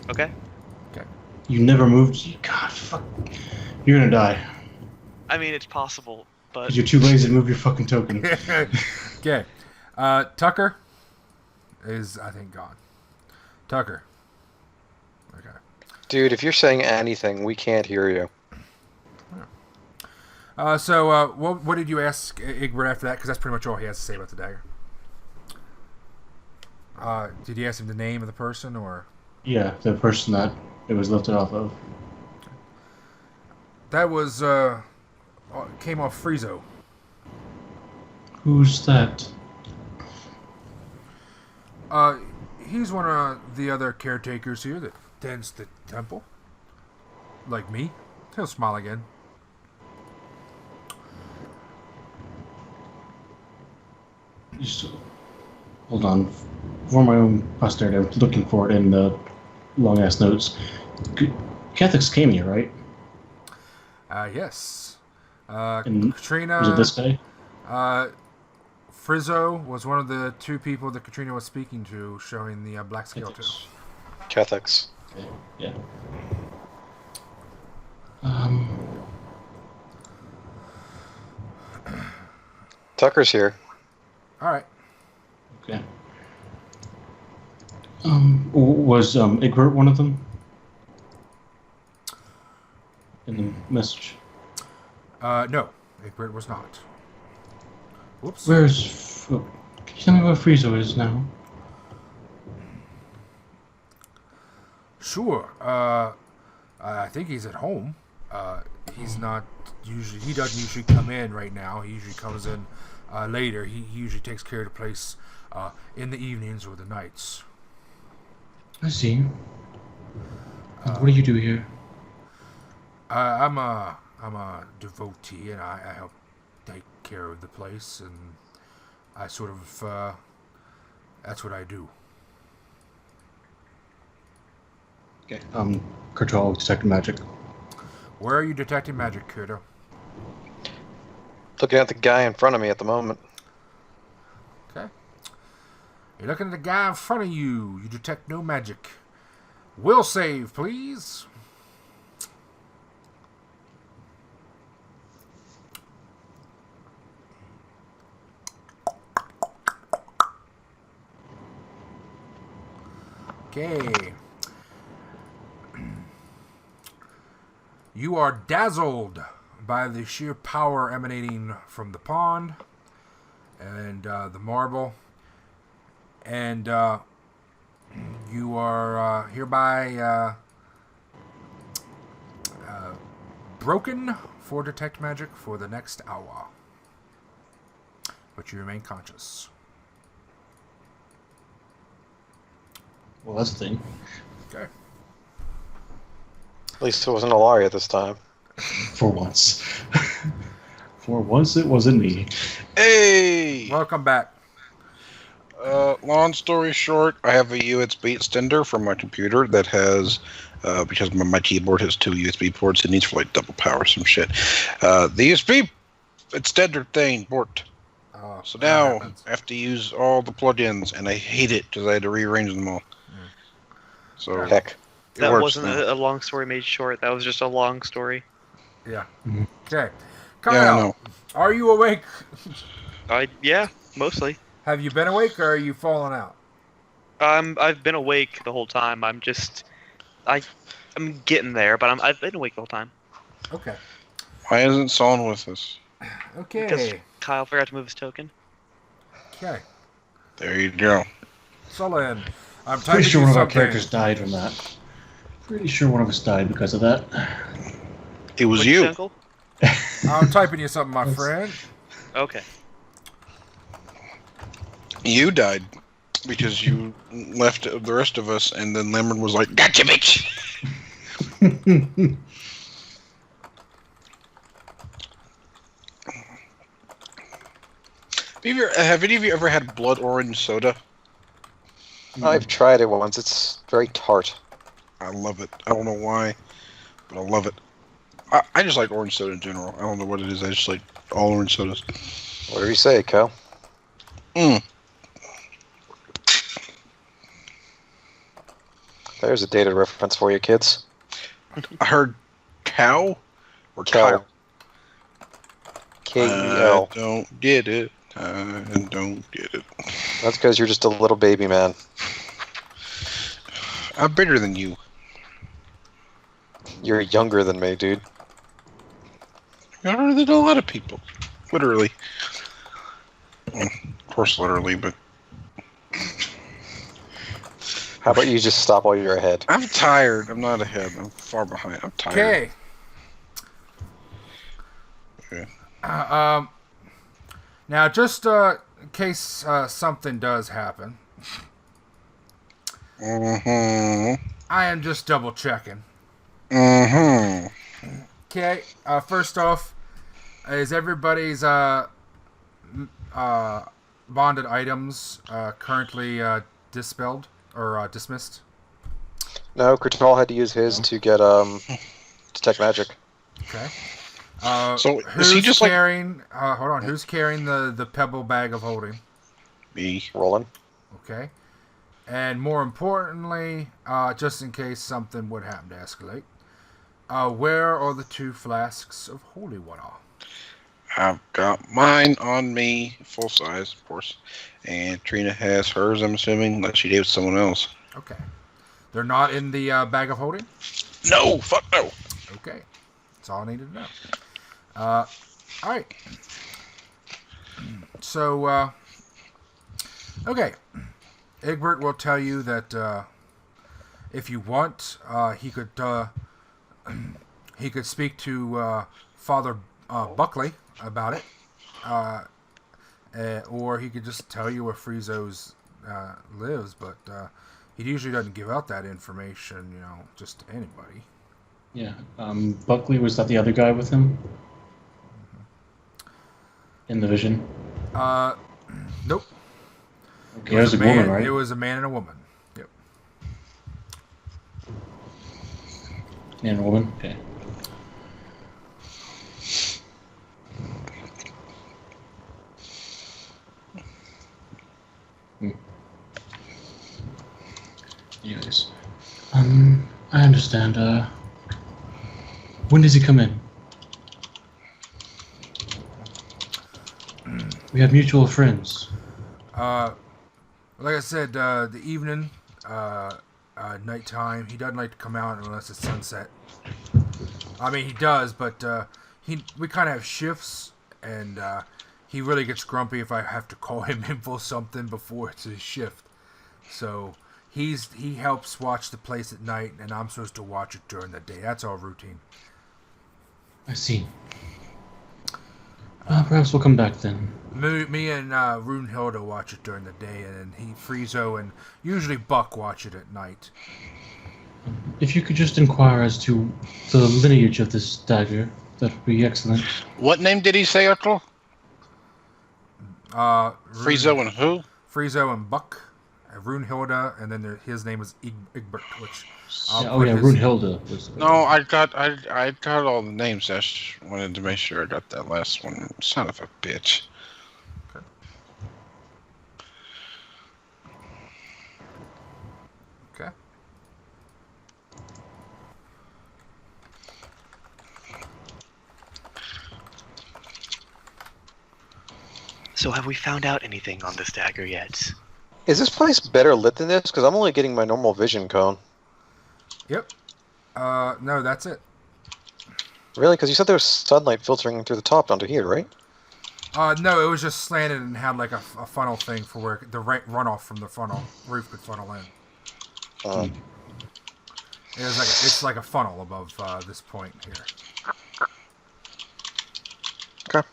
Okay. you never moved. God, fuck. You're gonna die. I mean, it's possible, but Because you're too lazy to move your fucking token. Okay. Tucker is, I think, gone. Tucker. Okay. Dude, if you're saying anything, we can't hear you. So, what did you ask Egbert after that? Because that's pretty much all he has to say about the dagger. Did you ask him the name of the person, or? Yeah, the person that it was lifted off of. That was, came off Friezo. Who's that? He's one of the other caretakers here that tends the temple. Like me. He'll smile again. Just hold on. For my own posterity, I'm looking for it in the long-ass notes. Catholics came here, right? Yes. And Katrina... was it this guy? Friezo was one of the two people that Katrina was speaking to, showing the black scale to. Catholics. Okay, yeah. Tucker's here. Alright. Okay. Was Egbert one of them? In the message. No. Egbert was not. Whoops. Where's... Can you tell me where Friezo is now? Sure. I think he's at home. He's not usually... He doesn't usually come in right now. He usually comes in later. He usually takes care of the place in the evenings or the nights. I see. What do you do here? I'm a devotee, and I help take care of the place, and I sort of that's what I do. Okay. Kurtal, detecting magic. Where are you detecting magic, Kurtal? Looking at the guy in front of me at the moment. Okay. You're looking at the guy in front of you. You detect no magic. Will save, please. Okay. You are dazzled by the sheer power emanating from the pond and the marble, and you are hereby broken for detect magic for the next hour, but you remain conscious. Well, that's the thing. Okay. At least it wasn't Ilaria this time. For once. For once it wasn't me. Hey! Welcome back. Long story short, I have a USB extender for my computer that has, because my keyboard has two USB ports, it needs for like double power, some shit. The USB extender thing worked. So now I have to use all the plugins, and I hate it because I had to rearrange them all. So Heck. it that works wasn't now. a long story made short. That was just a long story. Yeah. Mhm. Okay. Yeah, I Kyle, know. are you awake? Yeah, mostly. Have you been awake, or are you falling out? I've been awake the whole time. I'm getting there, but I've been awake the whole time. Okay. Why isn't Sollyn with us? Okay. Because Kyle forgot to move his token. Okay. There you go. Sollyn, I'm typing Pretty sure you one of our something. characters died from that. Pretty sure one of us died because of that. It was What'd you say, you. Uncle? I'm typing you something, my That's- friend. Okay. You died because you left the rest of us, and then Lemon was like, "Gotcha, bitch." Have any of you ever had blood orange soda? I've tried it once. It's very tart. I love it. I don't know why, but I love it. I just like orange soda in general. I don't know what it is. I just like all orange sodas. Whatever you say, Cal. Mm. There's a dated reference for you, kids. I heard cow or Cal. Kyle. K-E-L. I don't get it. I don't get it. That's because you're just a little baby man. I'm bigger than you. You're younger than me, dude. Younger than a lot of people. Literally. Well, of course, literally, but How about you just stop while you're ahead? I'm tired. I'm not ahead. I'm far behind. I'm tired. Okay. Okay. Now, just in case something does happen, Mm-hmm. I am just double checking. Mm-hmm. Okay. First off, is everybody's bonded items currently dispelled or dismissed? No, Kurtal had to use his to get detect magic. Okay. So, is who's he just like carrying? Hold on. Who's carrying the pebble bag of holding? me? Rolun. Okay. And more importantly, just in case something would happen to escalate, where are the 2 flasks of holy water? I've got mine on me, full size, of course. And Trina has hers, I'm assuming, unless she gave it to someone else. Okay. They're not in the bag of holding? No! Fuck no! Okay. That's all I needed to know. Alright. So, okay. Egbert will tell you that if you want, he could speak to Father Buckley about it, or he could just tell you where Friezo's lives. But he usually doesn't give out that information, just to anybody. Yeah. Buckley, was that the other guy with him? In the vision? Nope. Okay, it was a woman, right? It was a man and a woman. Yep. Man and a woman? Okay. Yes. I understand. When does he come in? We have mutual friends. Like I said, the evening, nighttime, he doesn't like to come out unless it's sunset. I mean, he does, but we kind of have shifts, and he really gets grumpy if I have to call him in for something before it's his shift. So he helps watch the place at night, and I'm supposed to watch it during the day. That's our routine. I see. Perhaps we'll come back then. Me and Runhilda watch it during the day, and then Friezo and usually Buck watch it at night. If you could just inquire as to the lineage of this dagger, that would be excellent. What name did he say, Uther? Friezo and who? Friezo and Buck, Runhilda, and then his name is Egbert, which Runhilda was. No, I got all the names. I just wanted to make sure I got that last one. Son of a bitch. Okay. So have we found out anything on this dagger yet? Is this place better lit than this? Because I'm only getting my normal vision cone. Yep. No, that's it. Really? Because you said there was sunlight filtering through the top onto here, right? No, it was just slanted and had like a funnel thing for where the runoff from the funnel roof could funnel in. It was like it's like a funnel above this point here. Okay.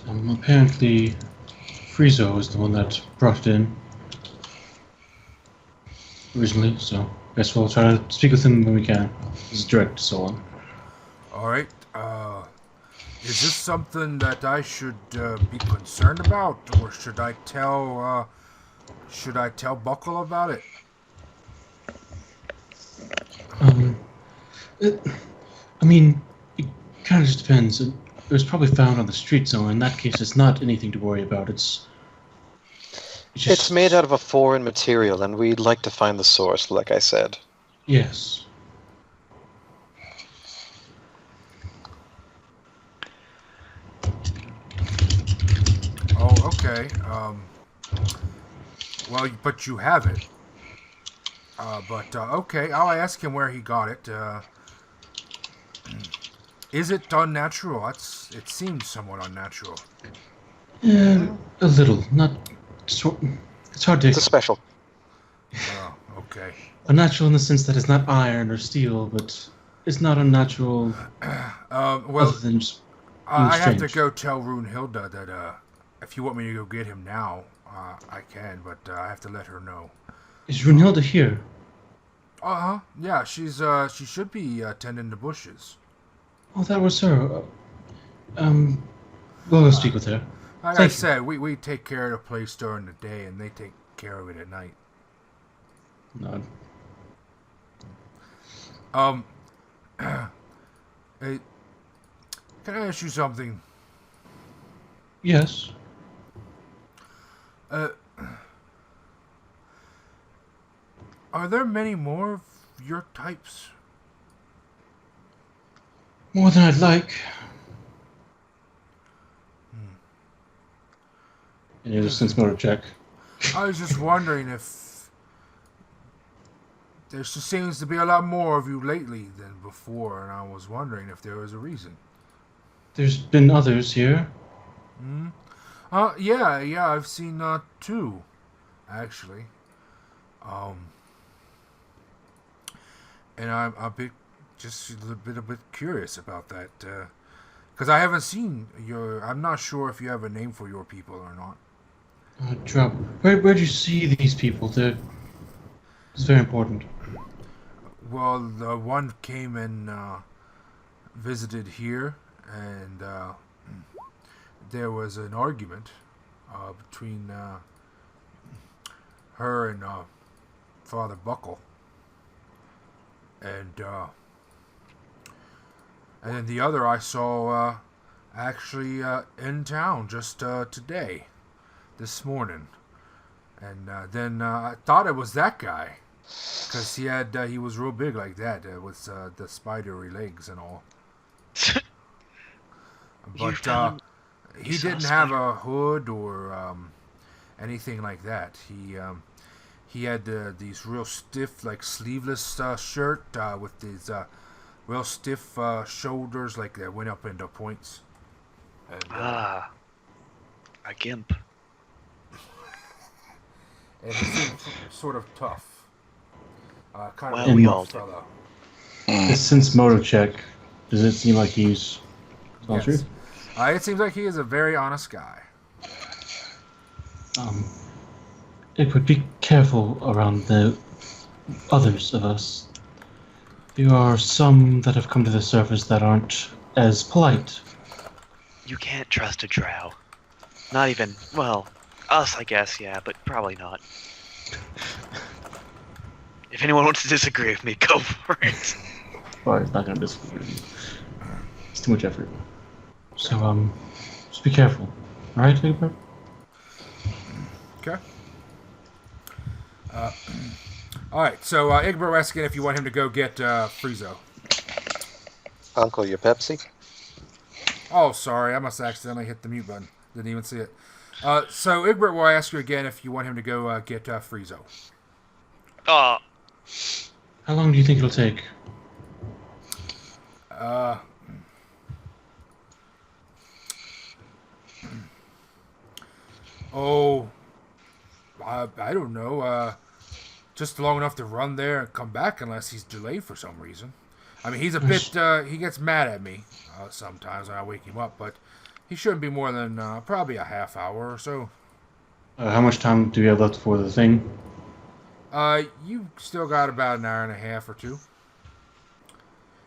Apparently, Friezo is the one that brought it in originally, so I guess we'll try to speak with him when we can. This is direct to Sollyn. Alright, is this something that I should be concerned about, or should I tell Buckle about it? I mean, it kind of just depends. It was probably found on the street, so in that case, it's not anything to worry about. It's made out of a foreign material, and we'd like to find the source, like I said. Yes. Oh, okay. Well, but you have it. Okay, I'll ask him where he got it. Is it unnatural? It seems somewhat unnatural. A little. Not. It's hard to. It's a special. Oh, okay. Unnatural in the sense that it's not iron or steel, but it's not unnatural. Well, other than just I have to strange. go tell Runhilda that if you want me to go get him now, I can, but I have to let her know. Is Runhilda here? Uh-huh. Yeah, she should be tending the bushes. Oh, that was her. We'll go speak with her. Like I said, we take care of the place during the day, and they take care of it at night. Nod. Hey, can I ask you something? Yes. Are there many more of your types? More than I'd like. And it was a sense motor check. I was just wondering if there just seems to be a lot more of you lately than before, and I was wondering if there was a reason. There's been others here. Yeah, I've seen two, actually. And I'm a bit curious about that, because I haven't seen your. I'm not sure if you have a name for your people or not. Drow. Where'd you see these people? It's very important. Well, the one came and visited here, and there was an argument between her and Father Buckle, and then the other I saw actually in town just today, this morning, and then I thought it was that guy. Because he was real big like that, with the spidery legs and all. But he didn't have a hood or anything like that. He had these real stiff, like sleeveless shirt with these real stiff shoulders, like that went up into points. And, a gimp. and he seemed sort of tough. Kind Well, of a we rough all do. fellow. This sense motor check. Does it seem like he's telling the Yes. truth? It seems like he is a very honest guy. It would be careful around the others of us. There are some that have come to the surface that aren't as polite. You can't trust a drow. Not even, well, us, I guess, yeah, but probably not. If anyone wants to disagree with me, go for it. Well, it's not going to disagree with you. It's too much effort. So, just be careful. Alright, Egbert? Okay. Alright, so Egbert was asking if you want him to go get Friezo. Uncle, your Pepsi? Oh, sorry, I must have accidentally hit the mute button. Didn't even see it. So Egbert will ask you again if you want him to go get Friezo. How long do you think it'll take? Oh, I don't know. Just long enough to run there and come back unless he's delayed for some reason. I mean, he's a bit, he gets mad at me sometimes when I wake him up, but he shouldn't be more than probably a half hour or so. How much time do we have left for the thing? You still got about an hour and a half or two.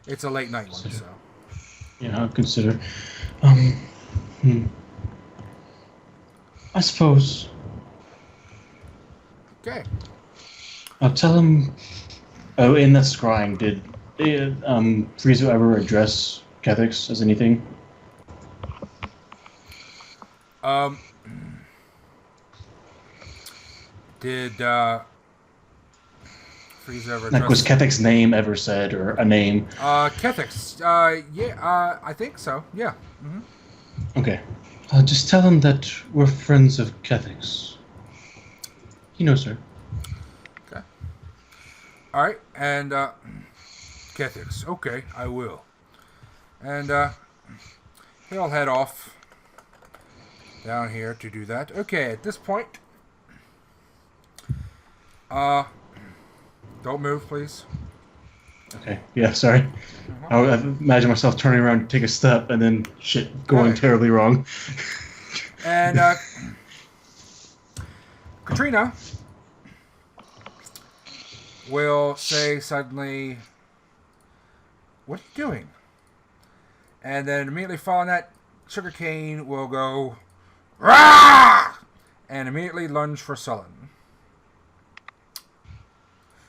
It's a late night one, so. Yeah, I'll consider. I suppose. Okay. I'll tell him. Oh, in that scrying, did Paizo ever address Catholics as anything? Did Paizo ever Like, was Cathic's name ever said, or a name? Kethics. Yeah, I think so. Yeah. Mm-hmm. Okay. Just tell him that we're friends of Catholics. He knows, sir. Okay. All right, and Kethics. Okay, I will. And he'll head off down here to do that. Okay, at this point, don't move, please. Okay. Yeah, sorry. I would imagine myself turning around to take a step and then shit going terribly wrong. And Katrina will say suddenly, "What are you doing?" And then immediately following that, Sugarcane will go, "Rah!" and immediately lunge for Sollyn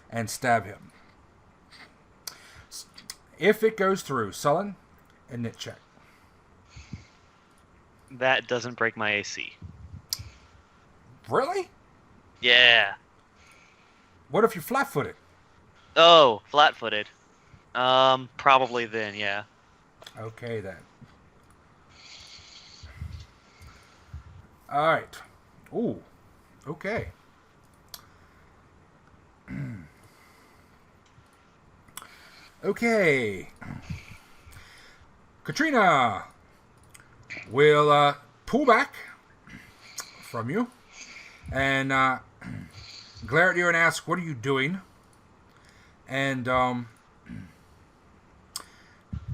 and stab him. If it goes through, Sollyn, a nit check. That doesn't break my AC. Really? Yeah. What if you're flat-footed? Oh, flat-footed. Probably then, yeah. Okay, then. Alright. Ooh. Okay. Okay. Katrina will pull back from you and glare at you and ask, "What are you doing?" And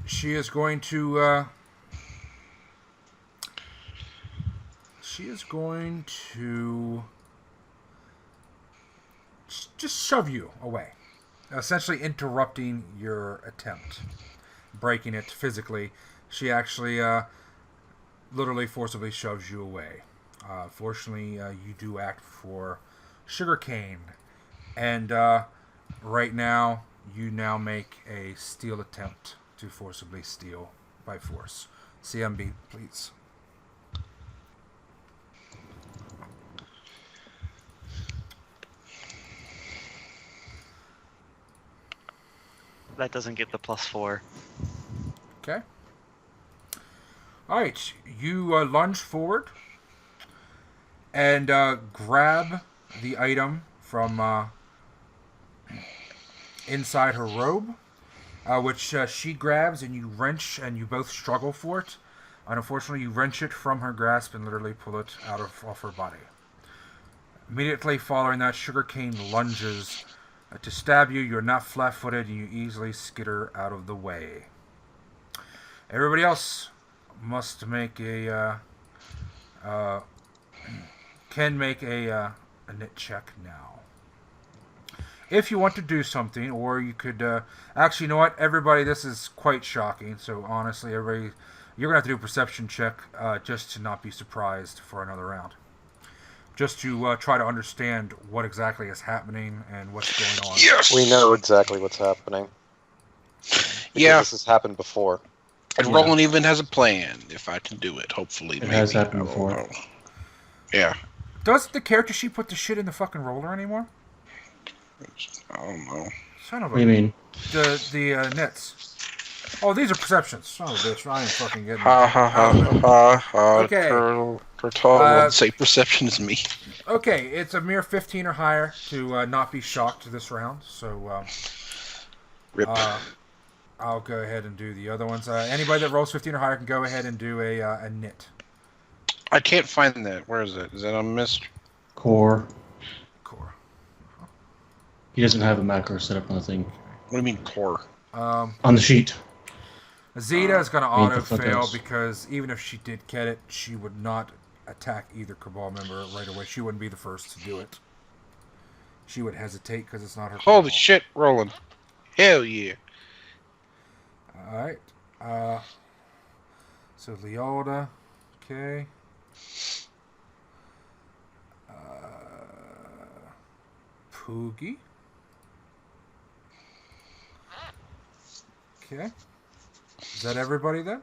she is going to just shove you away, essentially interrupting your attempt, breaking it physically. She actually literally forcibly shoves you away. Fortunately, you do act for Sugarcane, and right now you now make a steal attempt to forcibly steal by force. CMB, please. That doesn't get the +4. Okay. Alright, you lunge forward and grab the item from inside her robe, which she grabs, and you wrench, and you both struggle for it. And unfortunately, you wrench it from her grasp and literally pull it off her body. Immediately following that, Sugarcane lunges to stab you. You're not flat-footed, and you easily skitter out of the way. Everybody else must make a can make a nit check now. If you want to do something, or you could actually, you know what, everybody, this is quite shocking. So honestly, everybody, you're gonna have to do a perception check just to not be surprised for another round. Just to try to understand what exactly is happening and what's going on. Yes! We know exactly what's happening. Yeah. This has happened before. And Rolun even has a plan, if I can do it, hopefully. It has happened before. Know. Yeah. Does the character sheet put the shit in the fucking roller anymore? I don't know. Son of a... What do you mean? The nits. Oh, these are perceptions. Son of a bitch. I ain't fucking getting Ha ha ha ha ha. Okay. Kurtal would say perception is me. Okay, it's a mere 15 or higher to not be shocked this round. So, Rip. I'll go ahead and do the other ones. Anybody that rolls 15 or higher can go ahead and do a nit. I can't find that. Where is it? Is that on Mist? Core. Core. He doesn't have a macro set up on the thing. What do you mean core? On the sheet. Zeta is going to Main auto for fail focus. because even if she did get it, she would not attack either Cabal member right away. She wouldn't be the first to do it. She would hesitate because it's not her Holy Cabal. shit, Rolun. Hell yeah. Alright. So Lealda. Okay. Poogie. Okay. Is that everybody then?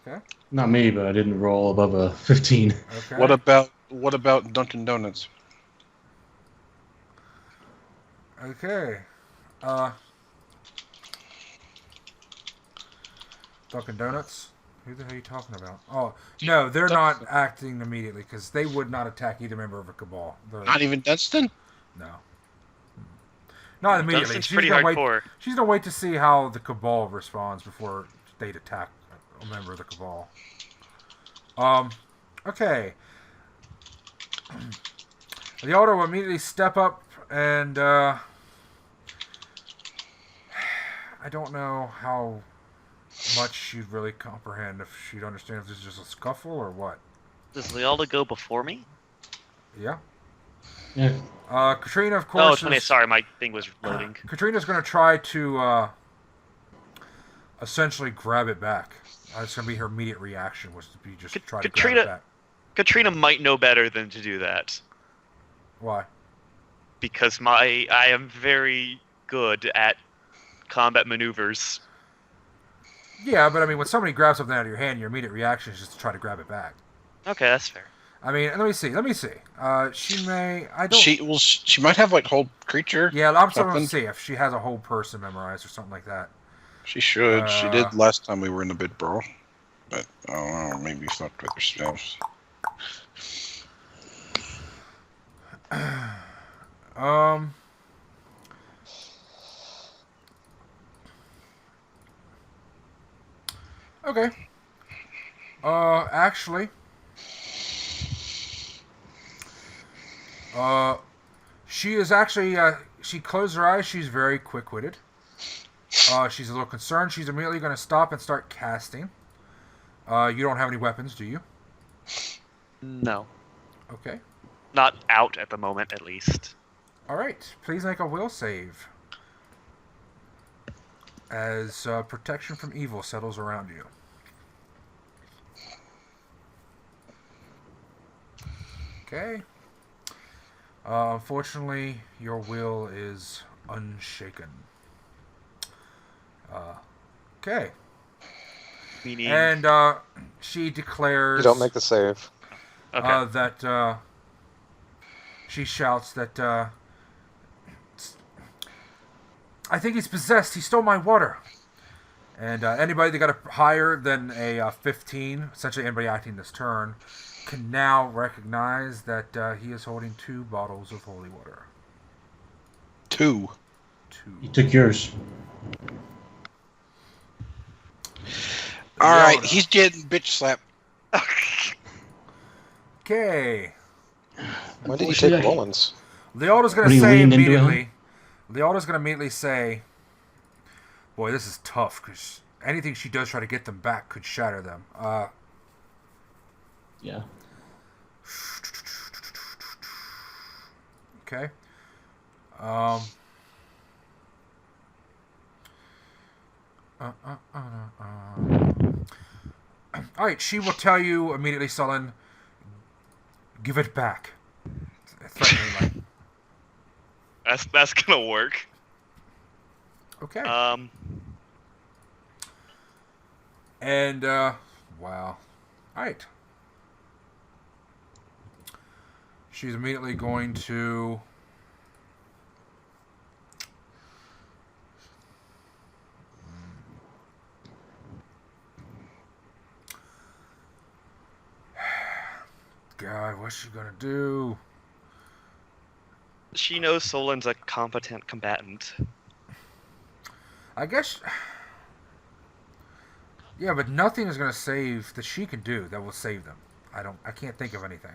Okay. Not me, but I didn't roll above a 15. Okay. What about Dunkin' Donuts? Okay. Dunkin' Donuts? Who the hell are you talking about? Oh, no, they're not acting immediately because they would not attack either member of a Cabal. Not even Dunstan? No. Not immediately. Dunstan's pretty hardcore. She's going to wait to see how the Cabal responds before they'd attack a member of the Cabal. Okay. The Alder will immediately step up and, I don't know how much she'd really comprehend, if she'd understand if this is just a scuffle or what. Does Lealda go before me? Yeah. Yeah. Katrina, of Oh, course. it's 20. Sorry, my thing was loading. Katrina's going to try to essentially grab it back. It's going to be her immediate reaction, was to be just try to grab it back. Katrina might know better than to do that. Why? Because I am very good at combat maneuvers. Yeah, but I mean, when somebody grabs something out of your hand, your immediate reaction is just to try to grab it back. Okay, that's fair. I mean, let me see. She may. I don't. She might have like whole creature. Yeah, I'm starting something. to see if she has a whole person memorized or something like that. She should. She did last time we were in the bid brawl. But I don't know, maybe fucked with her spells. Okay. Actually. She is actually, she closed her eyes. She's very quick-witted. She's a little concerned. She's immediately going to stop and start casting. You don't have any weapons, do you? No. Okay. Not out at the moment, at least. Alright. Please make a will save. As protection from evil settles around you. Okay. Unfortunately, your will is unshaken. Okay. Meaning... And she declares... You don't make the save. Okay. that she shouts that I think he's possessed. He stole my water. And anybody that got a higher than a 15, essentially anybody acting this turn, can now recognize that he is holding 2 bottles of holy water. 2. 2. You took yours. Alright, he's getting bitch slapped. Okay. Why did you take Rollins? Lealda's going What are to you say leaning into immediately... Lealda's going to immediately say... Boy, this is tough, because anything she does try to get them back could shatter them. Yeah. Okay. Alright, she will tell you immediately, Sollyn, give it back. Threateningly. That's gonna work. Okay. And, wow. Alright. She's immediately going to... God, what's she gonna do? She knows Sollyn's a competent combatant. I guess... Yeah, but nothing is gonna save that she can do that will save them. I can't think of anything.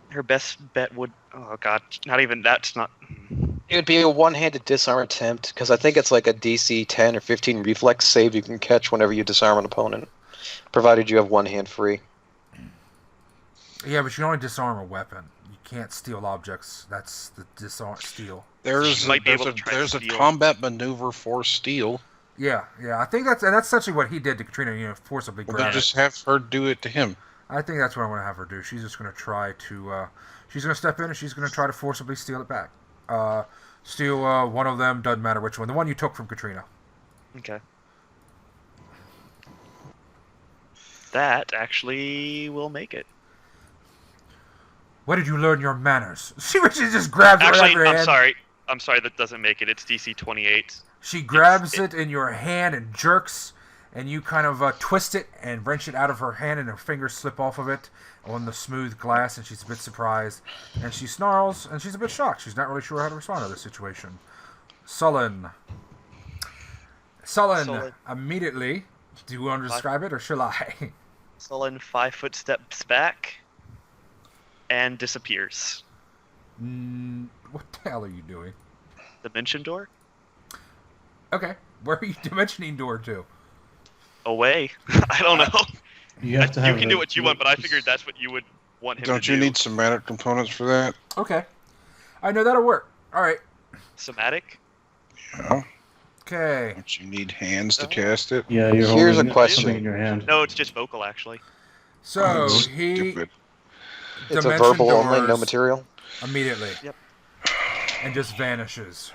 Her best bet would. Oh god, not even that's not. It would be a one-handed disarm attempt, because I think it's like a DC 10 or 15 reflex save you can catch whenever you disarm an opponent, provided you have one hand free. Yeah, but you can only disarm a weapon. You can't steal objects. That's the steal. There's You might be able to try to there's a steal. combat maneuver for steal. Yeah. I think that's essentially what he did to Katrina. Forcibly Well, grab then it. just have her do it to him. I think that's what I'm going to have her do. She's just going to try to... she's going to step in and she's going to try to forcibly steal it back. Steal one of them, doesn't matter which one. The one you took from Katrina. Okay. That actually will make it. Where did you learn your manners? She just grabs it right out Actually, of your hand. I'm sorry, that doesn't make it. It's DC 28. She grabs it in your hand and jerks, and you kind of twist it and wrench it out of her hand, and her fingers slip off of it on the smooth glass, and she's a bit surprised. And she snarls, and she's a bit shocked. She's not really sure how to respond to this situation. Sollyn, Sollyn. immediately. Do you want to describe it, or shall I? Sollyn 5 foot steps back and disappears. What the hell are you doing? Dimension door? Okay, where are you dimensioning door to? Away. I don't know. You have to have. You can do what you want, but I figured that's what you would want him Don't to you do. need somatic components for that? Okay, I know that'll work. All right. Somatic? Yeah. Okay. Don't you need hands to cast it? Yeah, you're Here's holding a question. something in your hand. No, it's just vocal, actually. So Oh, he stupid. It's a dimension verbal only, no doors material. immediately. Yep. And just vanishes.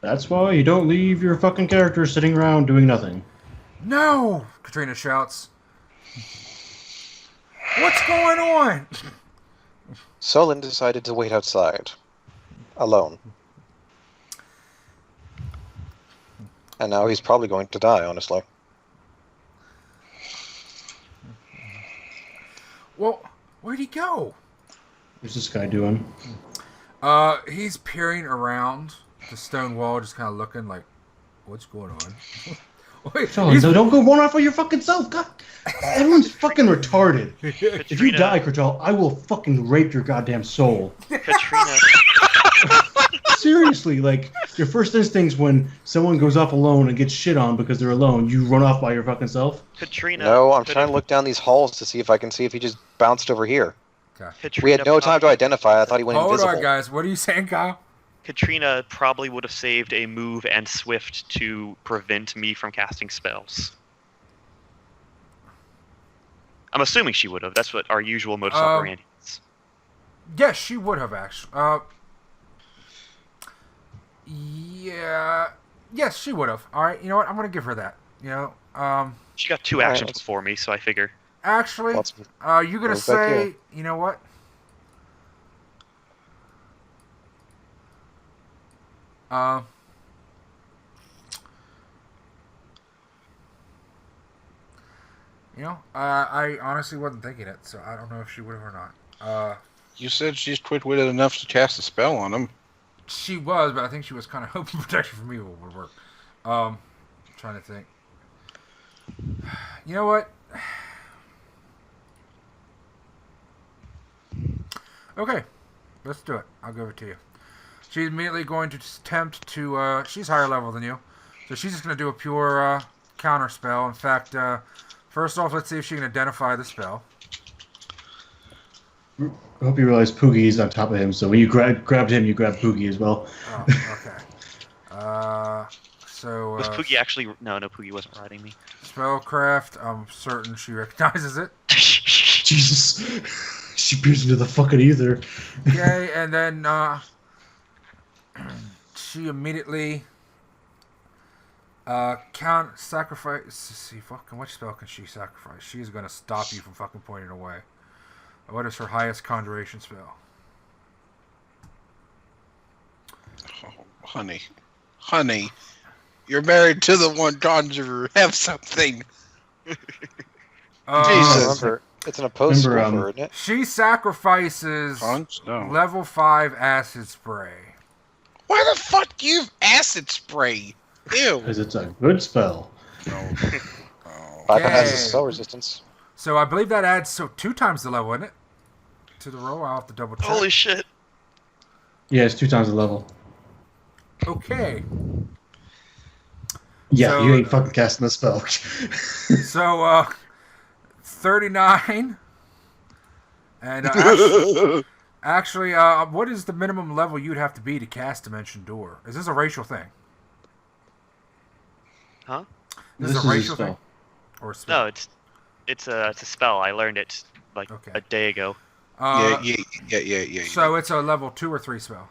That's why you don't leave your fucking character sitting around doing nothing. No! Katrina shouts. What's going on? Sollyn decided to wait outside. Alone. And now he's probably going to die, honestly. Well, where'd he go? What's this guy doing? He's peering around the stone wall, just kind of looking like, what's going on? Wait, Sean, no, don't go run off of your fucking self. God, everyone's fucking retarded. If you die, Kurtal, I will fucking rape your goddamn soul. Katrina. Seriously, like, your first instincts when someone goes off alone and gets shit on because they're alone, you run off by your fucking self? Katrina. No, I'm trying to look down these halls to see if I can see if he just bounced over here. Okay. We had no time to identify. I thought he went Hold invisible. on, guys. What are you saying, Kyle? Katrina probably would have saved a move and swift to prevent me from casting spells. I'm assuming she would have. That's what our usual modus operandi is. Yes, she would have, actually. Yeah. Yes, she would have. All right, you know what? I'm going to give her that. You know, She got 2 Alright, actions let's- before me, so I figure. actually, Let's- you're going to let's back say, here. you know what? You know, I honestly wasn't thinking it, so I don't know if she would have or not. You said she's quick-witted enough to cast a spell on him. She was, but I think she was kind of hoping protection from evil would work. Trying to think. You know what? Okay, let's do it. I'll give it to you. She's immediately going to attempt to, she's higher level than you. So she's just going to do a pure counter spell. In fact, first off, let's see if she can identify the spell. I hope you realize Poogie's on top of him, so when you grabbed him, you grabbed Poogie as well. Oh, okay. So, Was Poogie actually... No, Poogie wasn't riding me. spellcraft, I'm certain she recognizes it. Jesus. She peers into the fucking ether. Okay, and then she immediately sacrifice. Let's see, fucking what spell can she sacrifice? She's gonna stop you from fucking pointing away. What is her highest conjuration spell? Oh, honey, you're married to the one conjurer. Have something. Jesus. Remember, it's an opposed Remember, score, isn't it? She sacrifices Punch? No. level 5 acid spray. Why the fuck do you have acid spray? Ew. Because it's a good spell. No. Bypasses Okay. spell resistance. So I believe that adds 2 times the level, isn't it? To the roll. I'll have to double check. Holy shit! Yeah, it's 2 times the level. Okay. Yeah, So- you ain't fucking casting the spell. So 39. And actually, what is the minimum level you'd have to be to cast Dimension Door? Is this a racial thing? Huh? Is this a racial thing? Or a spell? No, it's a spell. I learned it like Okay. a day ago. Yeah. So it's a level 2 or 3 spell.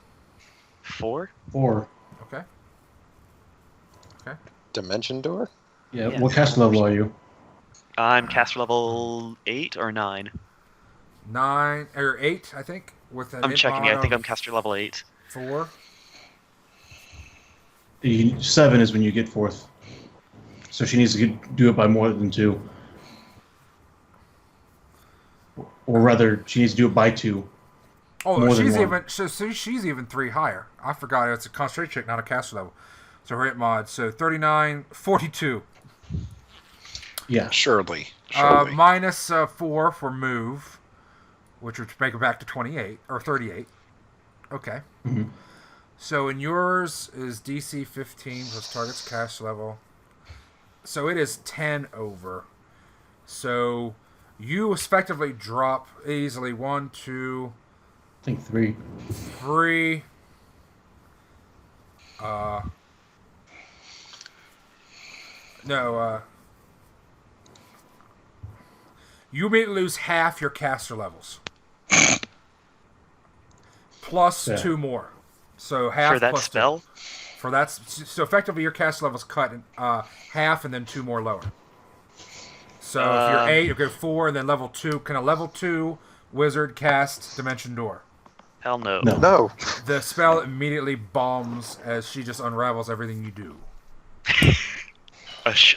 4? 4. Okay. Dimension door? Yeah, Yeah. what cast level are you? I'm caster level 8 or 9. 9 or 8, I think. With an I'm checking it. I think I'm of caster level 8. 4. 7 is when you get 4th. So she needs to do it by more than 2. Or rather, she needs to do it by 2. Oh, More than she's one. even she's even 3 higher. I forgot it's a concentration check, not a caster level. So her hit mod. So 39, 42. Yeah. Surely. Minus 4 for move, which would make it back to 28 or 38. Okay. Mhm. So in yours is DC 15 plus target's caster level. So it is 10 over. So you effectively drop easily 1, 2, I think 3. 3. You immediately lose half your caster levels. Plus Yeah. 2 more. So half For that plus 2. spell? For that, so effectively your caster level's cut in half and then 2 more lower. So if you're 8, you go 4 and then level 2. Can a level 2 wizard cast Dimension Door? Hell no. No. No. The spell immediately bombs as she just unravels everything you do.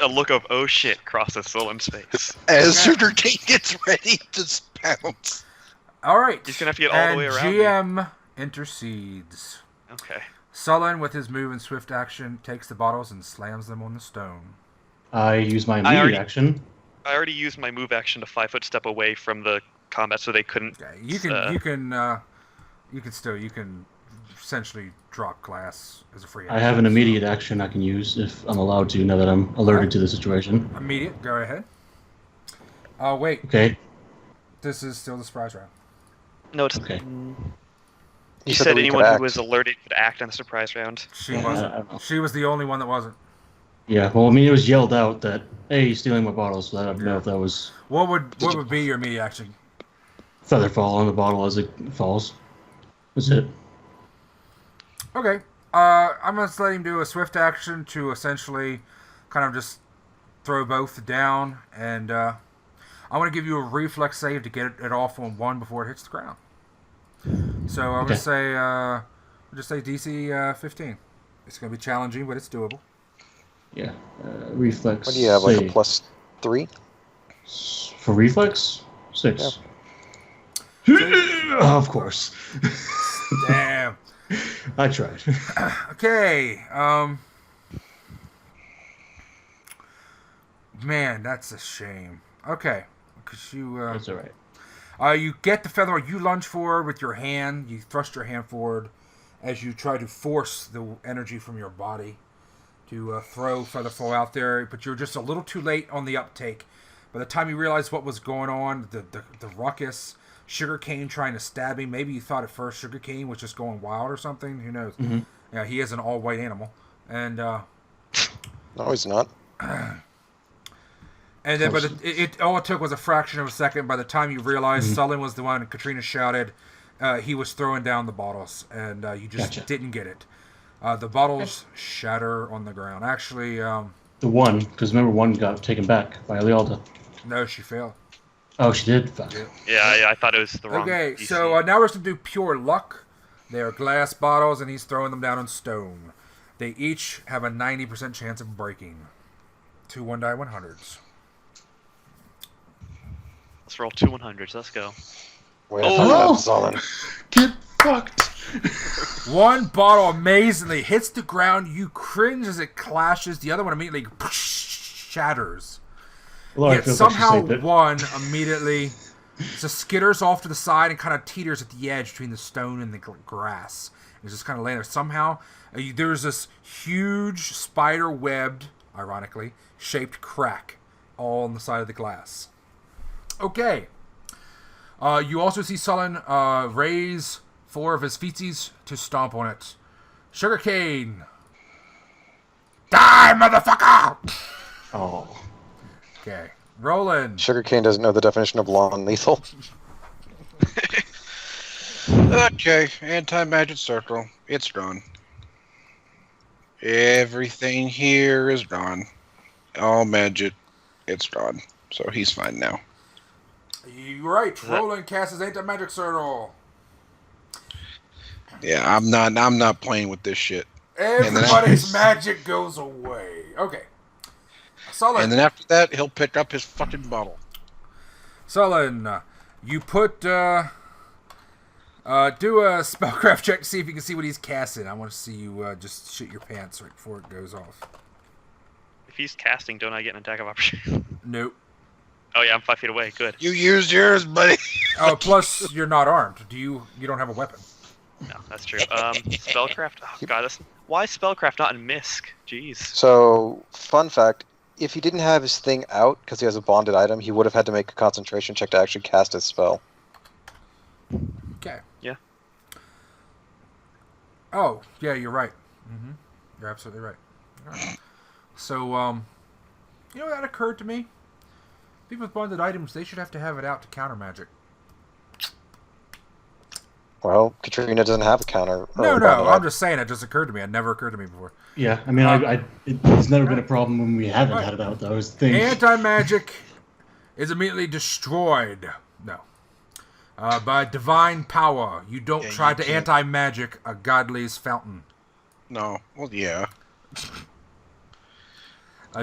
A look of oh shit crosses Sollyn's face. As Sugarcane gets ready to pounce. All right. He's gonna have to get all the way around me. GM intercedes. Okay. Sollyn, with his move and swift action, takes the bottles and slams them on the stone. I use my I immediate already- action. I already used my move action to 5-foot step away from the combat, so they couldn't. Okay, you can essentially drop glass as a free action. I have an immediate action I can use if I'm allowed to now that I'm alerted to the situation. Immediate, go ahead. Oh, wait. Okay. This is still the surprise round. No, it's. Okay. You said said that we anyone could who act. was alerted could act on the surprise round. She I don't wasn't. know. She was the only one that wasn't. Yeah, well, I mean, it was yelled out that, hey, he's stealing my bottles, so I don't know if that was What would be your immediate action? feather fall on the bottle as it falls. That's it. Okay. I'm going to let him do a swift action to essentially kind of just throw both down. And I want to give you a reflex save to get it off on 1 before it hits the ground. So I'm going to say, just say DC 15. It's going to be challenging, but it's doable. Yeah. Reflex. What do you have, like a save. +3? For reflex? 6. Of course. Damn. I tried. Okay. Man, that's a shame. Okay. Because you... That's alright. You get the feather, you lunge forward with your hand, you thrust your hand forward as you try to force the energy from your body to throw Featherfall out there, but you're just a little too late on the uptake. By the time you realize what was going on, the ruckus, Sugarcane trying to stab him, maybe you thought at first Sugarcane was just going wild or something, who knows. Mm-hmm. Yeah, he is an all-white animal. And No, he's not. And then, but all it took was a fraction of a second. By the time you realized Sollyn was the one, and Katrina shouted, he was throwing down the bottles, and you just didn't get it. The bottles shatter on the ground. Actually, The one, because remember one got taken back by Elialda. no, she failed. Oh, she did? Fuck. Yeah, I thought it was the wrong. Okay, DC. so now we're going to do pure luck. They are glass bottles, and he's throwing them down on stone. They each have a 90% chance of breaking. 2 1-die 100s. Let's roll 2 100s. Let's go. Wait, Oh! Sollyn. Get fucked! One bottle amazingly hits the ground. You cringe as it clashes. The other one immediately shatters. Laura Yet feels like she somehow saved it. one immediately just skitters off to the side and kind of teeters at the edge between the stone and the grass. It's just kind of laying there. Somehow, there's this huge spider-webbed, ironically, shaped crack all on the side of the glass. Okay. You also see Sollyn raise 4 of his feetsies to stomp on it. Sugarcane! Die, motherfucker! Oh. Okay. Rolun. Sugarcane doesn't know the definition of non-lethal. Okay, anti-magic circle. It's gone. Everything here is gone. All magic, it's gone. So he's fine now. You're right. Rolun casts his anti-magic circle. Yeah, I'm not playing with this shit. Everybody's magic goes away. Okay. Sollyn. And then after that, he'll pick up his fucking bottle. Sollyn, you put, do a spellcraft check to see if you can see what he's casting. I want to see you just shit your pants right before it goes off. If he's casting, don't I get an attack of opportunity? Nope. Oh yeah, I'm 5 feet away. Good. You used yours, buddy. Oh, plus you're not armed. You don't have a weapon. No, that's true. Spellcraft. Oh god, why is spellcraft not in Misk? Jeez. So, fun fact, if he didn't have his thing out, because he has a bonded item, he would have had to make a concentration check to actually cast his spell. Okay. Yeah. Oh, yeah, you're right. Mm-hmm. You're absolutely right. All right. So, that occurred to me. People with bonded items, they should have to have it out to counter magic. Well, Katrina doesn't have a counter. No, I'm just saying it just occurred to me. It never occurred to me before. Yeah, I mean, it's never been a problem when we haven't had it out, though. Is the thing. Anti-magic is immediately destroyed. No. By divine power. You don't try to anti-magic a godly's fountain. No. Well, yeah.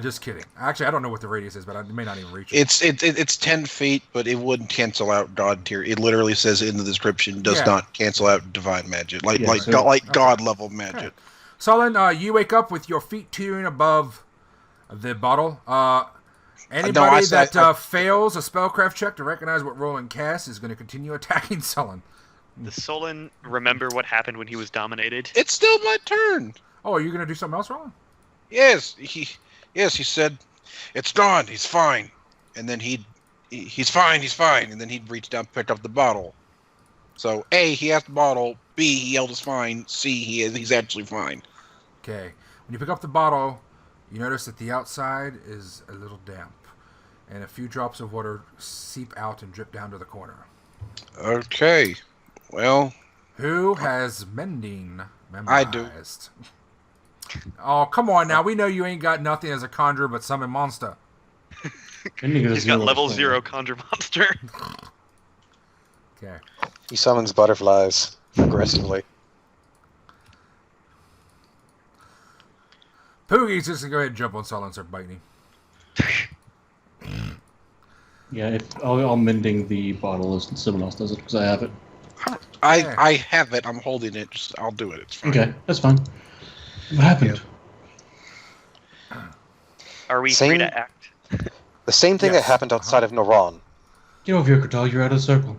Just kidding. Actually, I don't know what the radius is, but I may not even reach it. It's 10 feet, but it wouldn't cancel out god tier. It literally says in the description, does not cancel out divine magic, god level magic. Okay. Sollyn, you wake up with your feet teetering above the bottle. Anybody that fails a spellcraft check to recognize what Rolun casts is going to continue attacking Sollyn. Does Sollyn remember what happened when he was dominated? It's still my turn. Oh, are you going to do something else, Rolun? Yes, he said, it's gone, he's fine. And then he's fine, and then he'd reach down and pick up the bottle. So, A, he has the bottle, B, he yelled it's fine, C, he's actually fine. Okay. When you pick up the bottle, you notice that the outside is a little damp, and a few drops of water seep out and drip down to the corner. Okay, well... Who has mending memorized? I do. Oh, come on now. We know you ain't got nothing as a conjurer but summon monster. He's got level 0 conjure monster. Okay. He summons butterflies aggressively. Poogie's just going to go ahead and jump on Sollyn and start biting him. Yeah, I'll mending the bottle as someone else does it, because I have it. I have it, I'm holding it, I'll do it, it's fine. Okay, that's fine. What happened? Are we free to act? The same thing that happened outside of Noran. Get over here, Kurtal, you're out of the circle.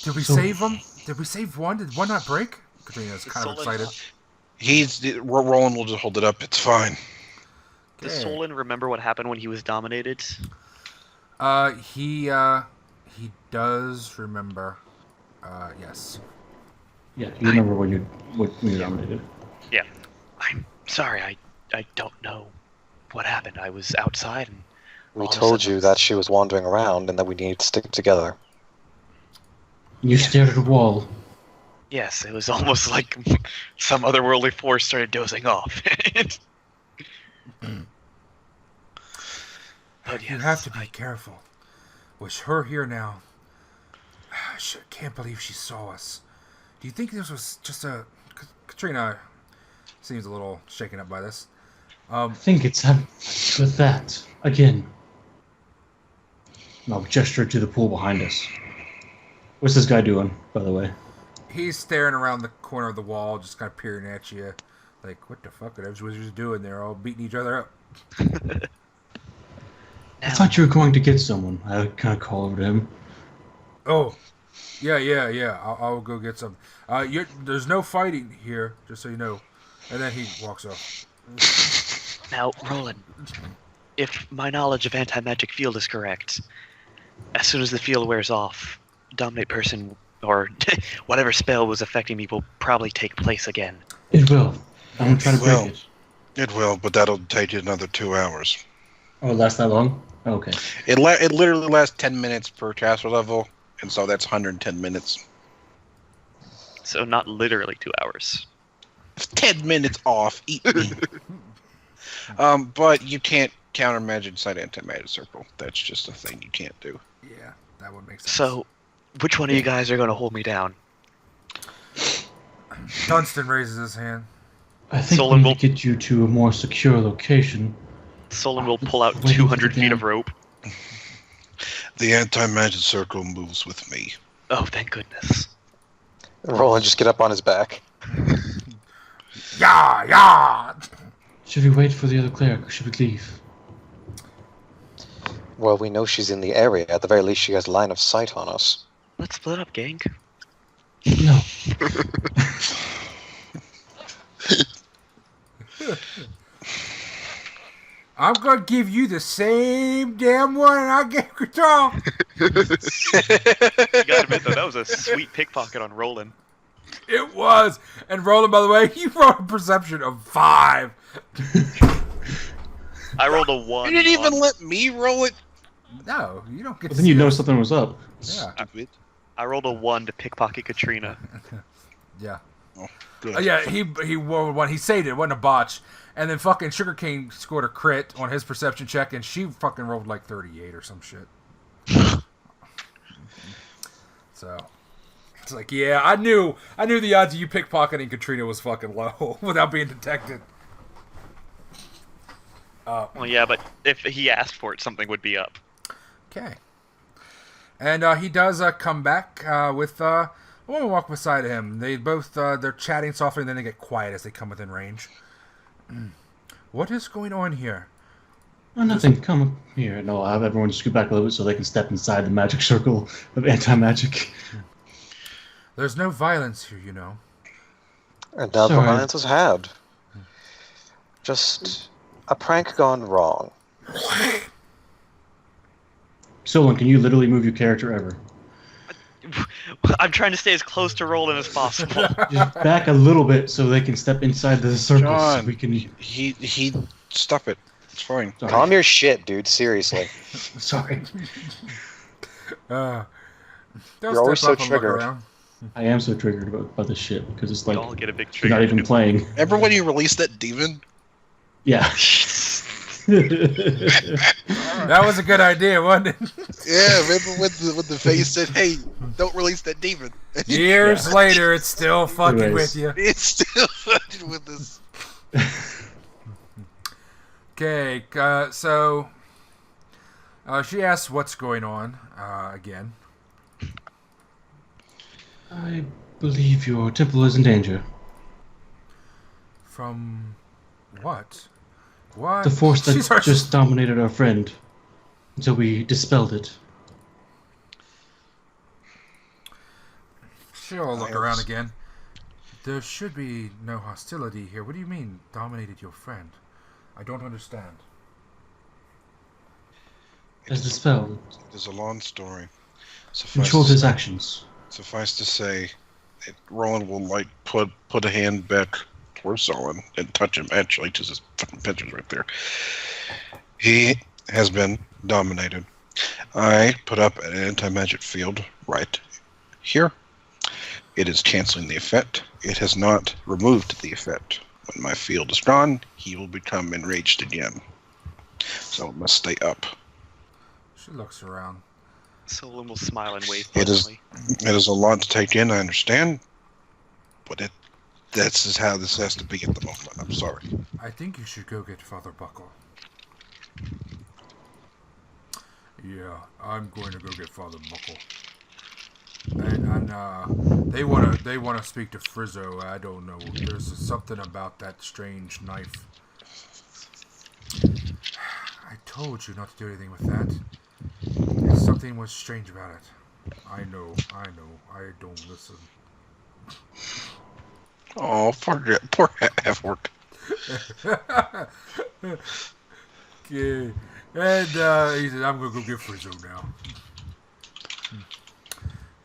Did we save him? Did we save one? Did one not break? Katrina's kind of excited. Rolun will just hold it up, it's fine. Does Sollyn remember what happened when he was dominated? He does remember. Yes. Yeah, you remember when you dominated. Yeah. I'm sorry, I don't know what happened. I was outside and... We told you that she was wandering around and that we needed to stick together. You stared at a wall. Yes, it was almost like some otherworldly force started dozing off. But you have to be careful. With her here now, I can't believe she saw us. Do you think this was just a... Katrina seems a little shaken up by this. I think it's with that. Again. And I'll gesture to the pool behind us. What's this guy doing, by the way? He's staring around the corner of the wall, just kind of peering at you, Like, what the fuck are those wizards doing? They're all beating each other up. I thought you were going to get someone. I kind of call over to him. Oh, yeah. I'll go get some. There's no fighting here, just so you know. And then he walks off. Now, Rolun, if my knowledge of anti-magic field is correct, as soon as the field wears off, dominate person or whatever spell was affecting me will probably take place again. It will. I'm going to try to break it. It will, but that'll take you another 2 hours. Oh, it lasts that long? Okay. It literally lasts 10 minutes per caster level, and so that's 110 minutes. So not literally 2 hours. 10 minutes off. Eat me. But you can't counter magic inside anti-magic circle. That's just a thing you can't do. Yeah, that would make sense. So, which one of you guys are going to hold me down? Dunstan raises his hand. I think Sollyn we will- need to get you to a more secure location. Sollyn will pull out Waiting 200 for feet them. of rope. The anti-magic circle moves with me. Oh, thank goodness. Roland just get up on his back. Yeah! Should we wait for the other cleric or should we leave? Well, we know she's in the area. At the very least, she has line of sight on us. Let's split up, gang. No. I'm gonna give you the same damn one I gave Kurtal. You gotta admit, though, that was a sweet pickpocket on Rolun. It was. And Rolun, by the way, you rolled a perception of 5. I rolled a 1. You didn't even let me roll it? No, you don't get But to then you see know it. something was up. Yeah. Stupid. I rolled a 1 to pickpocket Katrina. Yeah. Oh, good. Yeah, he rolled one. He saved it. It wasn't a botch. And then fucking Sugarcane scored a crit on his perception check, and she fucking rolled like 38 or some shit. So it's like, yeah, I knew the odds of you pickpocketing Katrina was fucking low without being detected. Well, yeah, but if he asked for it, something would be up. Okay. And he does come back with a woman walk beside him. They both they're chatting softly, and then they get quiet as they come within range. What is going on here? Oh, nothing. Come up here. And I'll have everyone scoot back a little bit so they can step inside the magic circle of anti-magic. There's no violence here, you know. And now the Sorry. violence is had. Just a prank gone wrong. Sollyn, can you literally move your character ever? I'm trying to stay as close to Rolun as possible. Just back a little bit so they can step inside the circle. John, So we can. he stop it. It's fine. Sorry. Calm your shit, dude. Seriously. Sorry. They'll You're always step so up and look triggered. around. I am so triggered about this shit because it's We like all get a big you're not trigger. even playing. Remember when you released that demon? Yeah. That was a good idea, wasn't it? Yeah, remember when the face said, "Hey, don't release that demon." Years later, it's still fucking Anyways. with you. It's still fucking with us. Okay, so she asks what's going on again. I believe your temple is in danger. From what? What? The force that She starts- just dominated our friend until we dispelled it. She'll look around again. There should be no hostility here. What do you mean, dominated your friend? I don't understand. As dispelled, There's a long story. controlled his actions. Suffice to say, that Roland will like put a hand back towards Sollyn and touch him. Actually, just his fucking picture's right there. He has been dominated. I put up an anti-magic field right here. It is canceling the effect. It has not removed the effect. When my field is gone, he will become enraged again. So it must stay up. She looks around. Solon will smile and wave It is- pleasantly. It is a lot to take in, I understand. But that's just how this has to be at the moment. I'm sorry. I think you should go get Father Buckle. Yeah, I'm going to go get Father Buckle. and they wanna speak to Frizzo. I don't know. There's something about that strange knife. I told you not to do anything with that. Something was strange about it. I know. I don't listen. Oh, poor half-orc. Okay. And he said, I'm gonna go get Frizzo now.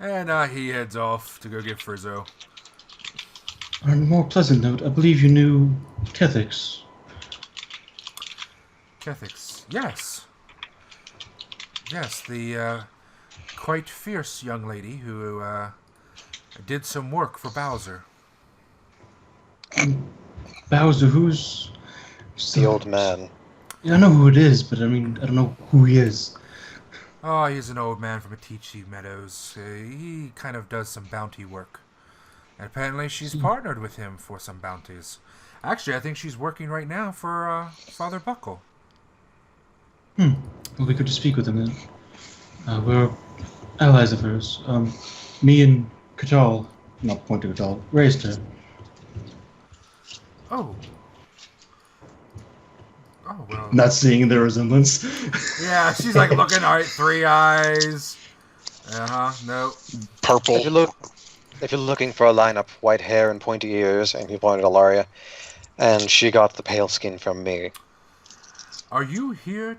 And he heads off to go get Frizzo. On a more pleasant note, I believe you knew Kethix. Kethix. Yes. Yes, the quite fierce young lady who did some work for Bowser. Bowser, who's... The old man. Yeah, I know who it is, but I mean, I don't know who he is. Oh, he's an old man from Atichi Meadows. He kind of does some bounty work. And apparently she's partnered with him for some bounties. Actually, I think she's working right now for Father Buckle. Well, we could just speak with him then. We're allies of hers. Me and Kurtal, not point to Kurtal, raised her. Oh. Oh, well. Not seeing the resemblance. Yeah, she's like looking, alright, 3 eyes. No. Purple. If you're looking for a lineup, white hair and pointy ears, and he pointed at Ilaria, and she got the pale skin from me. Are you here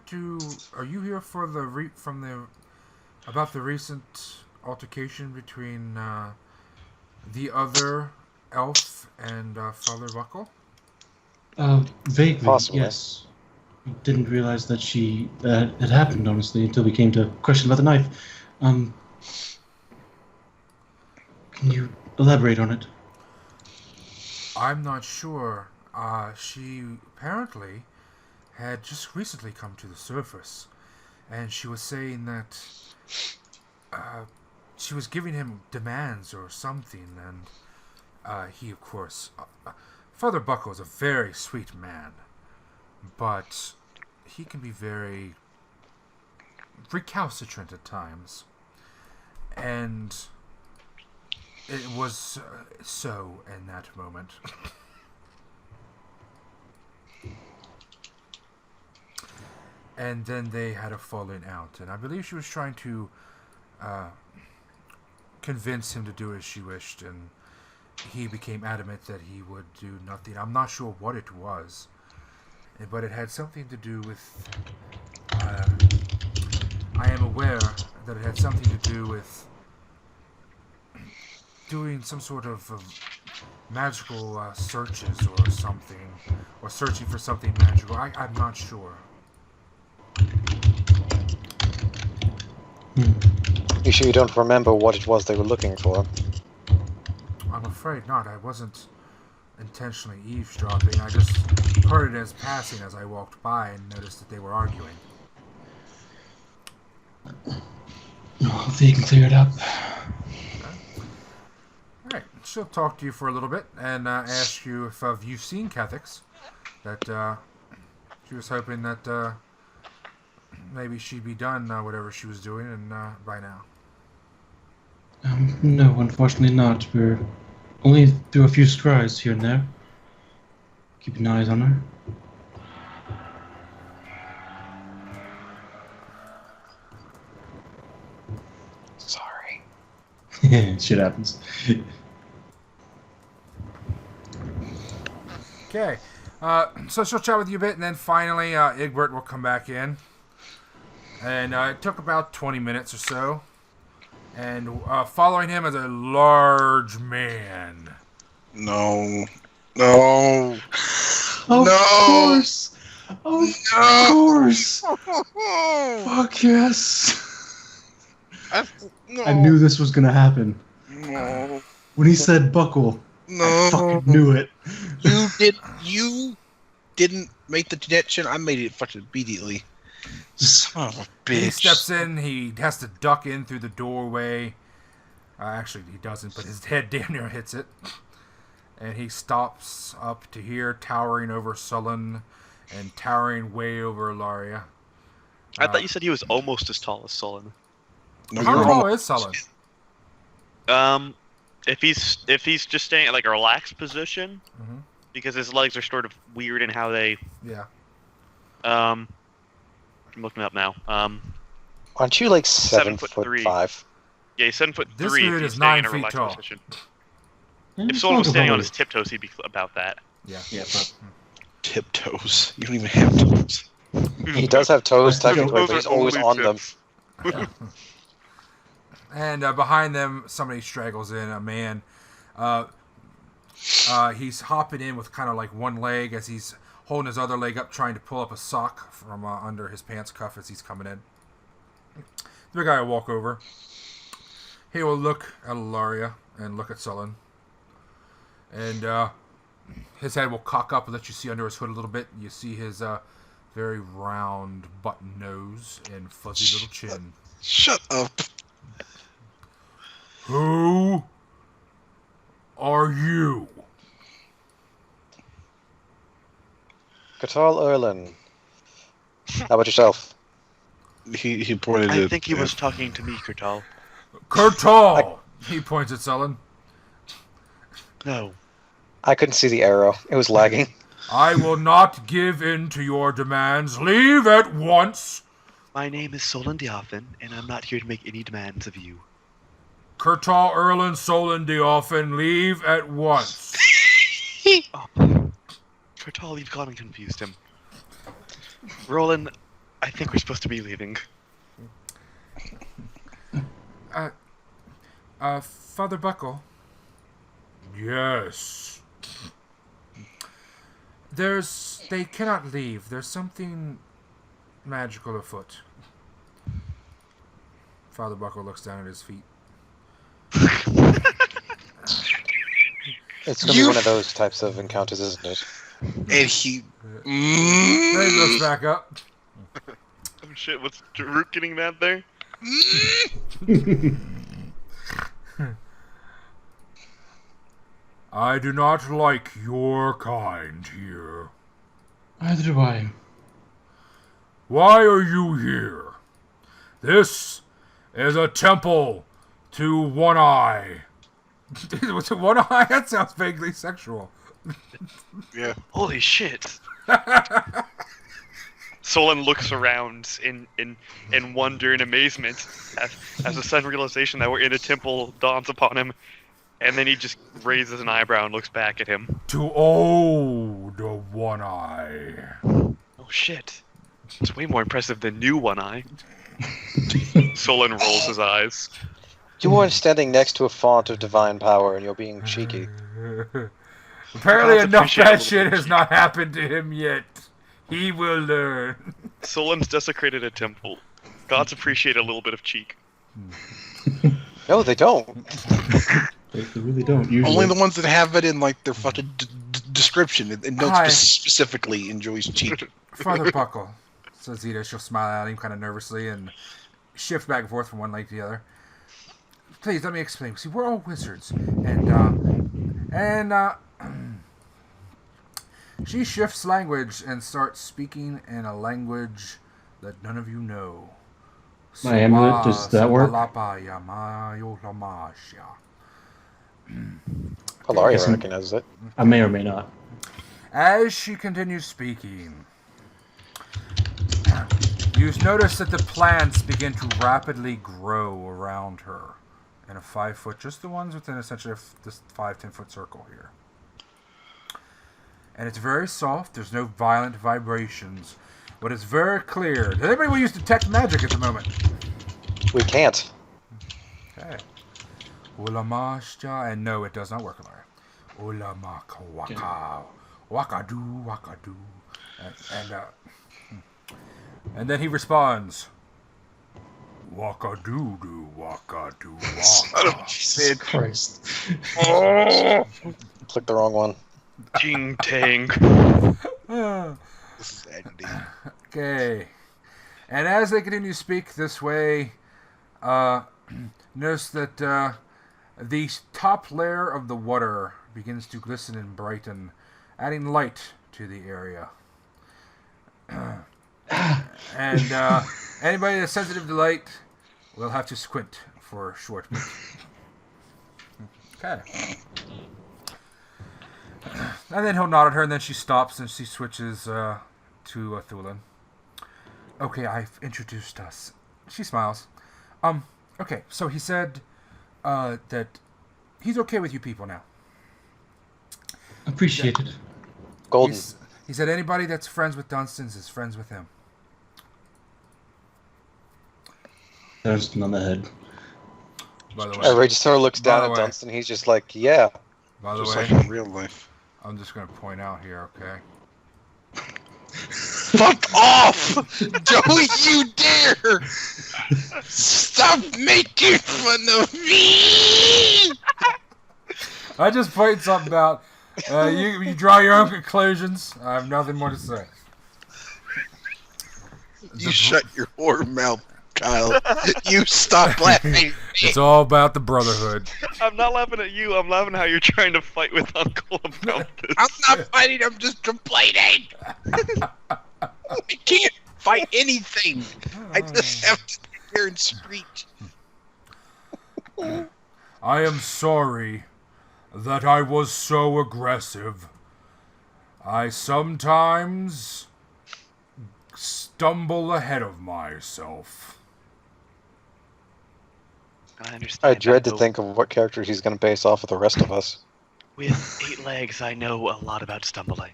for about the recent altercation between the other elf and Father Buckle? Vaguely, Possibly. yes. We didn't realize that it happened, honestly, until we came to question about the knife. Can you elaborate on it? I'm not sure. She apparently had just recently come to the surface, and she was saying that she was giving him demands or something, and he, of course, Father Buckle is a very sweet man, but he can be very recalcitrant at times, and it was so in that moment. And then they had a falling out, and I believe she was trying to convince him to do as she wished, and he became adamant that he would do nothing. I'm not sure what it was, but it had something to do with... I am aware that it had something to do with doing some sort of magical searches or something, or searching for something magical. I'm not sure. You sure you don't remember what it was they were looking for? I'm afraid not. I wasn't intentionally eavesdropping. I just heard it as passing as I walked by and noticed that they were arguing. Hopefully you can clear it up. Alright, she'll talk to you for a little bit and ask you if you've seen Kethix. That she was hoping that maybe she'd be done whatever she was doing and by now. No, unfortunately not. We're only through a few scries here and there. Keeping eyes on her. Sorry. Shit happens. Okay, so she'll chat with you a bit, and then finally Egbert will come back in. And it took about 20 minutes or so. And following him is a large man. No. No. Of No. course! Of course! Fuck yes! No. I knew this was gonna happen. No. When he said buckle, No. I fucking knew it. You didn't make the connection. I made it fucking immediately. Son of a bitch. He steps in, he has to duck in through the doorway. Actually, he doesn't, but his head damn near hits it. And he stops up to here, towering over Sollyn and towering way over Ilaria. I thought you said he was almost as tall as Sollyn. No, How you're tall almost- is Sollyn? If he's just staying at like a relaxed position, Mm-hmm. because his legs are sort of weird in how they. Yeah. I'm looking up now. Aren't you like 7'3". 7'5"? Yeah, he's 7'3". This If dude he's is staying 9 in a feet relaxed tall. position. And If it's someone was not standing on probably- his tiptoes, he'd be about that. Yeah. Yeah, but Tiptoes. You don't even have toes. He does have toes technically, Those but he's are always only on them. tips. And behind them, somebody straggles in, a man. He's hopping in with kind of like one leg as he's holding his other leg up, trying to pull up a sock from under his pants cuff as he's coming in. The guy will walk over. He will look at Ilaria and look at Sollyn. And his head will cock up and let you see under his hood a little bit. You see his very round button nose and fuzzy little chin. Shut up. Who are you? Kurtal Urlin. How about yourself? He pointed I at. think he was talking to me, Kurtal. Kurtal! He points at Sollyn. No. I couldn't see the arrow. It was lagging. I will not give in to your demands. Leave at once. My name is Sollyn Diafin, and I'm not here to make any demands of you. Kurtal Erlin Sollyn Diafin, leave at once. Kurtal, you've gone and confused him. Rolun, I think we're supposed to be leaving. Father Buckle. Yes. They cannot leave. There's something magical afoot. Father Buckle looks down at his feet. It's gonna be one of those types of encounters, isn't it? And he. Then he looks back up. Oh shit, what's Jerruk getting mad there? I do not like your kind here. Neither do I. Why are you here? This is a temple to One Eye. To One Eye? That sounds vaguely sexual. Yeah. Holy shit. Sollyn looks around in wonder and amazement as a sudden realization that we're in a temple dawns upon him, and then he just raises an eyebrow and looks back at him. To old One Eye. Oh shit. It's way more impressive than new One Eye. Sollyn rolls his eyes. You are standing next to a font of divine power, and you're being cheeky. Apparently Gods enough appreciate a bad little shit bit. has not happened to him yet. He will learn. Sollyn's desecrated a temple. Gods appreciate a little bit of cheek. No, they don't. They really don't. Usually. Only the ones that have it in like their fucking description and don't Hi. specifically enjoys cheek. Father Buckle, says Zeta. She'll smile at him kind of nervously and shift back and forth from one leg to the other. Please, let me explain. See, we're all wizards. And she shifts language and starts speaking in a language that none of you know. My amulet, does that work? Ilaria recognizes it. I may or may not. As she continues speaking, you notice that the plants begin to rapidly grow around her in a 5 foot, just the ones within essentially this 5-10 foot circle here. And it's very soft. There's no violent vibrations, but it's very clear. Does anybody use detect magic at the moment? We can't. Okay. Ulamasha, and no, it does not work, Ilaria. Ulamaka waka, wakadu, wakadu, and then he responds, wakadu, wakadu, waka. Jesus Christ. Click the wrong one. Ting tang. This is ending. Okay. And as they continue to speak this way, notice that the top layer of the water begins to glisten and brighten, adding light to the area. And anybody that's sensitive to light will have to squint for a short bit. Okay. And then he'll nod at her, and then she stops and she switches to Thulin. Okay, I've introduced us. She smiles. Okay, so he said that he's okay with you people now. Appreciated. Golden. He said anybody that's friends with Dunstans is friends with him. Dunstan on the head. By the way, Register looks By down the at way. Dunstan. He's just like, yeah. by the Just way, like in real life. I'm just going to point out here, okay? Fuck off! Don't you dare! Stop making fun of me! I just pointed something out. You draw your own conclusions. I have nothing more to say. You shut your whore mouth, Kyle. You stop laughing. It's all about the brotherhood. I'm not laughing at you. I'm laughing how you're trying to fight with Uncle about this. I'm not fighting, I'm just complaining. I can't fight anything. I just have to sit here and screech. I am sorry that I was so aggressive. I sometimes stumble ahead of myself. I understand. I dread to though. think of what character he's going to base off of the rest of us. With 8 legs, I know a lot about stumbling.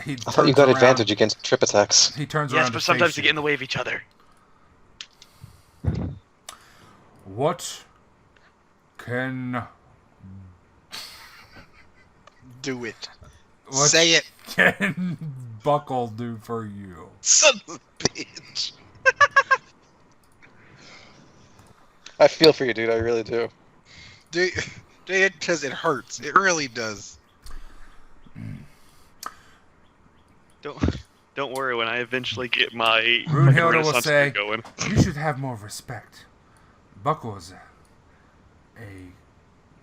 He I thought you got advantage against trip attacks. He turns Yes, around but to sometimes face you get in the way of each other. What can Do it. what Say it, can Buckle do for you? son of a bitch. I feel for you, dude. I really do. Do it because it hurts. It really does. Don't worry. When I eventually get my Runehilda will Renaissance say, going, you should have more respect. Buckle is a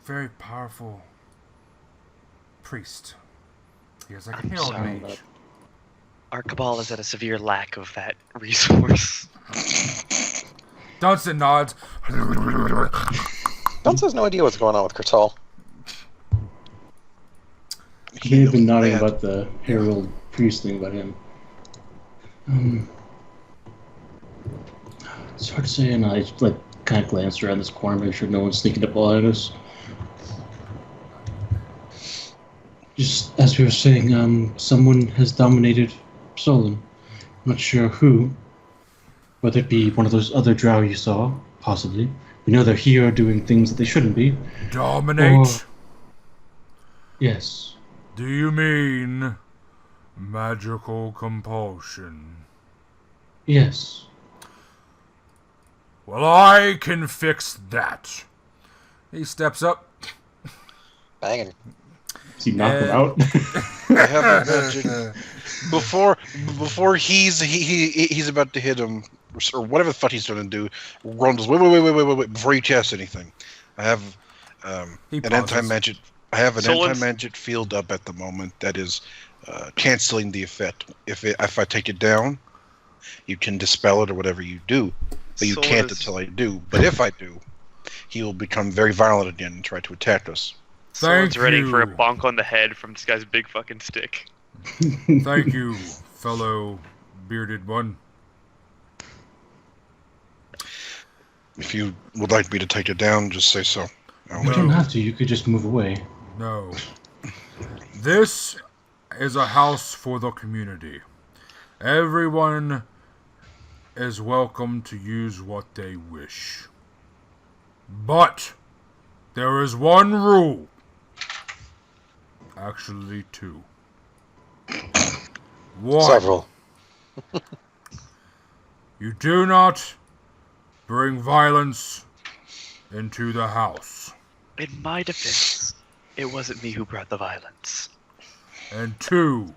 very powerful priest. He is like a I'm herald sorry. mage. our Cabal is at a severe lack of that resource. Dunstan nods. Dunstan has no idea what's going on with Kurtal. He may have been nodding Bad. about the herald priest thing about him. It's hard to say, and I kind of glanced around this corner, make sure no one's sneaking up behind us. Just as we were saying, someone has dominated Sollyn. I'm not sure who. Whether it be one of those other drow you saw, possibly. We know they're here doing things that they shouldn't be. Dominate? Or- Yes. Do you mean magical compulsion? Yes. Well, I can fix that. He steps up. Banging. Does he knock him out? I have imagined before he's about to hit him or whatever the fuck he's going to do. Ron goes, wait before you cast anything. I have He an pauses. anti-magic. I have an Sollyn's- anti-magic field up at the moment that is canceling the effect. If I take it down, you can dispel it or whatever you do, but you Sollyn can't is- until I do. But if I do, he will become very violent again and try to attack us. Someone's Thank ready for a you. bonk on the head from this guy's big fucking stick. Thank you, fellow bearded one. If you would like me to take it down, just say so. I'll You let don't you- have to, you could just move away. No. This is a house for the community. Everyone is welcome to use what they wish. But there is one rule. Actually, two. One. Several. You do not bring violence into the house. In my defense, it wasn't me who brought the violence. And two,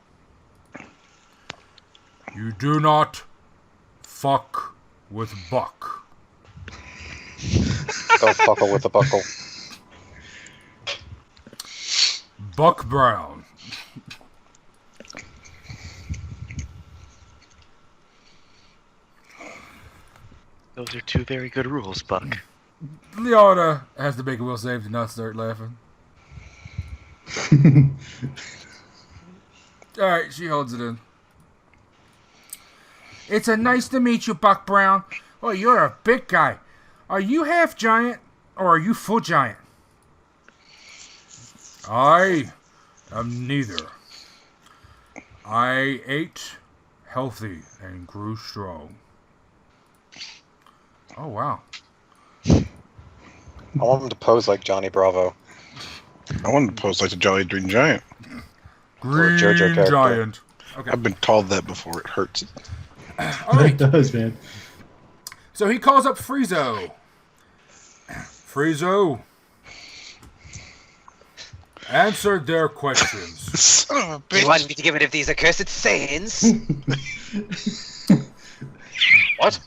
you do not fuck with Buck. Don't buckle with the buckle. Buck Brown. Those are two very good rules, Buck. Leona has to make a will save to not start laughing. Alright, she holds it in. It's a nice to meet you, Buck Brown. Oh, you're a big guy. Are you half giant or are you full giant? I am neither. I ate healthy and grew strong. Oh, wow. I want him to pose like Johnny Bravo. I wanted to pose like the Jolly Green Giant. Green JoJo character. Giant. Okay. I've been called that before. It hurts. All right. It does, man. So he calls up Friezo. Friezo. Answer their questions. Son of a bitch. You want me to get rid of these accursed sayings? What?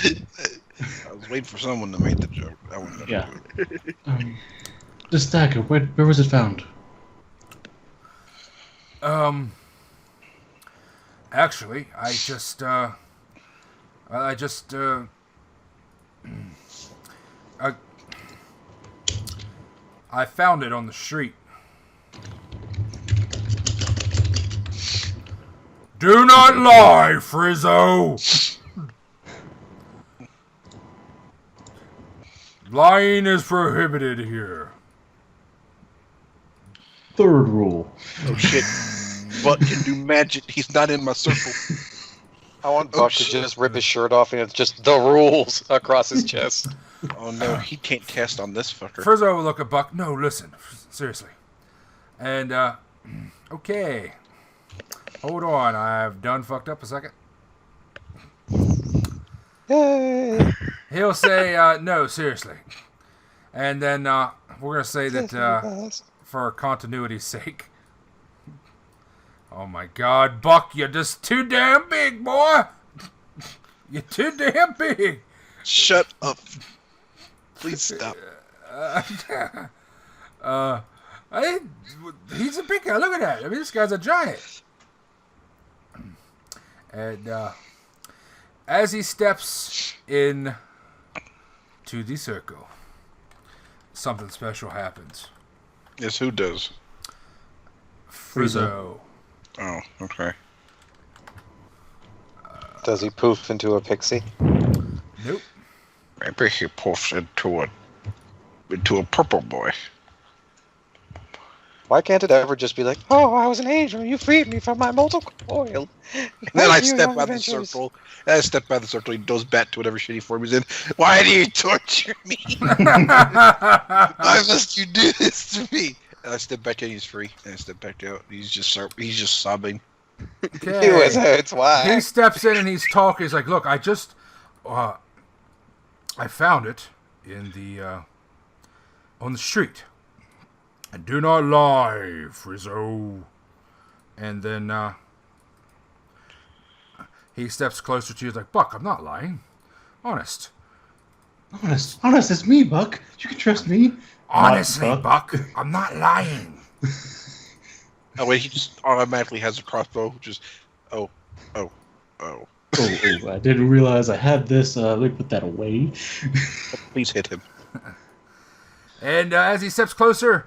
I was waiting for someone to make the joke. I wouldn't Yeah. do it. This dagger, where was it found? Actually, I found it on the street. Do not lie, Friezo! Lying is prohibited here. Third rule. Oh shit. Buck can do magic. He's not in my circle. I want Buck to just rip his shirt off and it's just the rules across his chest. Oh no, he can't cast on this fucker. Friezo will look at Buck. No, listen. Seriously. And, okay. Hold on. I've done fucked up a second. Yay! He'll say, no, seriously. And then, we're going to say that, for continuity's sake. Oh my god, Buck, you're just too damn big, boy! You're too damn big! Shut up. Please stop. He's a big guy, look at that. I mean, this guy's a giant. And, as he steps in to the circle, something special happens. Yes, who does? Friezo. Oh, okay. Does he poof into a pixie? Nope. Maybe he poofs into a purple boy. Why can't it ever just be like, oh, I was an angel, you freed me from my mortal coil. And then I step by the circle. And I step by the circle. He goes back to whatever shitty form he's in. Why do you torture me? Why must you do this to me? And I step back in. He's free. And I step back out. He's just sobbing. Okay. He was hurts, why? He steps in and he's talking. He's like, look, I just, I found it in the, on the street. And do not lie, Friezo. And then, he steps closer to you. He's like, Buck, I'm not lying. Honest. Honest, it's me, Buck. You can trust me. Honestly, Not Buck, I'm not lying. Oh, wait, he just automatically has a crossbow. Just, oh. Oh, I didn't realize I had this. Let me put that away. Please hit him. And as he steps closer,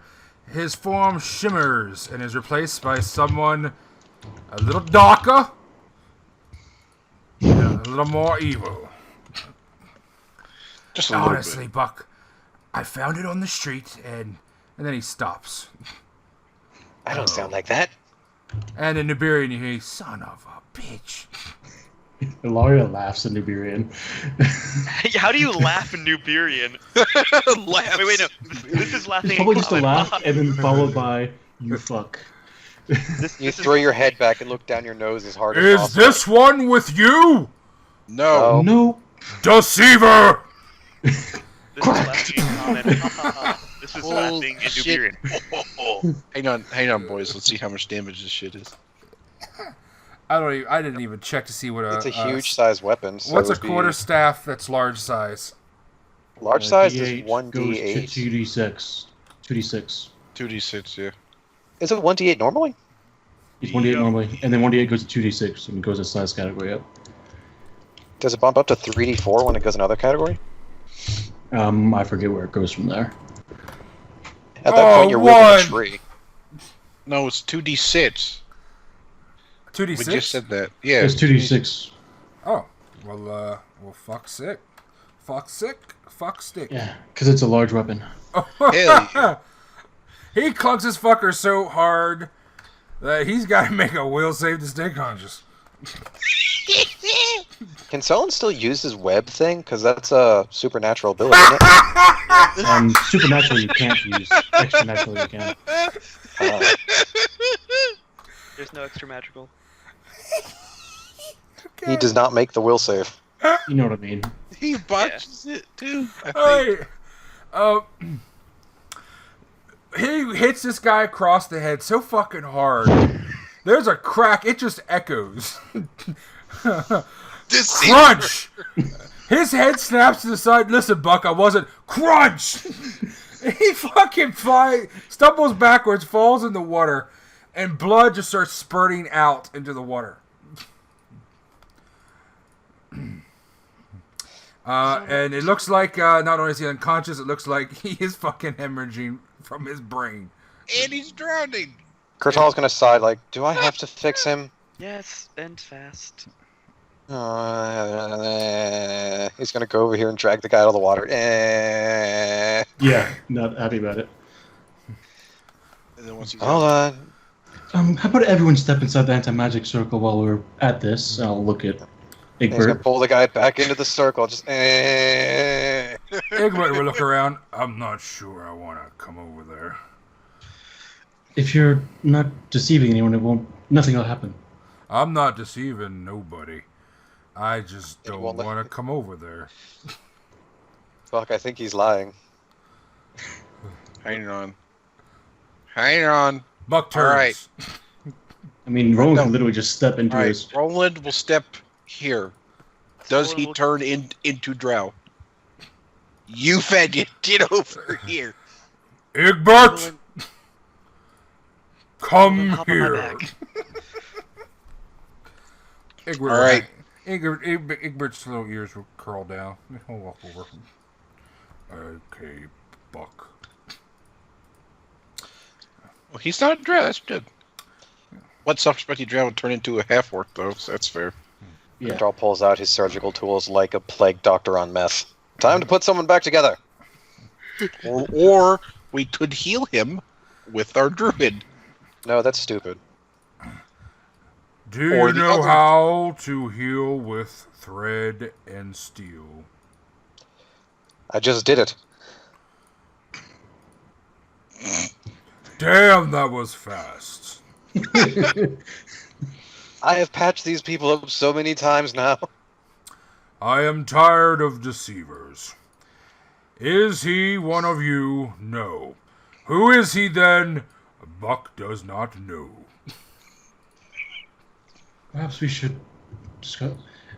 his form shimmers and is replaced by someone a little darker and a little more evil. Just a little Honestly, bit. Buck, I found it on the street, and then he stops. I don't sound like that. And in Nibirian, you hear, son of a bitch. Ilaria laughs at Nuberian. How do you laugh in Nuberian? Laughs. Wait, no. This is laughing. Probably just a in laugh, common. and then followed by, you fuck. You throw your head back and look down your nose as hard as Is possible. this one with you? No. No. Deceiver! This is laughing in common. This is laughing in Shit. Nuberian. Hang on, boys. Let's see how much damage this shit is. I didn't even check to see what It's a huge size weapon. So What's it a would be- quarter staff that's large size? Large size is D8 1d8. goes to 2d6. 2d6. 2d6, yeah. Is it 1d8 normally? It's 1d8 normally, and then 1d8 goes to 2d6 and goes a size category up. Does it bump up to 3d4 when it goes another category? I forget where it goes from there. At that point, you're wielding a one. tree. No, it's 2d6. 2d6? We just said that. Yeah. It's 2d6. Oh, well, fuck sick. Fuck sick. Fuck stick. Yeah, because it's a large weapon. Hell yeah. He clunks his fucker so hard that he's got to make a will save to stay conscious. Can Sollyn still use his web thing? Because that's a supernatural ability, isn't it? Supernatural you can't use. Extranatural you can. There's no extra magical. He does not make the will save. You know what I mean. He botches it too. I think. He hits this guy across the head so fucking hard. There's a crack. It just echoes. Crunch! His head snaps to the side. Listen, Buck, I wasn't. Crunch! He fucking stumbles backwards, falls in the water, and blood just starts spurting out into the water. And it looks like not only is he unconscious, it looks like he is fucking hemorrhaging from his brain. And he's drowning. Kurtal's gonna sigh like, do I have to fix him? Yes, and fast. He's gonna go over here and drag the guy out of the water. Yeah, not happy about it. And then once he's Hold on. How about everyone step inside the anti-magic circle while we're at this? I'll look at He's gonna Egbert. pull the guy back into the circle. Just. Egbert will look around. I'm not sure I want to come over there. If you're not deceiving anyone, nothing will happen. I'm not deceiving nobody. I just It don't won't want to come over there. Fuck, I think he's lying. Hang on. Hang on. Buck turns. All right. I mean, Roland No. can literally just step into All right. his... Roland will step here. Does he turn into drow? You faggot, get over here. Egbert! Come Hop on my here. back. Egbert, All right. Egbert's little ears will curl down. He'll walk over. Okay, Buck. Well, he's not a drow. That's good. What self-respecting drow would turn into a half-orc, though, so that's fair. Yeah. Kurtal pulls out his surgical tools like a plague doctor on meth. Time to put someone back together. Or we could heal him with our druid. No, that's stupid. Do Or you the know other- how to heal with thread and steel? I just did it. Damn, that was fast. I have patched these people up so many times now. I am tired of deceivers. Is he one of you? No. Who is he then? Buck does not know. Perhaps we should discuss...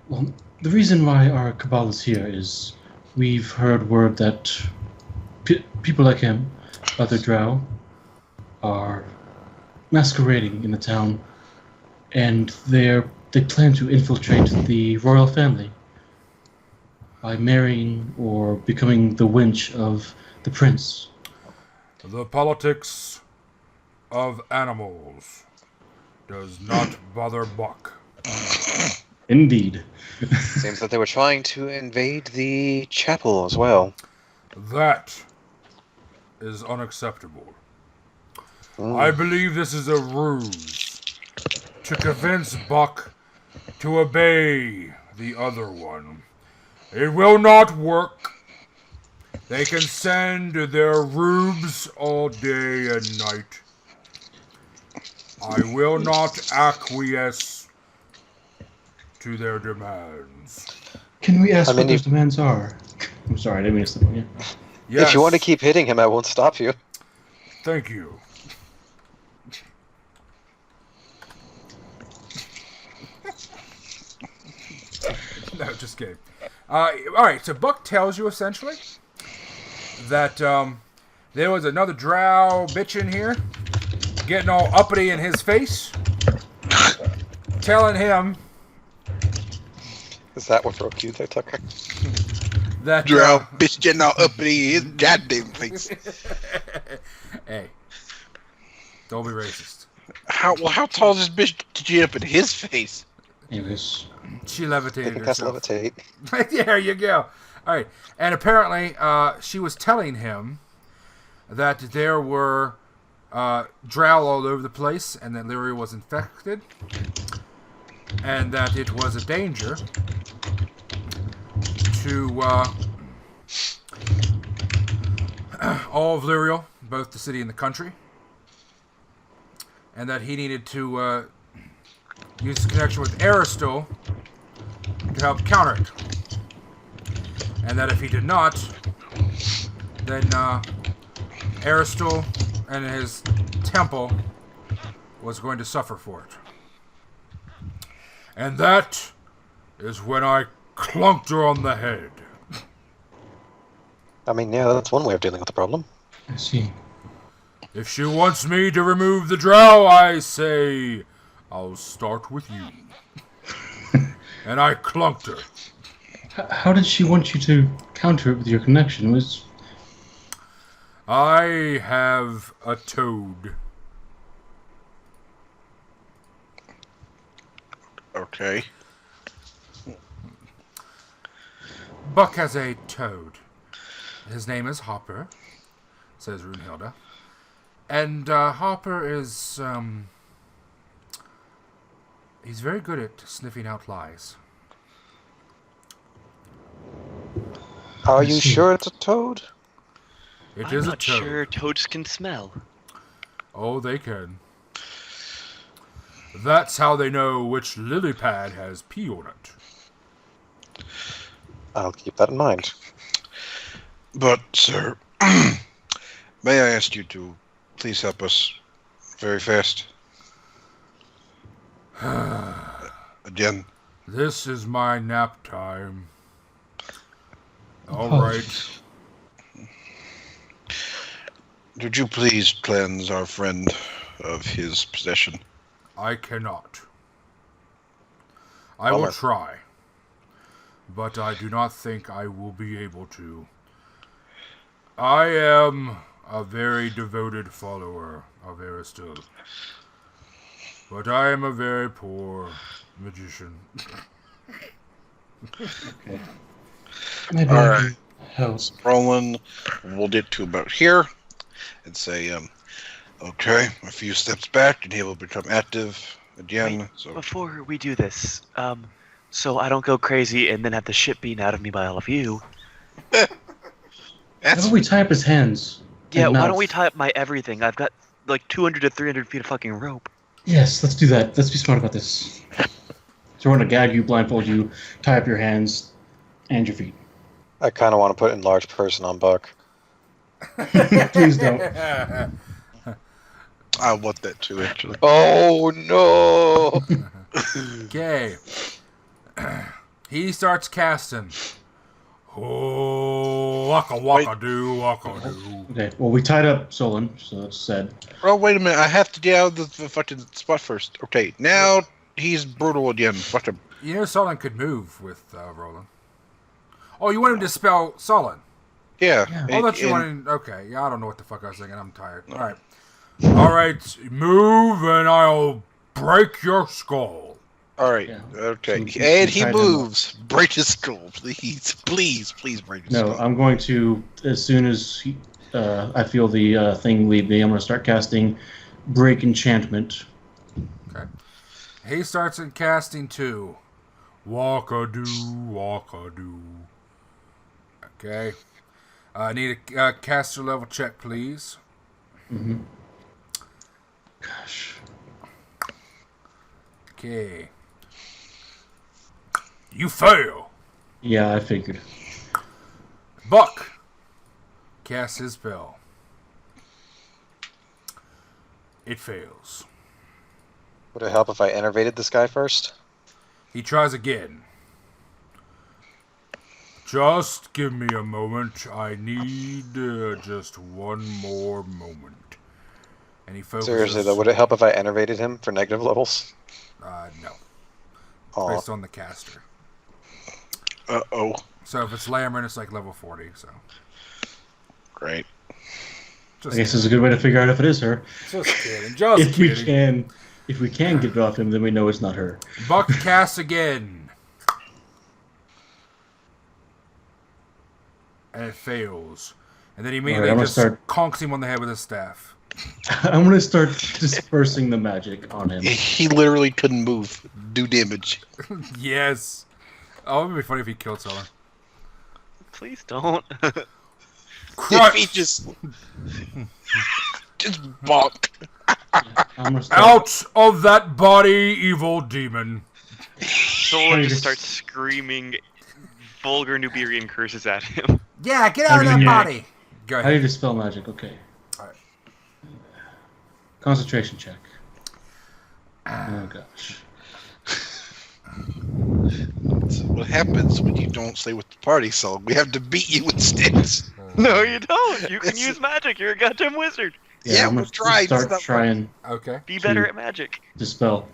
Well, the reason why our Cabal is here is we've heard word that people like him, other drow, are masquerading in the town, and they plan to infiltrate the royal family by marrying or becoming the wench of the prince. The politics of animals does not bother Buck. Indeed. Seems that they were trying to invade the chapel as well. That is unacceptable. I believe this is a ruse to convince Buck to obey the other one. It will not work. They can send their rubes all day and night. I will not acquiesce to their demands. Can we ask I mean, what those demands are? I'm sorry, I didn't mean to step on you. Yes, If you want to keep hitting him, I won't stop you. thank you. No, just kidding. Alright, so Buck tells you essentially that there was another drow bitch in here getting all uppity in his face, telling him Is that what broke you there, Tucker? that Drow bitch getting all uppity his goddamn face. Hey, don't be racist. How tall is this bitch to get up in his face? Anyways, She They levitated can cast herself. levitate. There you go. All right, and apparently she was telling him that there were drow all over the place, and that Leriel was infected, and that it was a danger to all of Leriel, both the city and the country, and that he needed to use his connection with Aristil to help counter it. And that if he did not, then Aristil and his temple was going to suffer for it. And that is when I clunked her on the head. I mean, yeah, that's one way of dealing with the problem. I see. If she wants me to remove the drow, I say, I'll start with you. And I clunked her. How did she want you to counter it with your connection? I have a toad. Okay. Buck has a toad. His name is Hopper, says Runhilda. And Hopper is, he's very good at sniffing out lies. Are you sure it's a toad? It I'm is a not toad. sure toads can smell. Oh, they can. That's how they know which lily pad has pee on it. I'll keep that in mind. But, sir, may I ask you to please help us very fast? Again. This is my nap time. All right. Would you please cleanse our friend of his possession? I cannot. I will Bummer. try. But I do not think I will be able to. I am a very devoted follower of Aristil. But I am a very poor magician. Okay. Maybe All I right. can help. Rolun, we'll get to about here and say, okay, a few steps back, and he will become active again. Wait, So Before we do this, so I don't go crazy and then have the shit beaten out of me by all of you. How that's about we tie up his hands? Yeah, and why not- don't we tie up my everything? I've got like 200 to 300 feet of fucking rope. Yes, let's do that. Let's be smart about this. So we're gonna gag you, blindfold you, tie up your hands and your feet. I kind of want to put enlarged person on Buck. Please don't. I want that too, actually. Oh no! Okay. He starts casting. Oh, waka waka do, waka do. Okay. Well, we tied up Sollyn, so that's said. Oh, wait a minute. I have to get out of the fucking spot first. Okay, now he's brutal again. Fuck him. You know Sollyn could move with Rolun. Oh, you want him to spell Sollyn? Yeah. Yeah. Oh, that's you wanted. Okay, yeah, I don't know what the fuck I was thinking. I'm tired. All right, move, and I'll break your skull. All right. Yeah. Okay. So And we he tied him up. moves. Break his skull, please. Please break his No, skull. I'm going to, as soon as I feel the thing leave me, I'm going to start casting Break Enchantment. Okay. He starts in casting too. Walk-a-doo. Okay. I need a caster level check, please. Mm-hmm. Gosh. Okay. You fail. Yeah, I figured. Buck casts his spell. It fails. Would it help if I enervated this guy first? He tries again. Just give me a moment. I need just one more moment. And he focuses. Seriously though, would it help if I enervated him for negative levels? No. Aw. Based on the caster. Uh-oh. So if it's Lamrin, it's like level 40. So Great. just I guess it's a good way to figure out if it is her. Just kidding. Just kidding. If we can get it off him, then we know it's not her. Buck casts again. And it fails. And then he immediately just conks him on the head with his staff. I'm going to start dispersing the magic on him. He literally couldn't move. Do damage. Yes. Oh, it would be funny if he killed someone. Please don't. If he just bonk. Out of that body, evil demon. Sollyn just starts screaming vulgar Nuberian curses at him. Yeah, get out of that body. Go How ahead. do you dispel magic? Okay. Alright. Concentration check. Oh gosh. That's what happens when you don't stay with the party, so we have to beat you with sticks. No, you don't. You can use magic. You're a goddamn wizard. Yeah, I'm we'll gonna try. start trying Okay. Be better at magic. dispel.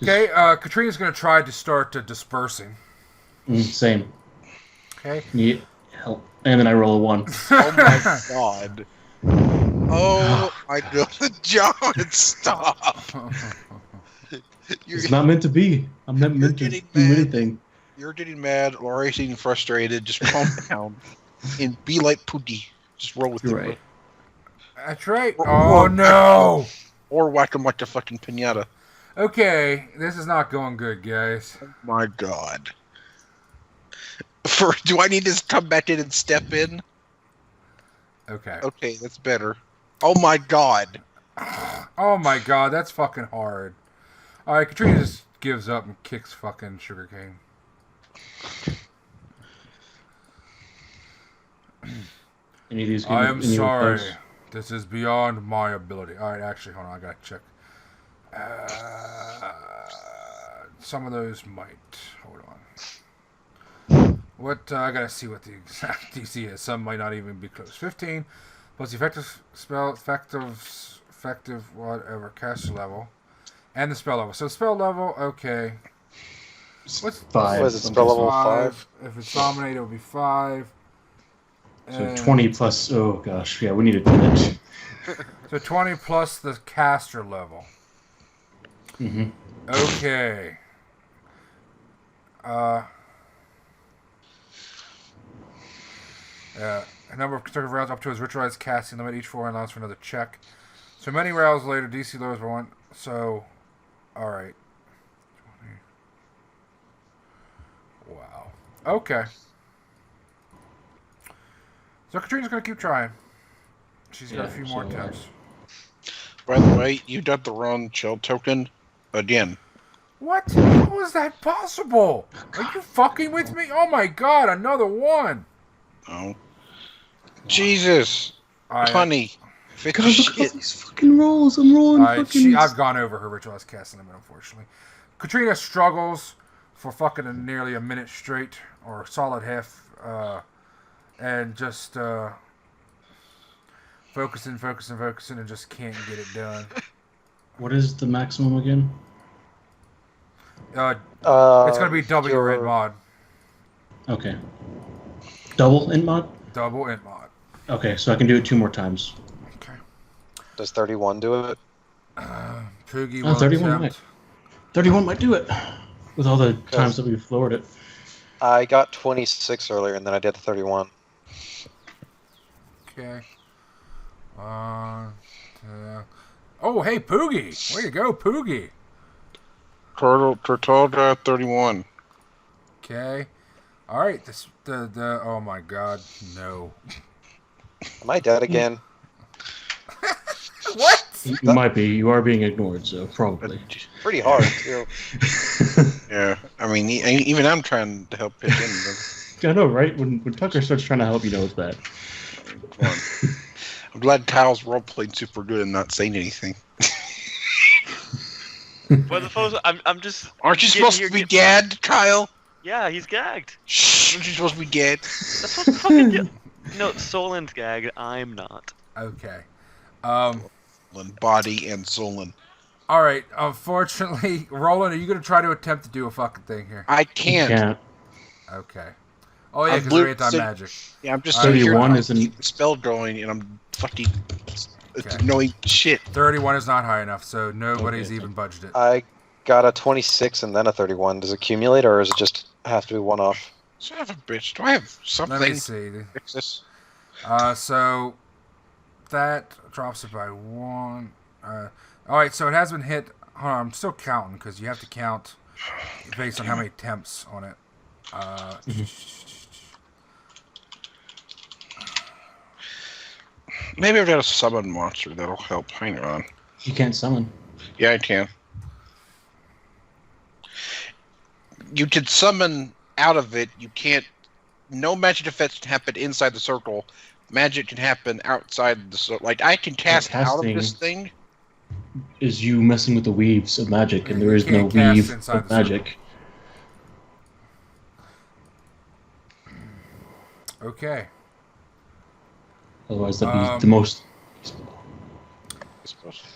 Okay, Katrina's going to try to start dispersing. Same. Okay. Need help. And then I roll a 1. Oh my god. Oh my god. John, stop. It's not meant to be. I'm not meant to do anything. You're getting mad, Laurie's getting frustrated. Just calm down. And be like Pooty. Just roll with You're it. right. That's right. Oh, no. Or whack him like a fucking pinata. Okay, this is not going good, guys. Oh my god. Do I need to come back in and step in? Okay. Okay, that's better. Oh my god. Oh my god, that's fucking hard. Alright, Katrina just gives up and kicks fucking Sugarcane. Any of these I am any of sorry. those? This is beyond my ability. Alright, actually, hold on, I gotta check. Some of those might. Hold on. What, I gotta see what the exact DC is. Some might not even be close. 15 plus the effective whatever, caster level. And the spell level. So spell level, okay. What's 5. Was it spell level 5? If it's dominated, it'll be 5. So And 20 plus. Oh gosh, yeah, we need to do that. So 20 plus the caster level. Mm-hmm. Okay. A number of consecutive rounds up to his ritualized casting limit. Each 4 allows for another check. So many rounds later, DC lowers by 1. So, alright. Wow. Okay. So Katrina's going to keep trying. She's got a few more attempts. By the way, you got the wrong chill token again. What? How is that possible? Are you fucking with me? Oh my god, another one! Oh. Jesus. Honey. Fix God, look at shit. all these fucking rolls. I'm rolling fucking... I've gone over her ritualized casting limit, unfortunately. Katrina struggles for fucking nearly a minute straight, or a solid half, and just focusing, and just can't get it done. What is the maximum again? It's going to be double your int mod. Okay. Double int mod? Double int mod. Okay, so I can do it 2 more times. Okay. Does 31 do it? Poogie Oh, will 31 attempt. might. 31 might do it. With all the times that we've lowered it. I got 26 earlier, and then I did 31. Okay. Oh, hey, Poogie! Way to go, Poogie! Kurtal got 31. Okay. Alright, oh my god, no. Am I dead again? What? You might be. You are being ignored, so probably. Pretty hard, too. Yeah, I mean, even I'm trying to help pitch in. I know, right? When Tucker starts trying to help, you know it's bad. Come on. I'm glad Kyle's role-played super good and not saying anything. Well, I'm just. Aren't you supposed to be gagged, Kyle? Yeah, he's gagged. Shh! Aren't you supposed to be gagged? That's what fucking. No, Sollyn's gagged. I'm not. Okay. Body and Sollyn. Alright, unfortunately, Rolun, are you going to try to attempt to do a fucking thing here? I can't. Can't. Okay. Oh yeah, I'm because they're blue- anti-magic. Yeah, I'm just 31 here is an- keep the spell going, and I'm fucking Okay. annoying shit. 31 is not high enough, so nobody's Okay. even budged it. I got a 26 and then a 31. Does it accumulate, or does it just have to be one off? Son of a bitch. Do I have something Let me to see. fix this? So that drops it by 1. Alright, so it has been hit. Hold on, I'm still counting because you have to count based on how many attempts on it. Maybe I've got a summon monster that'll help. Hang on. You can't summon. Yeah, I can. You can summon out of it. You can't. No magic effects can happen inside the circle. Magic can happen outside the circle. Like, I can cast out of this thing. Is you messing with the weaves of magic, and You there is no can't cast weave inside of the magic. Okay. Otherwise, that'd be the most.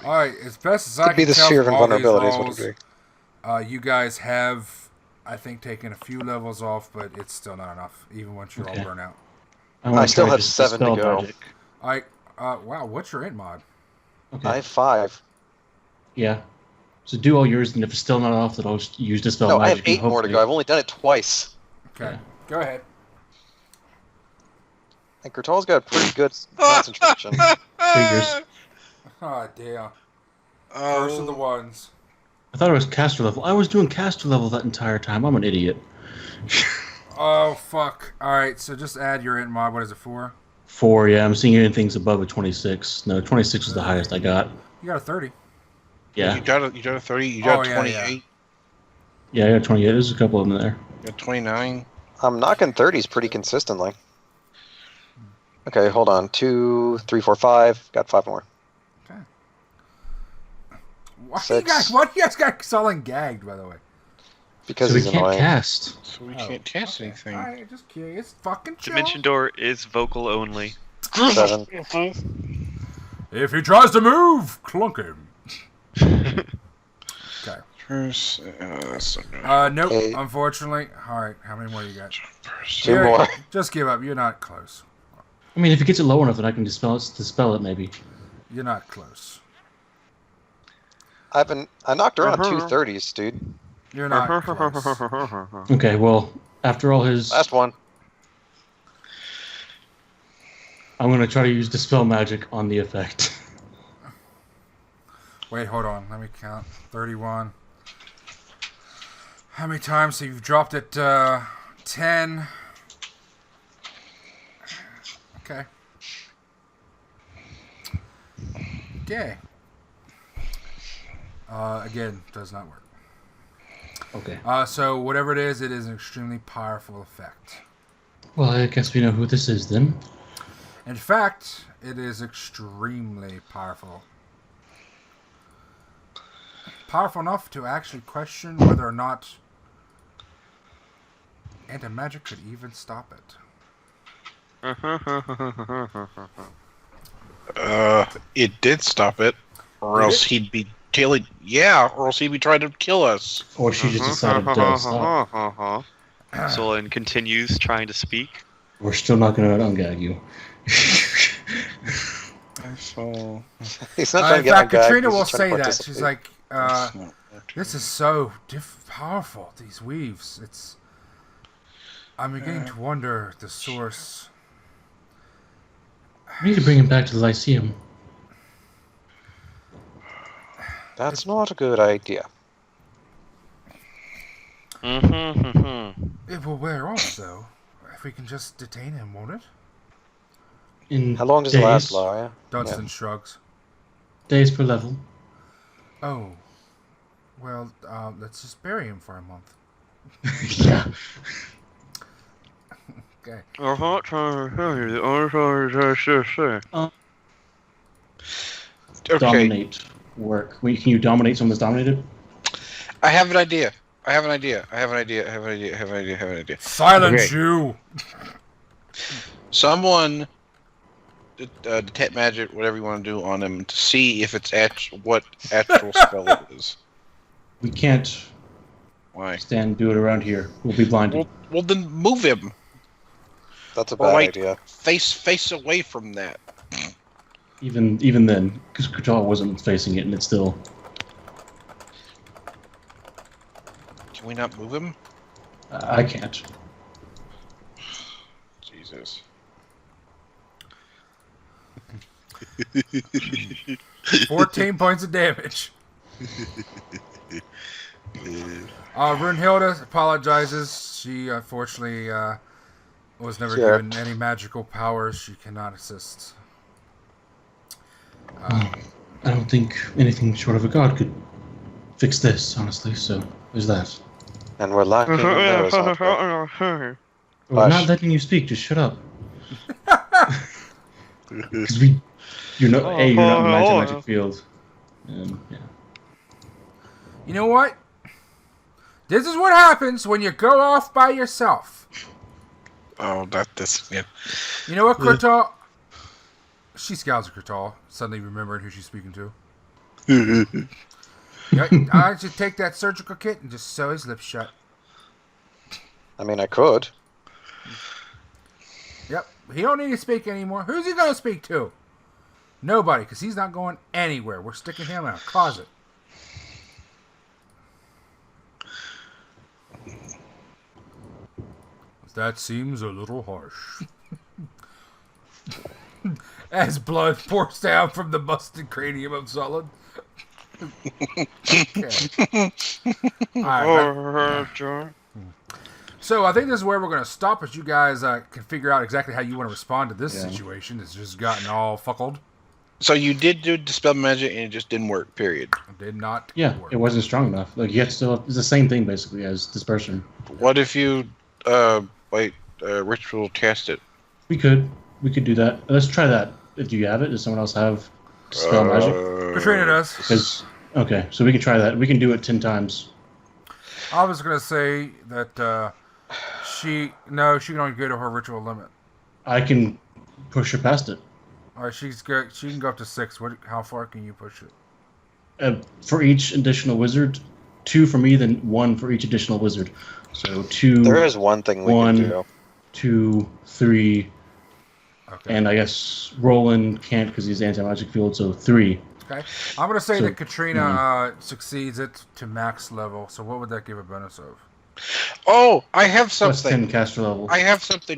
Alright, as best as I Could be can the tell sphere of from all these invulnerability, is rolls, what it would be. you guys have, I think, taken a few levels off, but it's still not enough, even once you're Okay. all burnt out. wanna I still try have just 7 to dispel go. magic. Wow, what's your int mod? Okay. I have 5. Yeah. So do all yours, and if it's still not off, then I'll just use dispel No, I magic. have and 8 more to go. I've only done it twice. Okay, Yeah. go ahead. And Kurtal's got pretty good concentration. Figures. Oh, damn. First of the ones. I thought it was caster level. I was doing caster level that entire time. I'm an idiot. Oh, fuck. Alright, so just add your int mod. What is it, 4? 4, yeah. I'm seeing anything above a 26. No, 26 is the highest I got. You got a 30. Yeah. You got a 30. You got Oh, yeah, 28. Yeah, I got 28. There's a couple of them there. You got 29. I'm knocking 30s pretty consistently. Okay, hold on. 2, 3, 4, 5. Got 5 more. Okay. Why Six. do you guys got Sollyn gagged, by the way? Because So we he's can't annoying. cast. So we can't cast anything. Alright, just curious. Fucking chill. Dimension door is vocal only. 7. If he tries to move, clunk him. Okay. First, that's not good. Nope, Okay. unfortunately. Alright, how many more you got? 2 You're- more. Just give up. You're not close. I mean, if it gets it low enough, then I can dispel it maybe. You're not close. I knocked around Uh-huh. 2 30s, dude. You're not close. Okay, well, after all his... Last one. I'm going to try to use dispel magic on the effect. Wait, hold on. Let me count. 31. How many times have you dropped it? 10. Okay. Okay. Again, does not work. Okay. So whatever it is an extremely powerful effect. Well, I guess we know who this is then. In fact, it is extremely powerful. Powerful enough to actually question whether or not anti-magic could even stop it. It did stop it, or Did else it? he'd be tailing. Yeah, or else he'd be trying to kill us. Or she just decided to stop. Sollyn continues trying to speak. We're still not going to ungag you. So He's not trying In to get fact, on gag, Katrina he's will just trying say to that. She's participate. like, this is so powerful, these weaves. I'm beginning to wonder the source. We need to bring him back to the Lyceum. That's not a good idea. It will wear off, though. If we can just detain him, won't it? In How long does days, it last, Ilaria? Dunstan shrugs. Days per level. Oh. Well, let's just bury him for a month. Yeah. Okay. okay, Dominate work. Wait, can you dominate someone that's dominated? I have an idea. I have an idea. Silence Okay. you! Someone detect magic, whatever you want to do on him, to see if it's what actual spell it is. We can't Why? stand and do it around here. We'll be blinded. Well, then move him. That's a Or, bad like, idea. face away from that. Even then, because Kurtal wasn't facing it, and it's still. Can we not move him? I can't. Jesus. 14 points of damage. Runhilda apologizes. She unfortunately was never given any magical powers. She cannot assist. I don't think anything short of a god could fix this, honestly. So there's that. And we're lacking in those, aren't we? We're not Hush. letting you speak. Just shut up. Because you're not you're not in magic field. And, yeah. You know what? This is what happens when you go off by yourself. Oh, that's yeah. You know what, Kurtal? She scowls at Kurtal, suddenly remembering who she's speaking to. I should take that surgical kit and just sew his lips shut. I mean, I could. Yep, he don't need to speak anymore. Who's he going to speak to? Nobody, because he's not going anywhere. We're sticking him in a closet. That seems a little harsh. As blood pours down from the busted cranium of Sollyn. Okay. Alright, so I think this is where we're going to stop, as you guys can figure out exactly how you want to respond to this situation. It's just gotten all fuckled. So you did do Dispel Magic and it just didn't work, period. It did not work. It wasn't strong enough. Like, you have to still, it's the same thing, basically, as Dispersion. What if you, ritual cast it? We could do that. Let's try that. Do you have it? Does someone else have Dispel Magic? Katrina does. Okay, so we can try that. We can do it 10 times. I was going to say that she can only go to her ritual limit. I can push her past it. All right, she can go up to 6. How far can you push it? For each additional wizard, 2 for me, then 1 for each additional wizard. So 2. There is one thing we can do. 2, 3, okay. And I guess Rolun can't because he's anti-magic field, so 3. Okay, I'm going to say that Katrina succeeds it to max level. So what would that give a bonus of? Oh, I have Plus something. 10 caster level. I have something.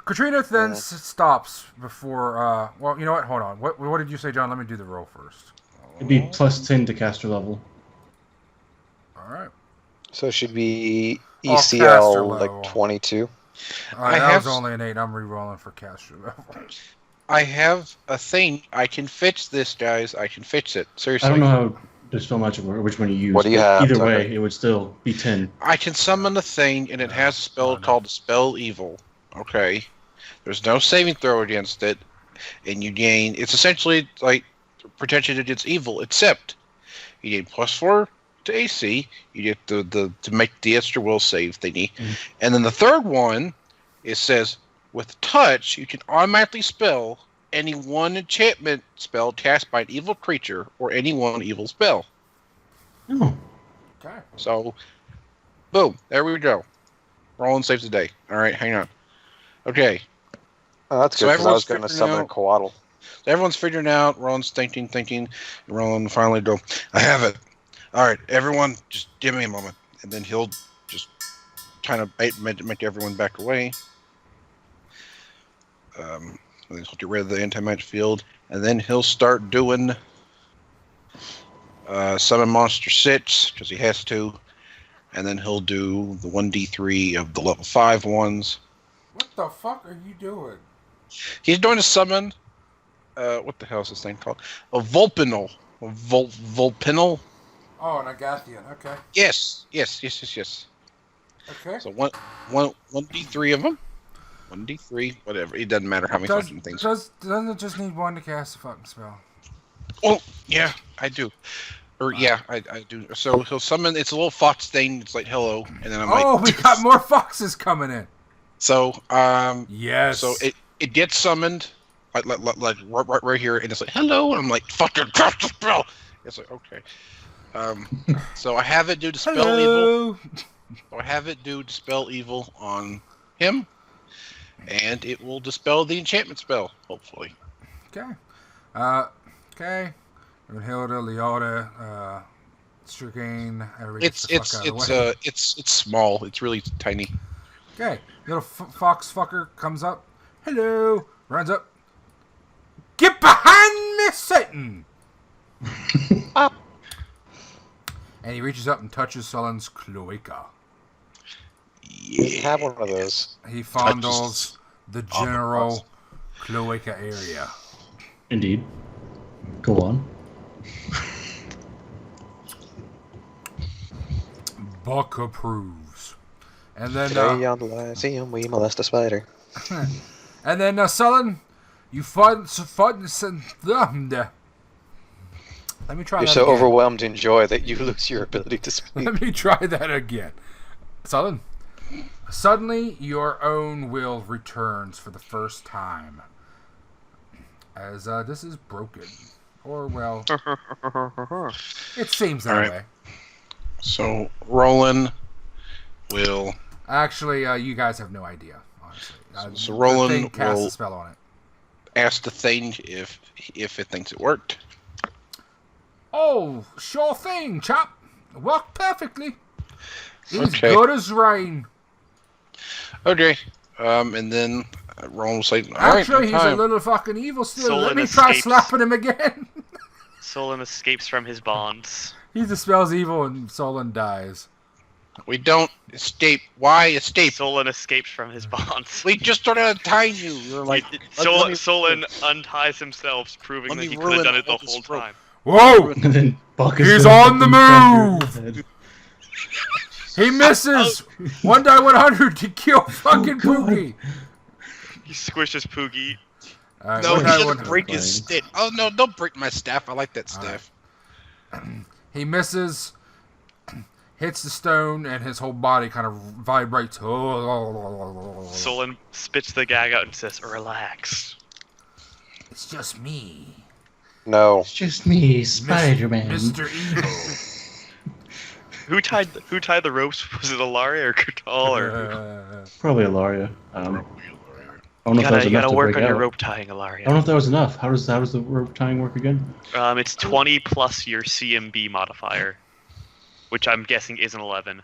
Katrina then stops before. Well, you know what? Hold on. What did you say, John? Let me do the roll first. It'd be plus 10 to caster level. All right. So it should be caster ECL level. like 22. All right, that was only an 8. I'm re-rolling for caster level. I have a thing. I can fix this, guys. I can fix it. Seriously. I don't know how Dispel Magic works, or which one you use. What do you have, Either Tucker? way, it would still be 10. I can summon a thing, and it has a spell called Dispel Evil. Okay. There's no saving throw against it, and you gain. It's essentially like protection against evil, except you gain +4 to AC. You get the to make the extra will save thingy, and then the third one, it says with touch you can automatically spell any one enchantment spell cast by an evil creature or any one evil spell. Oh. Okay. So, boom, there we go. Rolling saves the day. All right, hang on. Okay. Oh, that's So good, because I was everyone's going to figuring summon a out- Coatl. Everyone's figuring out. Roland's thinking. And Roland finally go, I have it. All right, everyone, just give me a moment. And then he'll just kind of make everyone back away. And then he'll get rid of the anti-magic field. And then he'll start doing Summon Monster 6, because he has to. And then he'll do the 1d3 of the level 5 ones. What the fuck are you doing? He's going to summon, what the hell is this thing called? A Vulpinal. Vulpinal? Oh, an Agathian. Okay. Yes. Okay. So 1d3 of them. 1d3, whatever. It doesn't matter how many fucking things. Doesn't it just need 1 to cast a fucking spell? Well, yeah, I do. I do. So he'll summon. It's a little fox thing. It's like hello, and then I'm like, we got more foxes coming in. So yes. So it gets summoned, like right here, and it's like hello, and I'm like fucking cast the spell. It's like okay. So I have it do Dispel Evil. So I have it do Dispel Evil on him, and it will dispel the enchantment spell, hopefully. Okay. Okay. Hilda, Leota, Strigane, everybody gets the fuck out of the way. It's small. It's really tiny. Okay. Little fox fucker comes up. Hello. Runs up. Get behind me, Satan! Up. And he reaches up and touches Sollyn's cloaca. You have one of those. He fondles the general cloaca area. Indeed. Go on. Buck approves. And then Today on the Lyceum, we molest a spider. and then Sollyn, you let me try You're that so again. overwhelmed in joy that you lose your ability to speak. Let me try that again. Sollyn, suddenly your own will returns for the first time. As this is broken. Or, well, it seems that Alright. way. So Rolun will. Actually, you guys have no idea, honestly. So the Rolun thing casts will a spell on it. ask the thing if it thinks it worked. Oh, sure thing, chap. Worked perfectly. He's Okay. good as rain. Okay. And then Rolun will say, Actually, he's a time. little fucking evil still. Sollyn Let me try escapes. slapping him again. Sollyn escapes from his bonds. He dispels evil and Sollyn dies. We don't escape. Why escape? Sollyn escapes from his bonds. We just started untying you. You're like, Sollyn unties himself, proving let that me he could have ruin done it the all this whole rope. time. Whoa! And then Buck is He's gonna on the fucking crack your move! head. He misses! 1 die 100 to kill fucking Oh, God. Pookie! He squishes Poogie. Alright, no, 1 he die doesn't 100. break his stick. Oh no, don't break my staff. I like that staff. He misses, hits the stone, and his whole body kind of vibrates. Sollyn spits the gag out and says, "Relax." It's just me, No. It's just me, Spider-Man. Mr. Evil. Who tied the ropes? Was it Ilaria or Kurtal or? Probably Ilaria. I don't know if that was You enough gotta to work break on your out. rope tying, I don't Ilaria. know if that was enough. How does the rope tying work again? It's 20 plus your CMB modifier, which I'm guessing is an 11.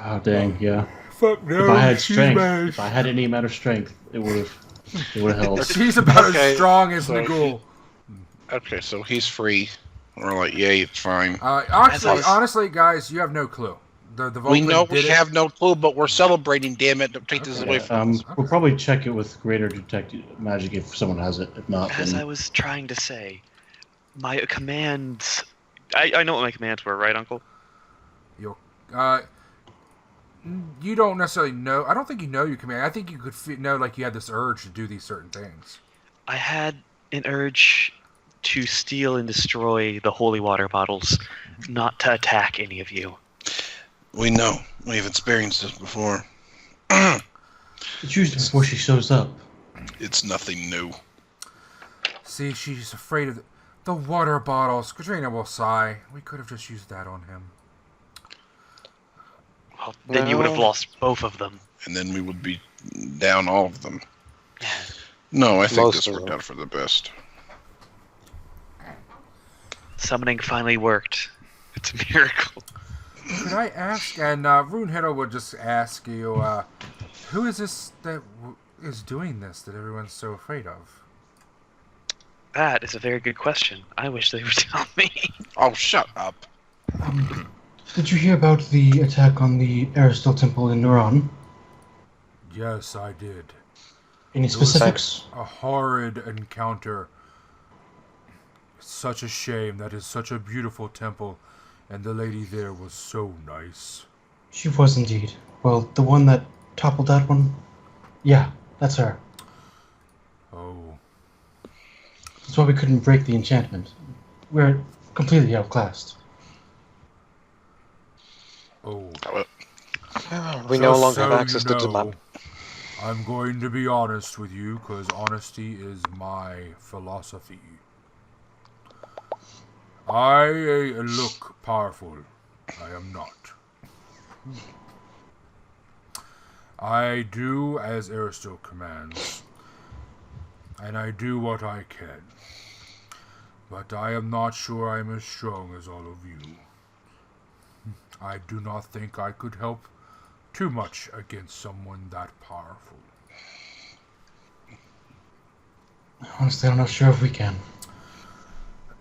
Oh dang, yeah. Fuck no. If I had she's strength, mad. if I had any amount of strength, it would have helped. She's about Okay, as strong as so Nagul. Okay, so he's free. We're like, yay, it's fine. Actually, honestly, guys, you have no clue. The We Vulcan know did we it. have no clue, but we're celebrating. Damn it! Don't take this away from us. We'll probably check it with greater detect magic if someone has it. If not, As then I was trying to say, my commands. I know what my commands were, right, Uncle? You don't necessarily know. I don't think you know your command. I think you could know, like, you had this urge to do these certain things. I had an urge to steal and destroy the holy water bottles, not to attack any of you. We know. We've experienced this before. it's usually before she shows up. It's nothing new. See, she's afraid of the water bottles. Katrina will sigh. We could have just used that on him. Well, then you would have No. lost both of them. And then we would be down all of them. No, I think Most this of worked them. out for the best. Summoning finally worked. It's a miracle. Could I ask, and Runehiddle would just ask you, who is this that is doing this that everyone's so afraid of? That is a very good question. I wish they would tell me. Oh, shut up. Did you hear about the attack on the Aristal Temple in Neuron? Yes, I did. Any was specifics? A horrid encounter. Such a shame. That is such a beautiful temple, and the lady there was so nice. She was indeed. Well, the one that toppled that one? Yeah, that's her. Oh. That's why we couldn't break the enchantment. We're completely outclassed. Oh. We no Just longer have so access you to know, demand. I'm going to be honest with you, because honesty is my philosophy. I look powerful. I am not. I do as Aristotle commands, and I do what I can. But I am not sure I am as strong as all of you. I do not think I could help too much against someone that powerful. Honestly, I'm not sure if we can.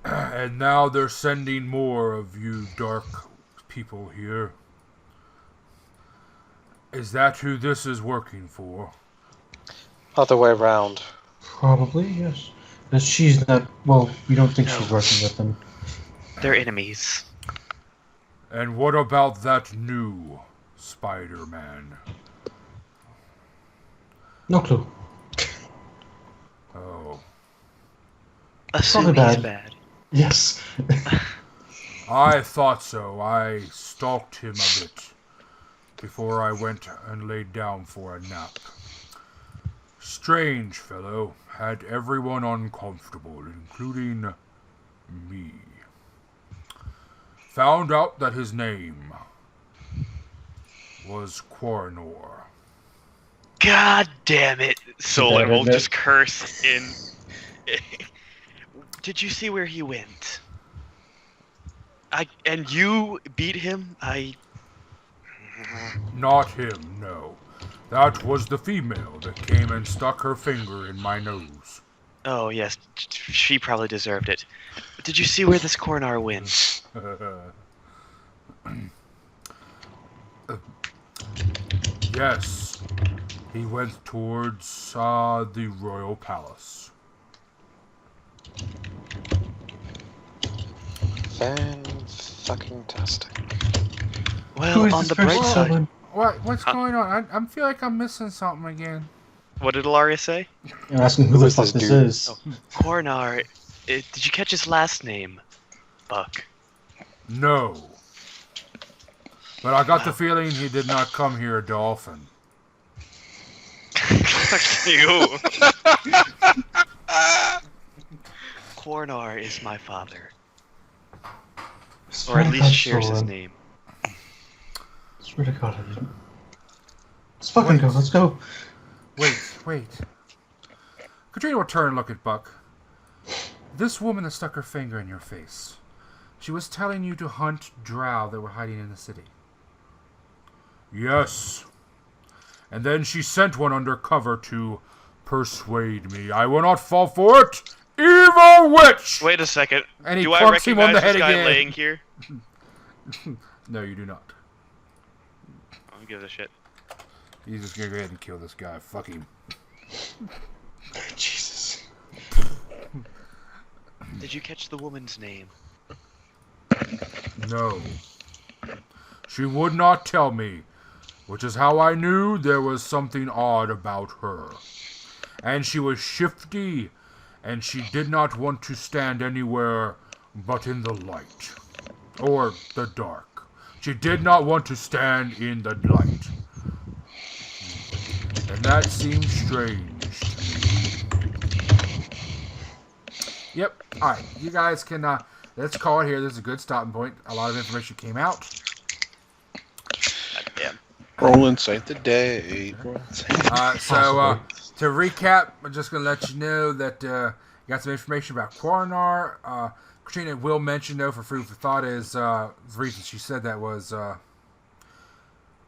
And now they're sending more of you dark people here. Is that who this is working for? Other way around. Probably, yes. But she's not... Well, we don't think she's working with them. They're enemies. And what about that new Spider-Man? No clue. Oh. Assume Probably he's bad. bad. Yes. I thought so. I stalked him a bit before I went and laid down for a nap. Strange fellow. Had everyone uncomfortable, including me. Found out that his name was Quarnor. God damn it! Sollyn will admit- just curse in. Did you see where he went? And you beat him? Not him, no. That was the female that came and stuck her finger in my nose. Oh yes, she probably deserved it. But did you see where this Cornar went? Yes. He went towards the royal palace. Fan-fucking-tastic. Who Well, is on this the person, bright side, Sollyn? What's going on? I feel like I'm missing something again. what did Ilaria say? You're asking who Who the is fuck this this dude? is. Oh. Cornar. Did you catch his last name? Buck. No. But I got the feeling he did not come here a dolphin. Fuck you. Cornar is my father. Or at least shares his name. Swear to God, I didn't. Let's fucking go. Let's go. Wait. Katrina will turn and look at Buck. This woman that stuck her finger in your face. She was telling you to hunt drow that were hiding in the city. Yes. And then she sent one undercover to persuade me. I will not fall for it. Evil witch! Wait a second. And he Do I clunks him on recognize the head this guy again. laying here? No, you do not. Who gives a shit? He's just gonna go ahead and kill this guy. Fuck him. Jesus. Did you catch the woman's name? No. She would not tell me, which is how I knew there was something odd about her. And she was shifty, and she did not want to stand anywhere but in the light. Or the dark. She did not want to stand in the light. And that seems strange to me. Yep. Alright, you guys can, let's call it here. This is a good stopping point. A lot of information came out. God damn. Rolun saved the day. To recap, I'm just going to let you know that you got some information about Quarnar. Katrina will mention, though, for food for thought, is the reason she said that was,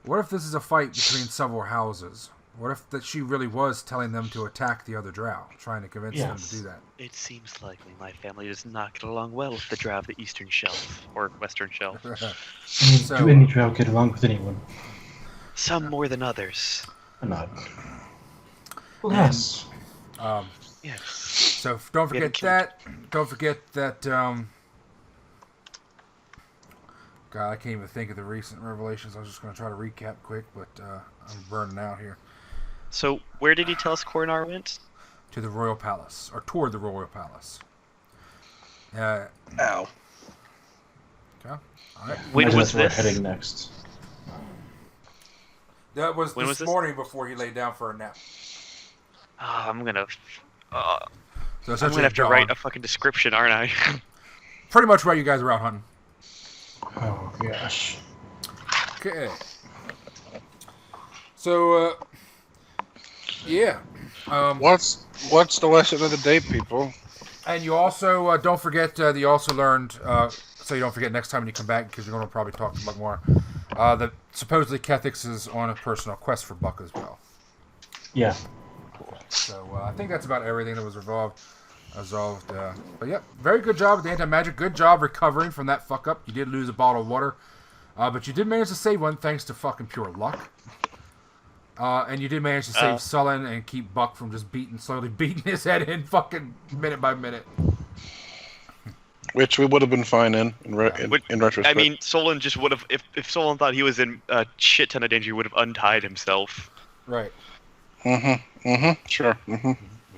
what if this is a fight between several houses? What if that she really was telling them to attack the other drow, trying to convince them to do that? It seems likely my family does not get along well with the drow of the Eastern Shelf, or Western Shelf. I mean, So, do any drow get along with anyone? Some more than others. Or not? Well, yes. Yes. So don't We had forget a that. Don't forget that. God, I can't even think of the recent revelations. I was just going to try to recap quick, but I'm burning out here. So, where did he tell us Cornar went? To the royal palace, or toward the royal palace. Ow. Okay. All right. When Imagine was that's where this? we're heading next. That was When this was this? morning before he laid down for a nap. I'm gonna So I'm essentially, gonna have to John, write a fucking description, aren't I? pretty much while you guys are out hunting. Oh, gosh. Okay. So Yeah. What's the lesson of the day, people? And you also don't forget that you also learned, so you don't forget next time when you come back, because you're going to probably talk about more, that supposedly Kethix is on a personal quest for Buck as well. Yeah. So I think that's about everything that was resolved. But yep, very good job with the anti-magic. Good job recovering from that fuck up. You did lose a bottle of water, but you did manage to save one thanks to fucking pure luck. And you did manage to save Sollyn and keep Buck from just slowly beating his head in fucking minute by minute. Which we would have been fine in retrospect. I mean, Sollyn just would have, if Sollyn thought he was in a shit ton of danger, he would have untied himself. Right. Sure.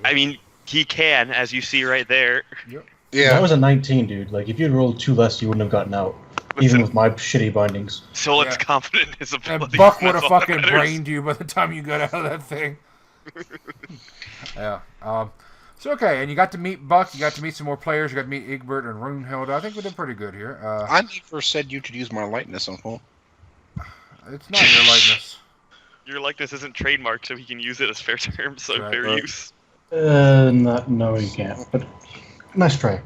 I mean, he can, as you see right there. Yep. Yeah. That was a 19, dude. Like, if you'd rolled 2 less, you wouldn't have gotten out. Even with my shitty bindings. Sollyn's confident in his ability. And Buck would have fucking brained you by the time you got out of that thing. Yeah. So, okay, and you got to meet Buck, you got to meet some more players, you got to meet Egbert and Runhild. I think we did pretty good here. I never said you could use my likeness, Uncle. It's not your likeness. Your likeness isn't trademarked, so he can use it as fair terms, so Right. fair use. No, you can't. But nice try.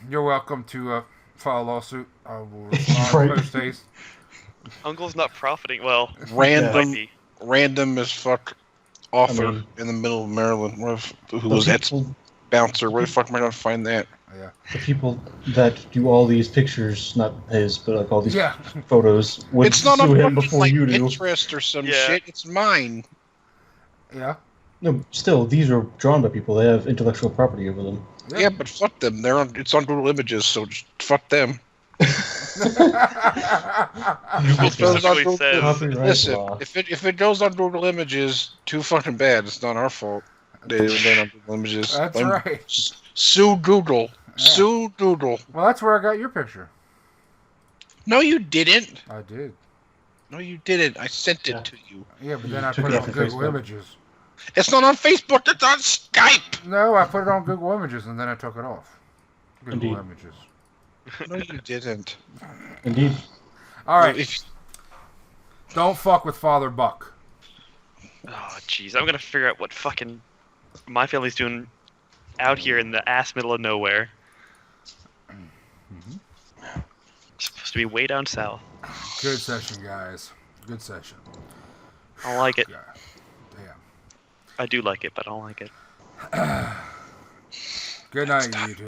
You're welcome to file a lawsuit. I will respond post haste. Uncle's not profiting. Well, Random, might be. random as fuck author in the middle of Maryland who was Etsy bouncer. Where the fuck am I gonna find that? Yeah. The people that do all these pictures, not his, but like all these photos, would It's not sue on him before like you do. Pinterest or some shit. It's mine. Yeah. No, still, these are drawn by people. They have intellectual property over them. Yeah, but fuck them. It's on Google Images, so just fuck them. Google specifically says, Copyright Listen, law. if it goes on Google Images, too fucking bad. It's not our fault. They went on Google Images. That's right. Sue Google. Yeah. Sue Google. Well, that's where I got your picture. No, you didn't. I did. No, you didn't. I sent it to you. Yeah, but then I took put it it off on of Google Facebook. Images. It's not on Facebook. It's on Skype. No, I put it on Google Images and then I took it off. Google Indeed. Images. No, you didn't. Indeed. All right. If- Don't fuck with Father Buck. oh, jeez. I'm going to figure out what fucking my family's doing out here in the ass middle of nowhere. It's supposed to be way down south. Good session, guys. Good session. I don't like it. Yeah. Damn. I do like it, but I don't like it. Good night, YouTube.